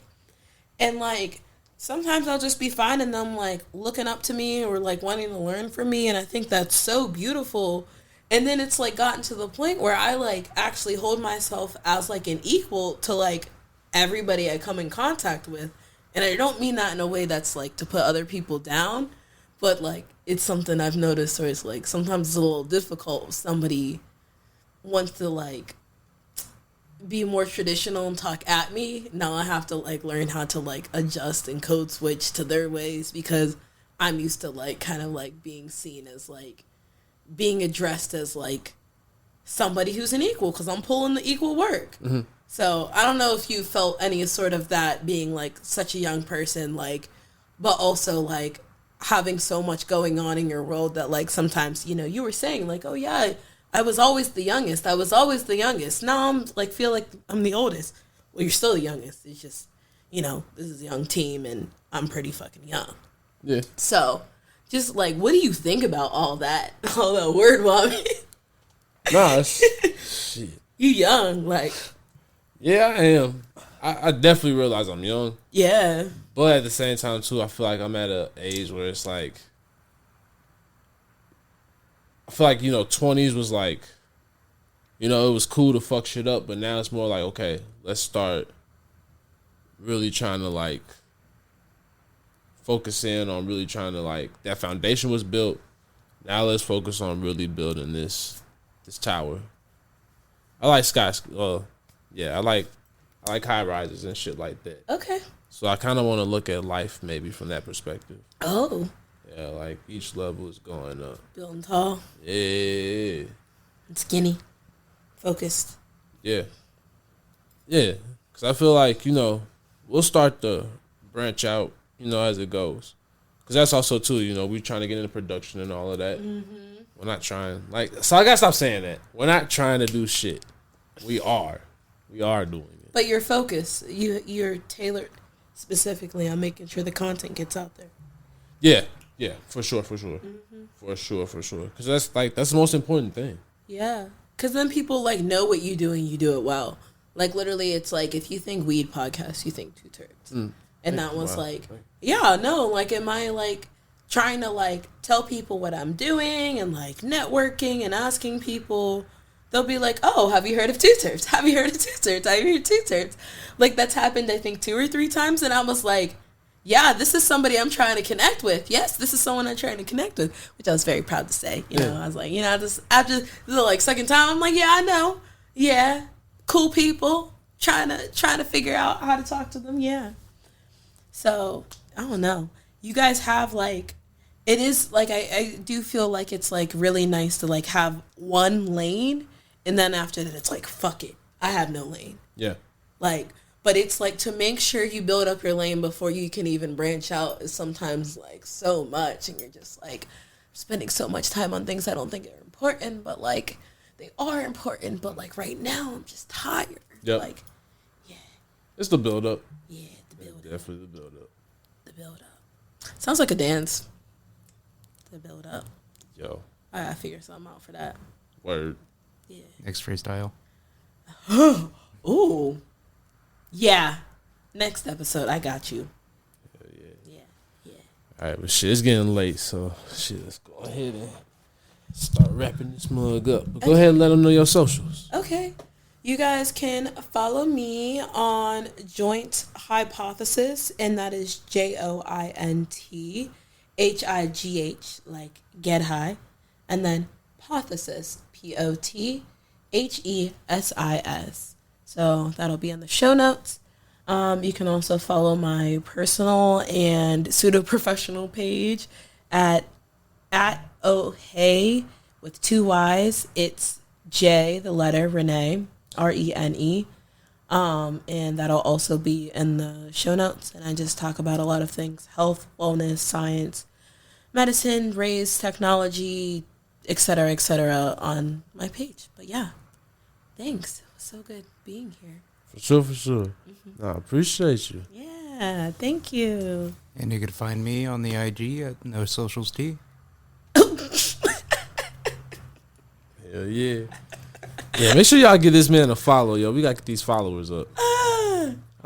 And, like, sometimes I'll just be finding them, like, looking up to me or, like, wanting to learn from me. And I think that's so beautiful. And then it's, like, gotten to the point where I, like, actually hold myself as, like, an equal to, like, everybody I come in contact with. And I don't mean that in a way that's, like, to put other people down. But, like, it's something I've noticed where it's, like, sometimes it's a little difficult if somebody wants to, like, be more traditional and talk at me. Now I have to, like, learn how to, like, adjust and code switch to their ways because I'm used to like kind of like being seen as like being addressed as like somebody who's an equal because I'm pulling the equal work. Mm-hmm. So I don't know if you felt any sort of that being like such a young person, like, but also like having so much going on in your world that like sometimes, you know, you were saying like, oh yeah, I was always the youngest. I was always the youngest. Now I'm like, feel like I'm the oldest. Well, you're still the youngest. It's just, you know, this is a young team and I'm pretty fucking young. Yeah. So just like, what do you think about all that? All that word vomit? Nah, it's, shit. You young, like. Yeah, I am. I definitely realize I'm young. Yeah. But at the same time, too, I feel like I'm at an age where it's like, I feel like, you know, 20s was like, you know, it was cool to fuck shit up, but now it's more like, okay, let's start really trying to, like, focus in on really trying to, like, that foundation was built. Now let's focus on really building this tower. I like I like high rises and shit like that. Okay. So I kind of want to look at life maybe from that perspective. Oh. Yeah, like each level is going up. Building tall. Yeah. And skinny. Focused. Yeah. Yeah. Because I feel like, you know, we'll start to branch out, you know, as it goes. Because that's also, too, you know, we're trying to get into production and all of that. Mm-hmm. We're not trying. Like, so I got to stop saying that. We're not trying to do shit. We are. We are doing it. But your focus, you're tailored specifically on making sure the content gets out there. Yeah. Yeah, for sure. Mm-hmm. For sure. Because that's the most important thing. Yeah. Because then people, like, know what you do and you do it well. Like, literally, it's like, if you think weed podcast, you think Two Turds. And that one's like, yeah, no, like, am I, like, trying to, like, tell people what I'm doing and, like, networking and asking people. They'll be like, oh, have you heard of Two Turds? Have you heard of Two Turds? Have you heard of Two Turds? Like, that's happened, I think, 2 or 3 times. And I was like, yeah, this is somebody I'm trying to connect with. Yes, this is someone I'm trying to connect with, which I was very proud to say. You know, I was like, you know, just after the, like, second time, I'm like, yeah, I know. Yeah, cool people. Trying to figure out how to talk to them. Yeah. So, I don't know. You guys have, like, it is, like, I do feel like it's, like, really nice to, like, have one lane. And then after that, it's like, fuck it. I have no lane. Yeah. Like, but it's like to make sure you build up your lane before you can even branch out is sometimes like so much. And you're just like spending so much time on things I don't think are important. But like, they are important. But like right now, I'm just tired. Yep. Like, yeah. It's the build up. Yeah, the build up. Definitely the build up. The build up. Sounds like a dance. The build up. Yo. I gotta figure something out for that. Word. Yeah. Next freestyle. Ooh. Yeah. Next episode, I got you. Yeah. All right, but shit, it's getting late, so shit, let's go ahead and start wrapping this mug up. But go ahead and let them know your socials. Okay. You guys can follow me on Joint Highpothesis, and that is JointHigh, like get high, and then Pothesis, Pothesis. So that'll be in the show notes. You can also follow my personal and pseudo-professional page at Ohey with 2 Y's. It's J, the letter, Rene, Rene. And that'll also be in the show notes. And I just talk about a lot of things: health, wellness, science, medicine, race, technology, etc., on my page. But yeah, thanks. It was so good being here. For sure. Mm-hmm. I appreciate you. Yeah, thank you. And you can find me on the IG at No Socials T. Hell yeah. Yeah, make sure y'all give this man a follow, yo. We gotta get these followers up.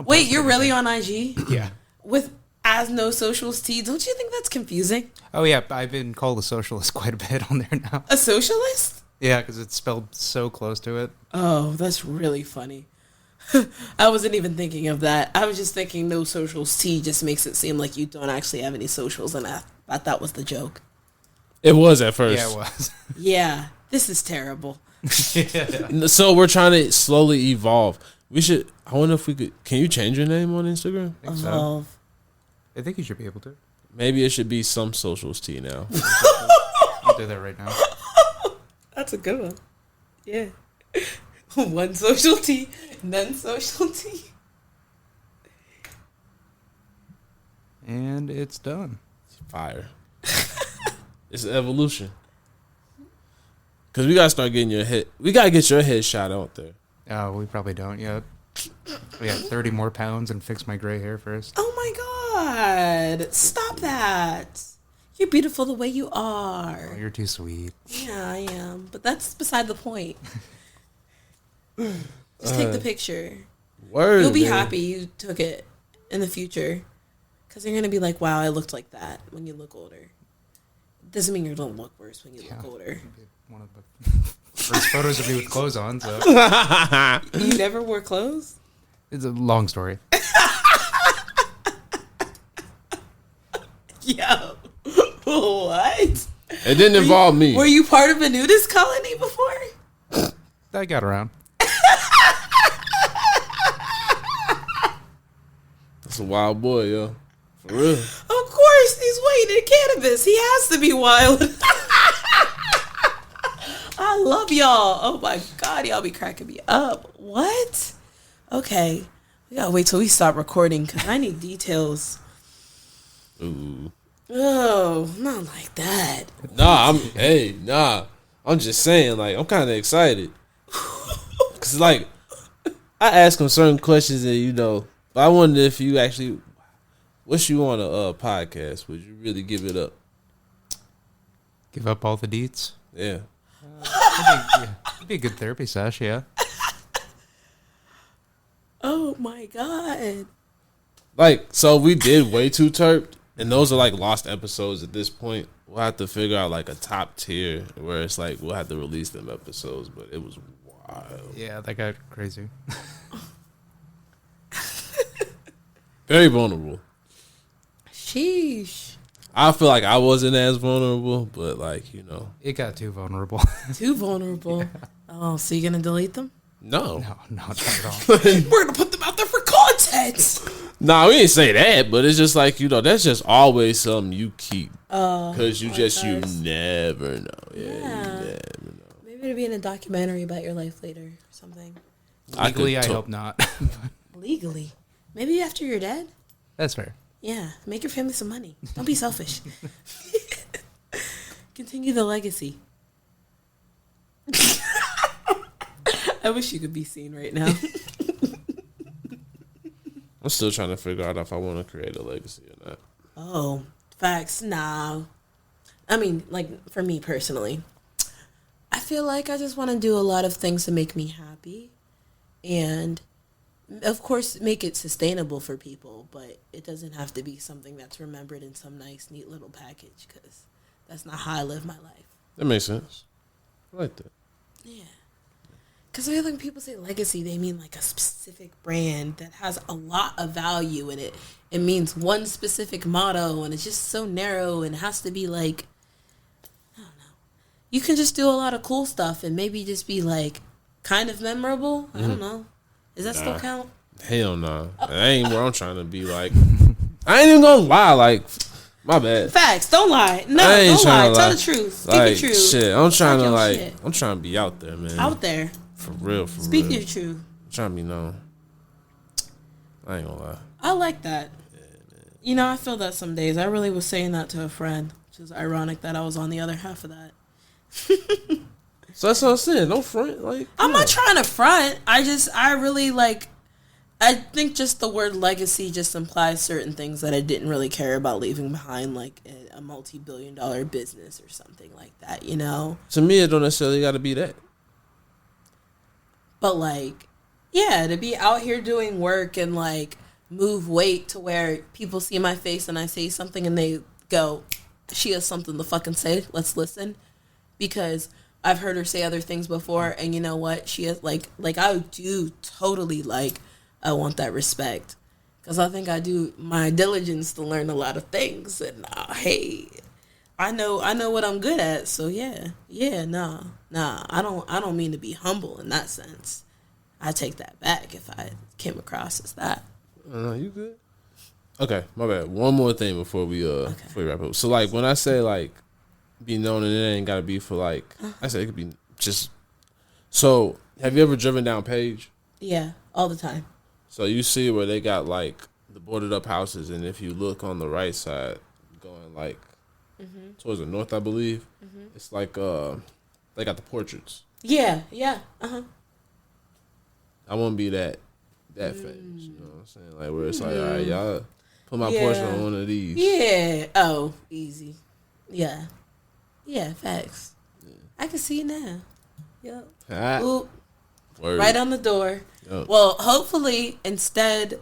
Wait, you're really on IG? Yeah. With as No Socials T? Don't you think that's confusing? Oh, yeah. I've been called a socialist quite a bit on there now. A socialist? Yeah, because it's spelled so close to it. Oh, that's really funny. I wasn't even thinking of that. I was just thinking No Socials T just makes it seem like you don't actually have any socials, and I thought that was the joke. It was at first. Yeah, it was. Yeah, this is terrible. Yeah. So we're trying to slowly evolve. We should. I wonder if we could. Can you change your name on Instagram? Evolve. I think you should be able to. Maybe it should be some socials tea now. I'll do that right now. That's a good one. Yeah. One social tea, none social tea. And it's done. Fire. It's an evolution. Because we got to start getting your head. We got to get your head shot out there. Oh, we probably don't yet. We got 30 more pounds and fix my gray hair first. Oh my God. Stop that. You're beautiful the way you are. Oh, you're too sweet. Yeah, I am. But that's beside the point. Just take the picture. Word. You'll be man. happy you took it in the future. Because you're going to be like, wow, I looked like that when you look older. Doesn't mean you don't look worse when you look older. One of the first photos of me with clothes on, so. You never wore clothes? It's a long story. Yo. What? It didn't involve me. Were you part of a nudist colony before? I got around. That's a wild boy, yo. For real. Of course, he's weighted in cannabis. He has to be wild. I love y'all. Oh my God, y'all be cracking me up. What? Okay. We gotta wait till we stop recording because I need details. Ooh. Oh, not like that. Nah, I'm just saying, like, I'm kind of excited. Because, like, I ask him certain questions and, you know, but I wonder if you actually, what's you on a podcast? Would you really give it up? Give up all the deets? Yeah. It'd be a good therapy sesh, yeah. Oh my God. Like, so we did Way Too Terped, and those are, like, lost episodes at this point. We'll have to figure out, like, a top tier where it's, like, we'll have to release them episodes, but it was wild. Yeah, that got crazy. Very vulnerable. Sheesh. I feel like I wasn't as vulnerable, but, like, you know. It got too vulnerable. Too vulnerable. Oh, so you're going to delete them? No. No, not at all. We're going to put them out there for content. Nah, we didn't say that, but it's just like, you know, that's just always something you keep. Because you never know. Yeah, you never know. Maybe it'll be in a documentary about your life later or something. Legally, I hope not. Legally. Maybe after you're dead? That's fair. Yeah, make your family some money. Don't be selfish. Continue the legacy. I wish you could be seen right now. I'm still trying to figure out if I want to create a legacy or not. Oh, facts. Nah. I mean, like, for me personally, I feel like I just want to do a lot of things to make me happy. And, of course, make it sustainable for people. But it doesn't have to be something that's remembered in some nice, neat little package. Because that's not how I live my life. That makes sense. I like that. Yeah. Because I feel like when people say legacy, they mean like a specific brand that has a lot of value in it. It means one specific motto, and it's just so narrow, and it has to be like, I don't know. You can just do a lot of cool stuff and maybe just be like kind of memorable. I don't know. Does that still count? Hell no. That ain't where I'm trying to be like. I ain't even gonna lie, like, my bad. Facts. Don't lie. No, I ain't don't lie. trying to Tell lie. the truth. Like, Speak the truth. shit, I'm trying to, your like, shit. I'm trying to be out there, man. Out there. For real, for Speak real. your truth. I'm trying to be known. I ain't gonna lie. I like that. You know, I feel that some days. I really was saying that to a friend, which is ironic that I was on the other half of that. So that's what I'm saying. Don't front. Like, I'm not trying to front. I really like, I think just the word legacy just implies certain things that I didn't really care about leaving behind, like a multi-billion-dollar business or something like that, you know? To me, it don't necessarily got to be that. But, like, yeah, to be out here doing work and, like, move weight to where people see my face and I say something and they go, she has something to fucking say, let's listen. Because I've heard her say other things before, and you know what? She has, like I do totally, like, I want that respect. Because I think I do my diligence to learn a lot of things. And, hey, I know what I'm good at, so yeah, nah. I don't mean to be humble in that sense. I take that back if I came across as that. No, you good. Okay, my bad. One more thing before we wrap up. So like when I say like be known, and it ain't gotta be for like I say it could be just. So have you ever driven down Page? Yeah, all the time. So you see where they got like the boarded up houses, and if you look on the right side, going like towards the north, I believe, it's like they got the portraits. Yeah. I won't be that famous. You know what I'm saying? Like where it's like, all right, y'all put my portrait on one of these. Yeah. Oh, easy. Yeah. Yeah. Facts. Yeah. I can see it now. Yep. Oop. Word. Right on the door. Yep. Well, hopefully, instead,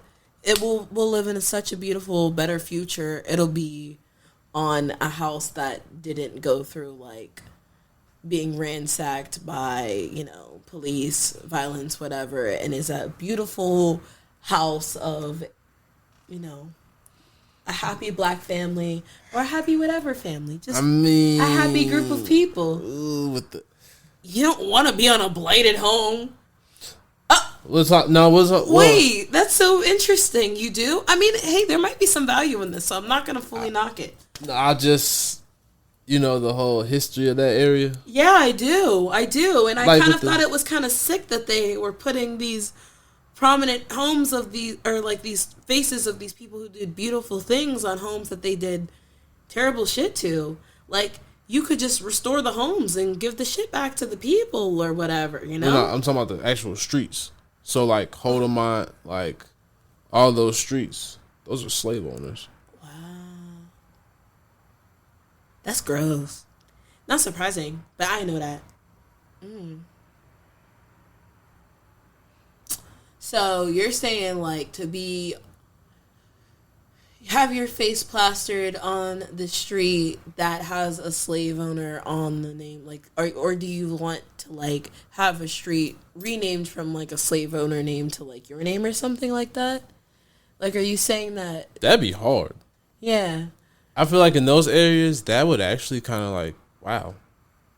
we'll live in such a beautiful, better future. It'll be on a house that didn't go through like being ransacked by police, violence, whatever, and is a beautiful house of a happy black family or a happy whatever family. Just a happy group of people. You don't want to be on a blighted home. Wait, that's so interesting. You do? I mean, hey, there might be some value in this, so I'm not going to fully knock it. I just, the whole history of that area. Yeah, I do. And I kind of thought it was kind of sick that they were putting these prominent homes of these, or like these faces of these people who did beautiful things on homes that they did terrible shit to. Like, you could just restore the homes and give the shit back to the people or whatever, No, I'm talking about the actual streets. So, like, Holdemont, like, all those streets, those are slave owners. Wow. That's gross. Not surprising, but I know that. So, you're saying, like, have your face plastered on the street that has a slave owner on the name, like, or do you want to like have a street renamed from like a slave owner name to like your name or something like that? Like, are you saying that that'd be hard? Yeah, I feel like in those areas that would actually kind of like wow,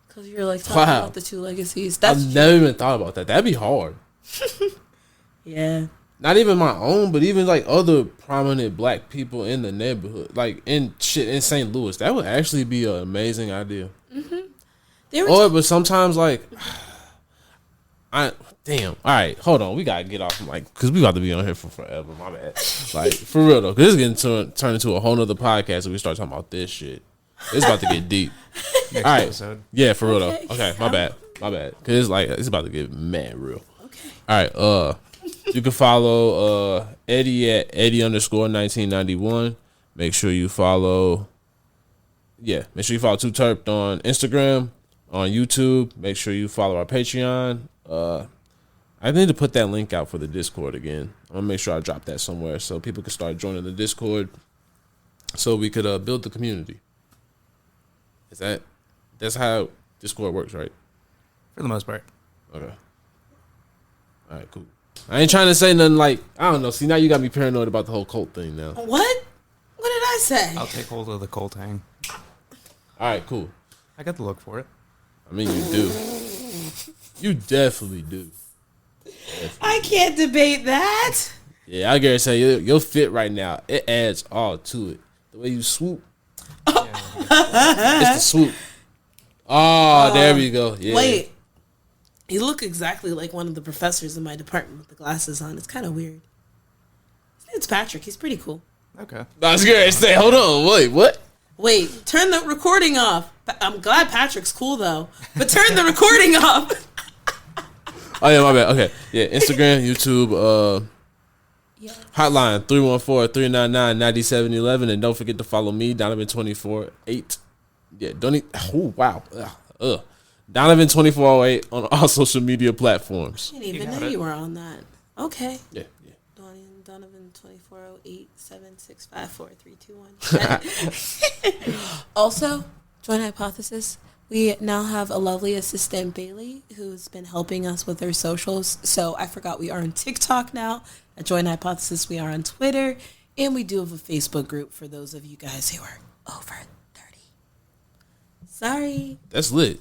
because you're like talking about the two legacies. I've never even thought about that. That'd be hard. Yeah. Not even my own, but even like other prominent black people in the neighborhood, like in St. Louis. That would actually be an amazing idea. But sometimes like, all right, hold on, we gotta get off because we about to be on here for forever. My bad. Like for real though, because this is getting turned into a whole nother podcast if we start talking about this shit. It's about to get deep. All right, episode. Yeah, for real though. Okay, my bad, because it's about to get mad real. Okay. All right, you can follow Eddie at Eddie_1991. Make sure you follow Too Terped on Instagram, on YouTube. Make sure you follow our Patreon. I need to put that link out for the Discord again. I'm gonna make sure I drop that somewhere so people can start joining the Discord, so we could build the community. That's how Discord works, right? For the most part. Okay. All right, cool. I ain't trying to say nothing like, I don't know. See, now you got me paranoid about the whole cult thing now. What? What did I say? I'll take hold of the cult hang. All right, cool. I got the look for it. I mean, you do. You definitely do. I can't debate that. Yeah, I gotta say, your fit right now, it adds all to it. The way you swoop. It's the swoop. Oh, there we go. Yeah. Wait. You look exactly like one of the professors in my department with the glasses on. It's kind of weird. His name's Patrick. He's pretty cool. Okay. I was going to say, hold on. Wait, what? Wait, turn the recording off. I'm glad Patrick's cool, though. But turn the recording off. Oh, yeah, my bad. Okay. Yeah, Instagram, YouTube, hotline, 314-399-9711. And don't forget to follow me, Donovan248. Yeah, don't need... Oh, wow. Donovan2408 on all social media platforms. I didn't even know you were on that. Okay. Yeah. Donovan2408-7654321. Also, Joint Highpothesis, we now have a lovely assistant, Bailey, who's been helping us with our socials. So I forgot we are on TikTok now at Joint Highpothesis. We are on Twitter. And we do have a Facebook group for those of you guys who are over 30. Sorry. That's lit.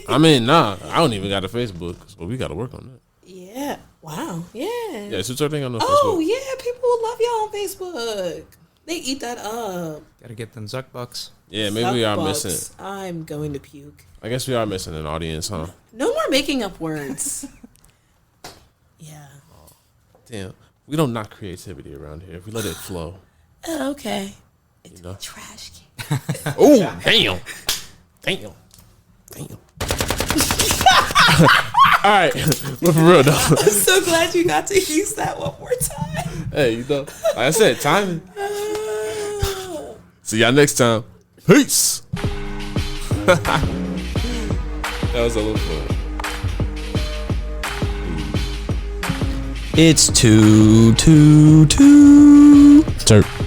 I mean, nah, I don't even got a Facebook, so we got to work on that. Yeah. Wow. Yeah. Yeah, so our thing on the Oh Facebook. yeah, people love y'all on Facebook. They eat that up. Gotta get them Zuck bucks. Yeah, maybe we are Suck missing. bucks. I'm going to puke. I guess we are missing an audience, huh? No more making up words. Yeah. Damn, we don't knock creativity around here. We let it flow. Okay. It's You know? a trash can. Oh, damn. Damn. Damn. All right, but for real though. I'm so glad you got to use that one more time. Hey, you know, like I said, timing. See y'all next time. Peace. That was a little fun. It's 2 2 2 Turp.